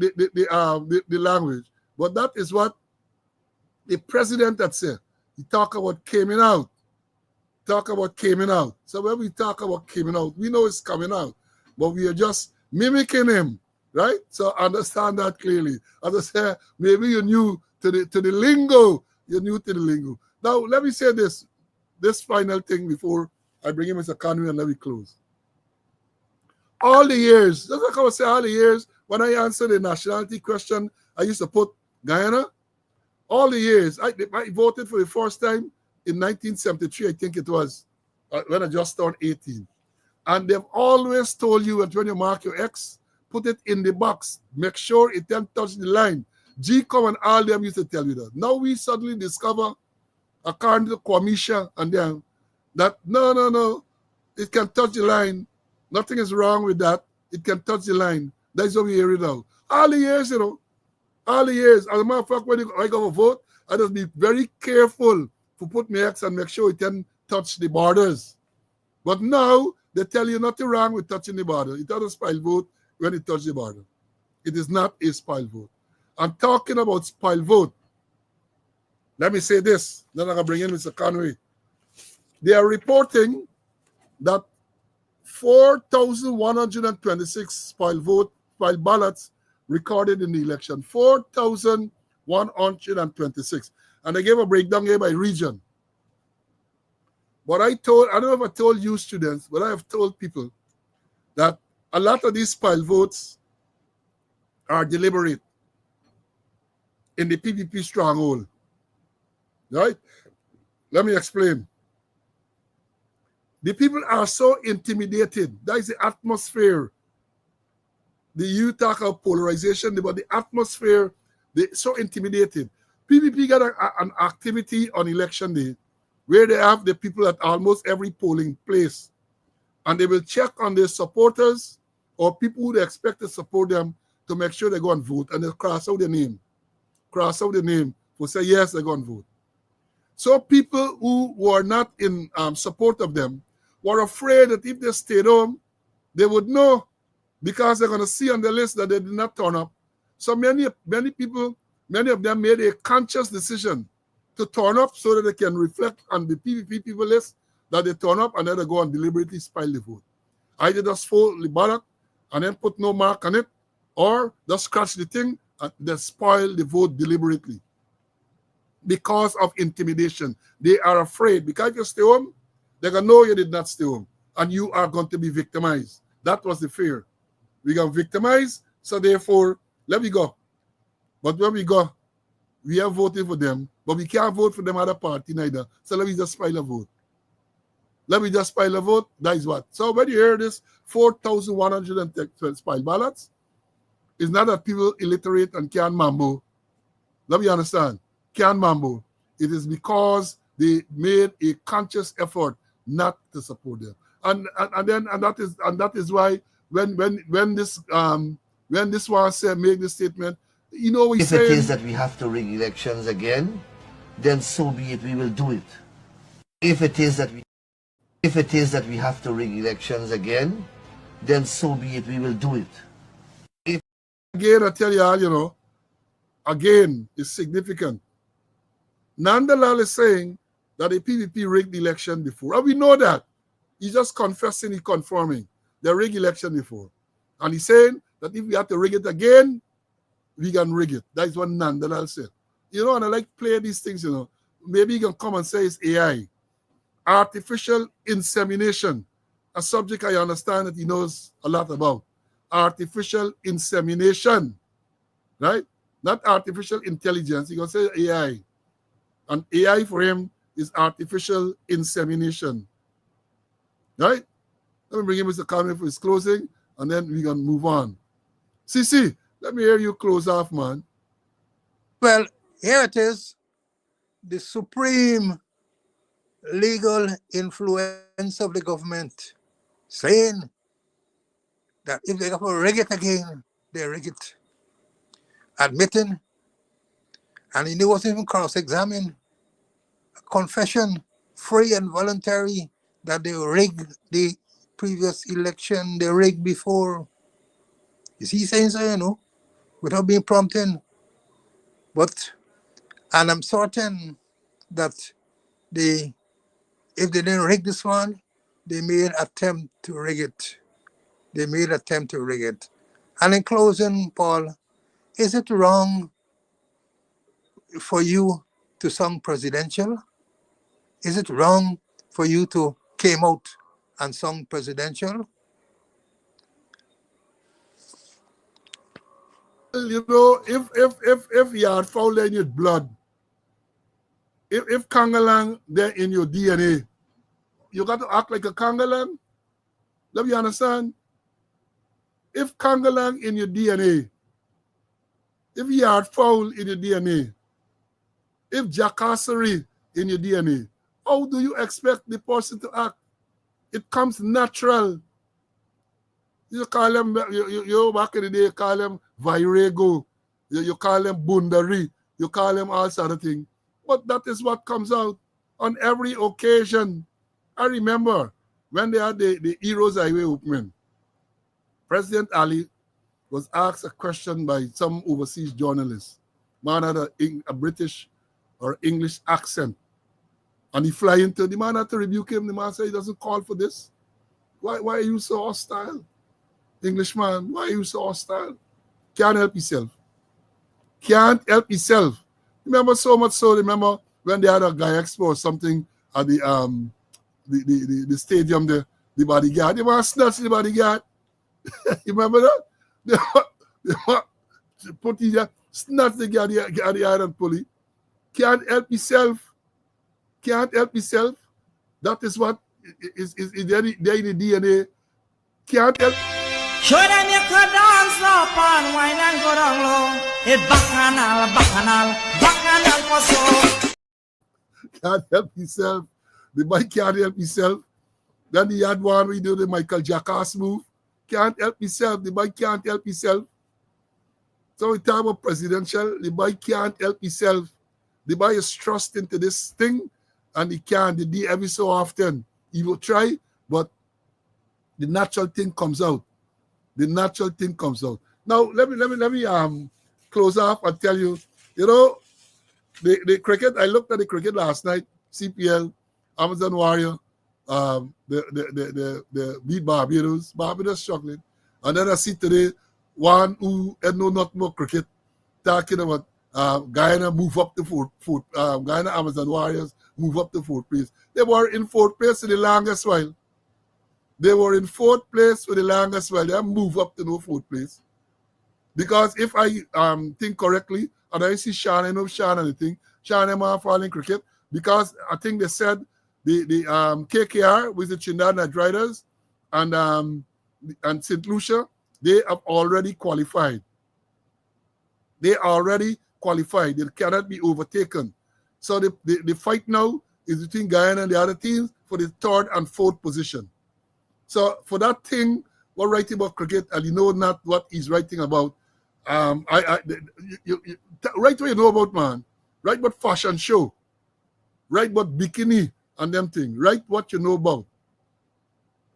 A: language, but that is what the president had said. He talk about coming out. Talk about coming out. So when we talk about coming out, we know it's coming out, but we are just mimicking him, right? So understand that clearly. As I said, maybe you're new to the lingo. You're new to the lingo. Now let me say this final thing before I bring in Mr. Conway and let me close. All the years, just like I was saying, all the years when I answered the nationality question, I used to put Guyana. All the years, I voted for the first time in 1973, I think it was, when I just turned 18. And they've always told you that when you mark your X, put it in the box. Make sure it doesn't touch the line. GCOM and all them used to tell you that. Now we suddenly discover, according to Kwamisha and them, that no, it can touch the line. Nothing is wrong with that. It can touch the line. That's what we hear it now. All the years, all the years. As a matter of fact, when I go to vote, I just be very careful to put my X and make sure it can touch the borders. But now they tell you nothing wrong with touching the border. It doesn't spoil vote when it touches the border. It is not a spoil vote. I'm talking about spoil vote. Let me say this. Then I'm going to bring in Mr. Conway. They are reporting that 4,126 spoil ballots recorded in the election. 4,126. And I gave a breakdown here by region. But I don't know if I told you students, but I have told people that a lot of these spoil votes are deliberate in the PPP stronghold. Right? Let me explain. The people are so intimidated. That is the atmosphere. You talk about polarization, but the atmosphere, they're so intimidated. PPP got an activity on election day where they have the people at almost every polling place. And they will check on their supporters or people who they expect to support them to make sure they go and vote. And they'll cross out their name. Cross out their name to say, yes, they go and vote. So people who were not in support of them were afraid that if they stayed home, they would know because they're going to see on the list that they did not turn up. So many people, many of them made a conscious decision to turn up so that they can reflect on the PPP people list that they turn up and then they go and deliberately spoil the vote. Either just fold the ballot and then put no mark on it, or just scratch the thing and then spoil the vote deliberately. Because of intimidation. They are afraid. Because if you stay home, they're going to know you did not stay home. And you are going to be victimized. That was the fear. We got victimized, so therefore, let me go. But when we go, we are voting for them, but we can't vote for them other party neither. So let me just spoil a vote. Let me just spoil a vote. That is what. So when you hear this 4,112 spoiled ballots, it's not that people illiterate and can't mambo. Let me understand. Can't mambo. It is because they made a conscious effort not to support them. And that is why when this one said make this statement, we
C: If
A: say
C: it is that we have to rig elections again, then so be it, we will do it. If it is that we have to rig elections again, then so be it, we will do it.
A: Again, I tell you all, again, it's significant. Nandalal is saying that the PPP rigged the election before. And we know that. He's just confessing, he's confirming. They rigged election before. And he's saying that if we have to rig it again, we can rig it. That is what Nandalal said. And I like play these things, Maybe he can come and say it's AI. Artificial insemination. A subject I understand that he knows a lot about. Artificial insemination. Right? Not artificial intelligence. He can say AI. And AI for him is artificial insemination. Right? Let me bring in Mr. Conway for his closing, and then we can move on. Cece, let me hear you close off, man.
B: Well, here it is. The supreme legal influence of the government saying that if they have to rig it again, they rig it. Admitting, and he wasn't even cross-examined, confession, free and voluntary, that they rigged the previous election, they rigged before. You see, saying so, without being prompted. And I'm certain that if they didn't rig this one, they made attempt to rig it. They made attempt to rig it. And in closing, Paul, is it wrong for you to sing presidential? Is it wrong for you to came out and sung presidential?
A: If you are foul in your blood, if Kangalang they're in your DNA, you got to act like a Kangalang. Let me understand. If Kangalang in your DNA, if you are foul in your DNA, if jackassery in your DNA, how do you expect the person to act? It comes natural. You call them, you back in the day, you call them Virego, you call them Bundari, you call them all sort of things. But that is what comes out on every occasion. I remember when they had the Heroes Highway opening, President Ali was asked a question by some overseas journalist. Man had a British or English accent. And he fly into the man had to rebuke him. The man said he doesn't call for this. Why are you so hostile? Englishman, why are you so hostile? Can't help yourself. Can't help yourself. Remember so much so, remember when they had a guy expo or something at the stadium, the bodyguard. They want to snatch the bodyguard. You remember that? They want to put in there, snatch the guy at the iron pulley. Can't help yourself. Can't help yourself. That is what is there in the DNA. Can't help.
G: Show them you could dance up and wine and go down low. It bacchanal for so.
A: Can't help yourself. The boy can't help himself. Then he had one we do the Michael Jackass move. Can't help himself. The boy can't help himself. So we talk about presidential. The boy can't help himself. The boy is thrust into this thing, and he can't. They do every so often. He will try, but the natural thing comes out. The natural thing comes out. Now let me close off and tell you, the cricket. I looked at the cricket last night. CPL, Amazon Warrior, the beat Barbados. Barbados struggling, and then I see today one who had no not more cricket talking about Guyana move up to fourth. Guyana Amazon Warriors move up to fourth place. They were in fourth place for the longest while. They were in fourth place for the longest while. They move up to no fourth place. Because if I think correctly, and I see Sean, I know Sean and the thing, Sean and I fall in cricket, because I think they said the KKR with the Trinidad Night Riders and St. Lucia, they have already qualified. They already qualified. They cannot be overtaken. So the fight now is between Guyana and the other teams for the third and fourth position. So for that thing, we're writing about cricket, and you know not what he's writing about. Write what you know about, man. Write about fashion show. Write about bikini and them things. Write what you know about.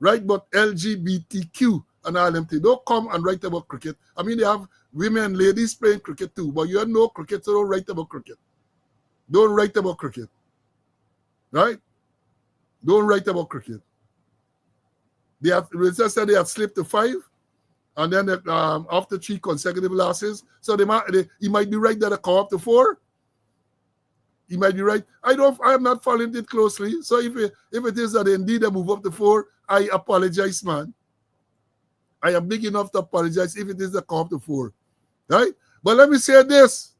A: Write about LGBTQ and all them things. Don't come and write about cricket. I mean, they have women and ladies playing cricket too, but you know cricket, so don't write about cricket. Don't write about cricket. Right? Don't write about cricket. They said they had slipped to 5, and then after 3 consecutive losses, so he might be right that they come up to 4. He might be right. I am not following it closely. So if it is that indeed they move up to 4, I apologize, man. I am big enough to apologize if it is that come up to 4, right? But let me say this: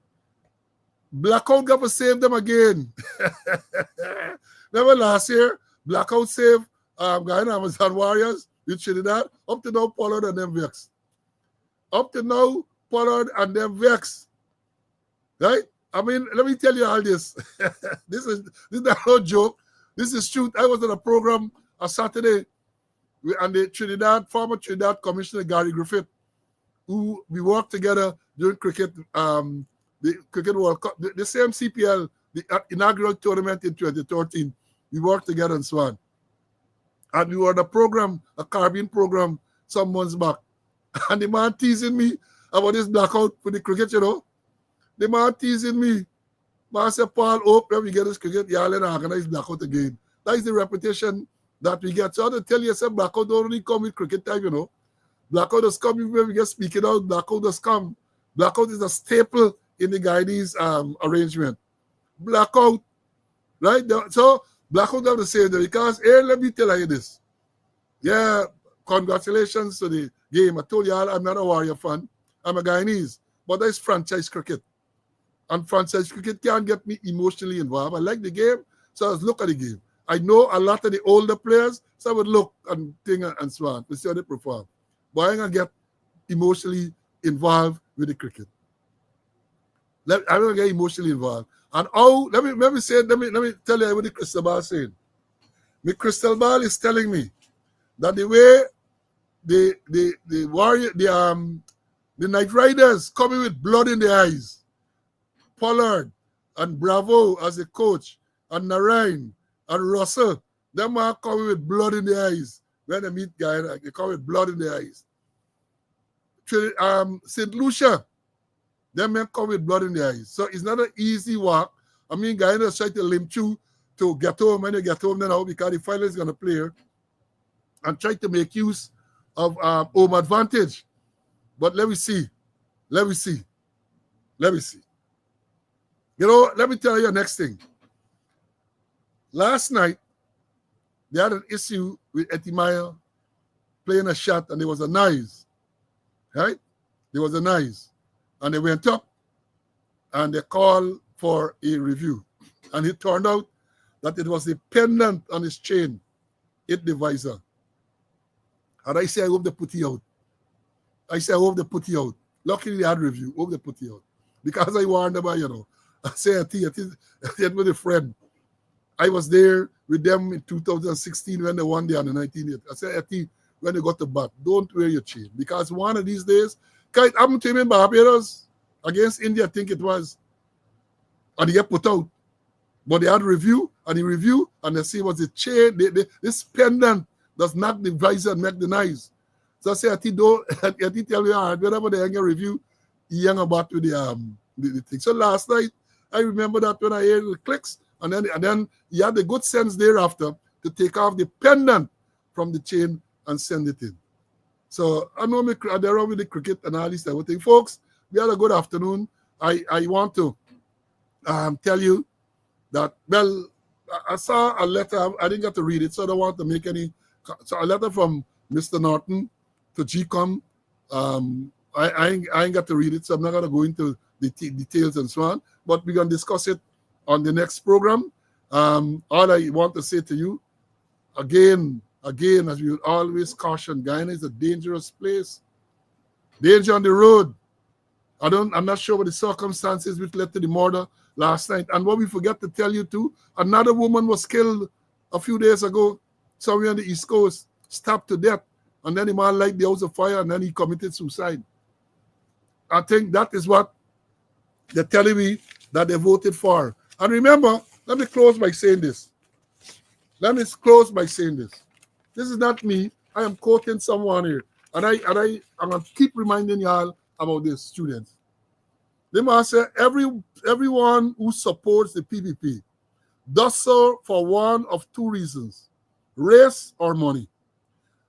A: Blackout got to save them again. Remember last year, Blackout saved Guyana Amazon Warriors with Trinidad. Up to now, Pollard and them vex. Up to now, Pollard and them vex. Right? I mean, let me tell you all this. This is not no joke. This is truth. I was on a program on Saturday, and the former Trinidad Commissioner Gary Griffith, who we worked together during cricket, the Cricket World Cup, the same CPL, the inaugural tournament in 2013. We worked together and so on. And we were on a program, a Caribbean program, some months back. And the man teasing me about this blackout for the cricket, you know. The man teasing me. Man said, Paul, hope when we get this cricket, y'all and organize blackout again. That is the reputation that we get. So I have to tell you, I said, blackout don't only come with cricket time, you know. Blackout does come when we get speaking out. Blackout does come. Blackout is a staple in the Guyanese arrangement. Blackout, right? So blackout have to say that because here, let me tell you this. Yeah, congratulations to the game. I told y'all I'm not a Warrior fan. I'm a Guyanese, but that's franchise cricket. And franchise cricket can't get me emotionally involved. I like the game, so I was look at the game. I know a lot of the older players, so I would look and think and so on to see how they perform. But I ain't gonna get emotionally involved with the cricket. I'm gonna get emotionally involved. And oh, let me tell you what the crystal ball is saying. The crystal ball is telling me that the way the Warrior, the Night Riders coming with blood in their eyes, Pollard and Bravo as the coach, and Narain and Russell, them are coming with blood in their eyes. When they meet Guyana, they come with blood in their eyes. St. Lucia, them men come with blood in their eyes. So it's not an easy walk. I mean, Guyana try to limp you to get home. When you get home now, because the final is going to play here, and try to make use of home advantage. But let me see. Let me see. Let me see. You know, let me tell you the next thing. Last night, they had an issue with Etimaya playing a shot, and there was a noise. Right? There was a noise. And they went up, and they called for a review. And it turned out that it was the pendant on his chain hit the visor. And I say, I hope they put it out. I say, I hope they put it out. Luckily, they had review. Hope they put it out. Because I warned about, you know, I say, I think with a friend. I was there with them in 2016 when they won the under 19. I said, I think when they got the bat, don't wear your chain. Because one of these days, it happened to him in Barbados against India, I think it was. And he got put out. But they had review, and he reviewed, and they see was the chain, this pendant does not the visor and make the noise. So I say, I think tell me, all right, whenever they hang a review, he hang about with the thing. So last night, I remember that when I heard the clicks, and then he had the good sense thereafter to take off the pendant from the chain and send it in. So I know they're on with the cricket and all this type of thing. Folks, we had a good afternoon. I want to tell you that, well, I saw a letter. I didn't get to read it, so I don't want to make any. So a letter from Mr. Norton to GCOM. I ain't got to read it, so I'm not going to go into the details and so on. But we're going to discuss it on the next program. All I want to say to you, again, as we always caution, Guyana is a dangerous place. Danger on the road. I'm not sure what the circumstances which led to the murder last night. And what we forgot to tell you too, another woman was killed a few days ago somewhere on the East Coast, stabbed to death. And then the man lighted the house of fire, and then he committed suicide. I think that is what they're telling me that they voted for. And remember, let me close by saying this. This is not me. I am quoting someone here. And I'm going to keep reminding y'all about this, students. They must say, everyone who supports the PPP does so for one of two reasons, race or money.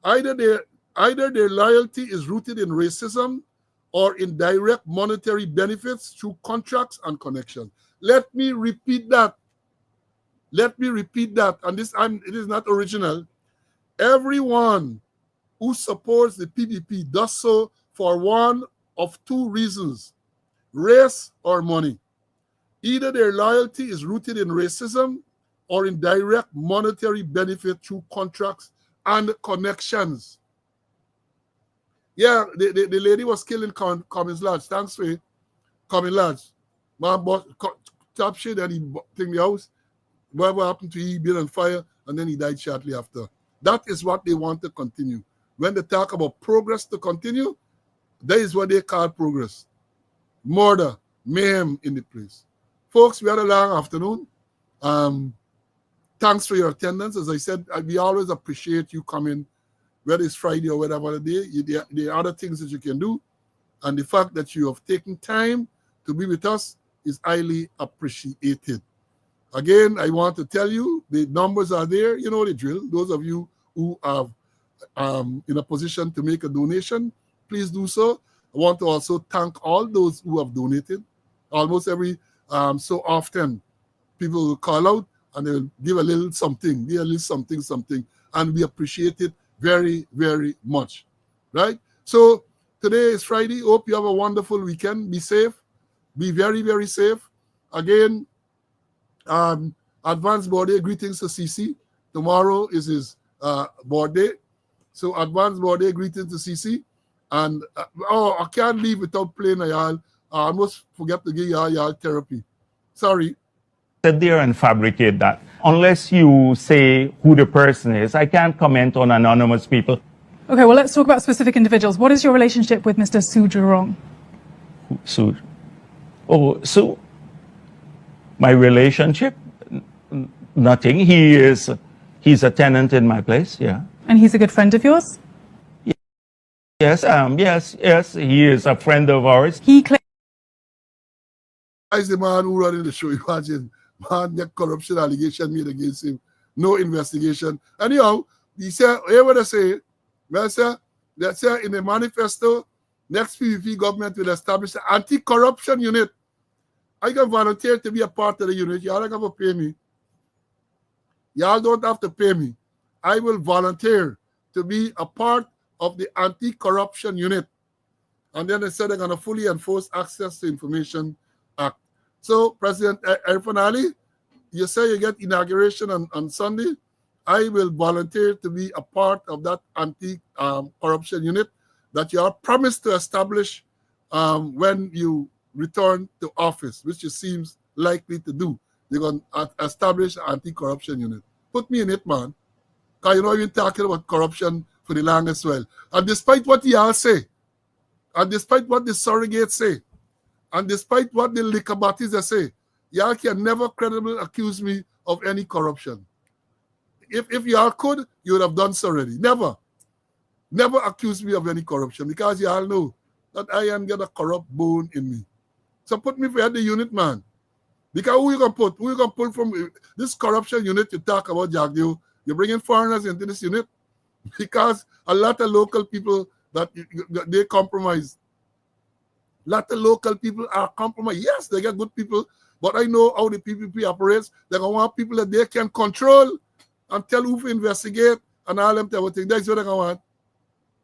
A: Either their loyalty is rooted in racism or in direct monetary benefits through contracts and connections. Let me repeat that. And it is not original. Everyone who supports the PPP does so for one of two reasons, race or money. Either their loyalty is rooted in racism or in direct monetary benefit through contracts and connections. Yeah, the lady was killed in Commons Lodge. Thanks for Commons Lodge. My boss top shit and he took the house. Whatever happened to him, he built on fire, and then he died shortly after. That is what they want to continue. When they talk about progress to continue, that is what they call progress. Murder, mayhem in the place. Folks, we had a long afternoon. thanks for your attendance. As I said, we always appreciate you coming, whether it's Friday or whatever the day. There are other things that you can do. And the fact that you have taken time to be with us is highly appreciated. Again, I want to tell you, the numbers are there. You know the drill. Those of you who are in a position to make a donation, please do so. I want to also thank all those who have donated. Almost every so often, people will call out and they will give a little something, something, and we appreciate it very, very much, right? So today is Friday. Hope you have a wonderful weekend. Be safe. Be very, very safe. Again, advance birthday greetings to Cece. Tomorrow is his birthday. So advance birthday greetings to Cece. And I can't leave without playing y'all. I almost forget to give y'all therapy. Sorry.
H: Sit there and fabricate that. Unless you say who the person is, I can't comment on anonymous people.
I: Okay, well, let's talk about specific individuals. What is your relationship with Mr. Su Jurong?
H: Su? Oh, Su? My relationship? Nothing. He's a tenant in my place, yeah.
I: And he's a good friend of yours?
H: Yes, yes, he is a friend of ours.
I: He claims
A: The man who running the show, imagine, man, get corruption allegation made against him, no investigation. Anyhow, he said, hear what I say, well, sir, they say in the manifesto, next PVP government will establish an anti-corruption unit. I can volunteer to be a part of the unit. Y'all don't have to pay me. Y'all don't have to pay me. I will volunteer to be a part of the anti-corruption unit. And then they said they're going to fully enforce Access to Information Act. So, President Irfan Ali, you say you get inauguration on Sunday. I will volunteer to be a part of that anti-corruption unit that you are promised to establish when you return to office, which it seems likely to do. You're going to establish an anti-corruption unit. Put me in it, man. Because you know you've been talking about corruption for the longest while. And despite what y'all say, and despite what the surrogates say, and despite what the liquor bodies say, y'all can never credibly accuse me of any corruption. If y'all could, you would have done so already. Never accuse me of any corruption because y'all know that I am got a corrupt bone in me. So put me for the unit, man. Because who you gonna put? Who you gonna pull from this corruption unit you talk about, Jagdeo? You're bringing foreigners into this unit because a lot of local people that they compromise. A lot of local people are compromised. Yes, they get good people, but I know how the PPP operates. They're gonna want people that they can control and tell who to investigate and all them type of things. That's what they're gonna want.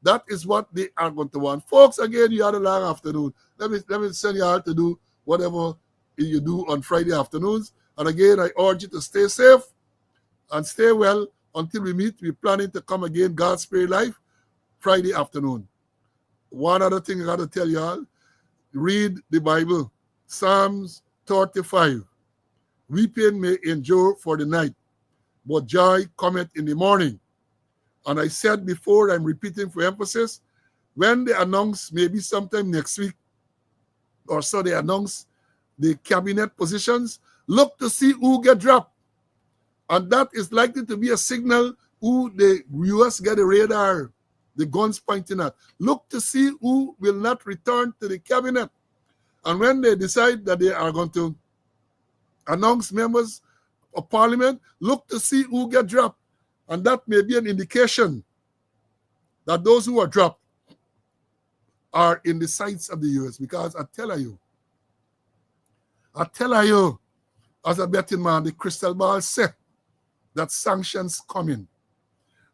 A: That is what they are going to want. Folks, again, you had a long afternoon. Let me send you out to do whatever you do on Friday afternoons. And again, I urge you to stay safe and stay well until we meet. We're planning to come again, God's Spirit Life, Friday afternoon. One other thing I got to tell you all, read the Bible. Psalms 35. Weeping may endure for the night, but joy cometh in the morning. And I said before, I'm repeating for emphasis, when they announce, maybe sometime next week or so, they announce the cabinet positions, look to see who get dropped. And that is likely to be a signal who the US get a radar, the guns pointing at. Look to see who will not return to the cabinet. And when they decide that they are going to announce members of parliament, look to see who get dropped. And that may be an indication that those who are dropped are in the sights of the US. Because I tell you, as a betting man, the crystal ball said that sanctions coming.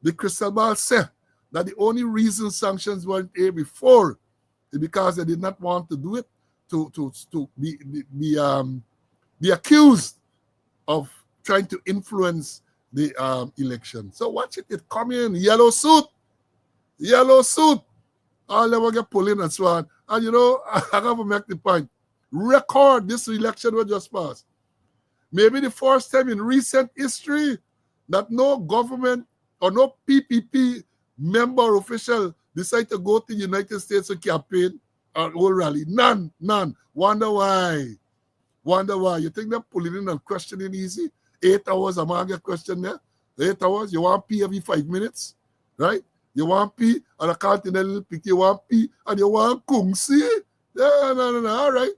A: The crystal ball said that the only reason sanctions weren't here before is because they did not want to do it to be accused of trying to influence the election. So watch it come in. Yellow suit. I'll never get pulled in and so on. And you know, I have to make the point. Record this election was just passed. Maybe the first time in recent history that no government or no PPP member or official decide to go to the United States to campaign or whole rally. None. Wonder why. You think they're pulling in and questioning easy? 8 hours, a man get question there. The 8 hours, you want pee every 5 minutes, right? You want pee, and I can't in a little pick, you want pee, and you want kung see? Yeah, no, all right.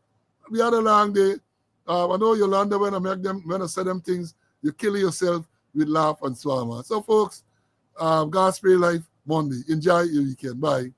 A: We had a long day. I know Yolanda, when I say them things, you kill yourself with laugh and so on. So folks, God spray life Monday. Enjoy your weekend. Bye.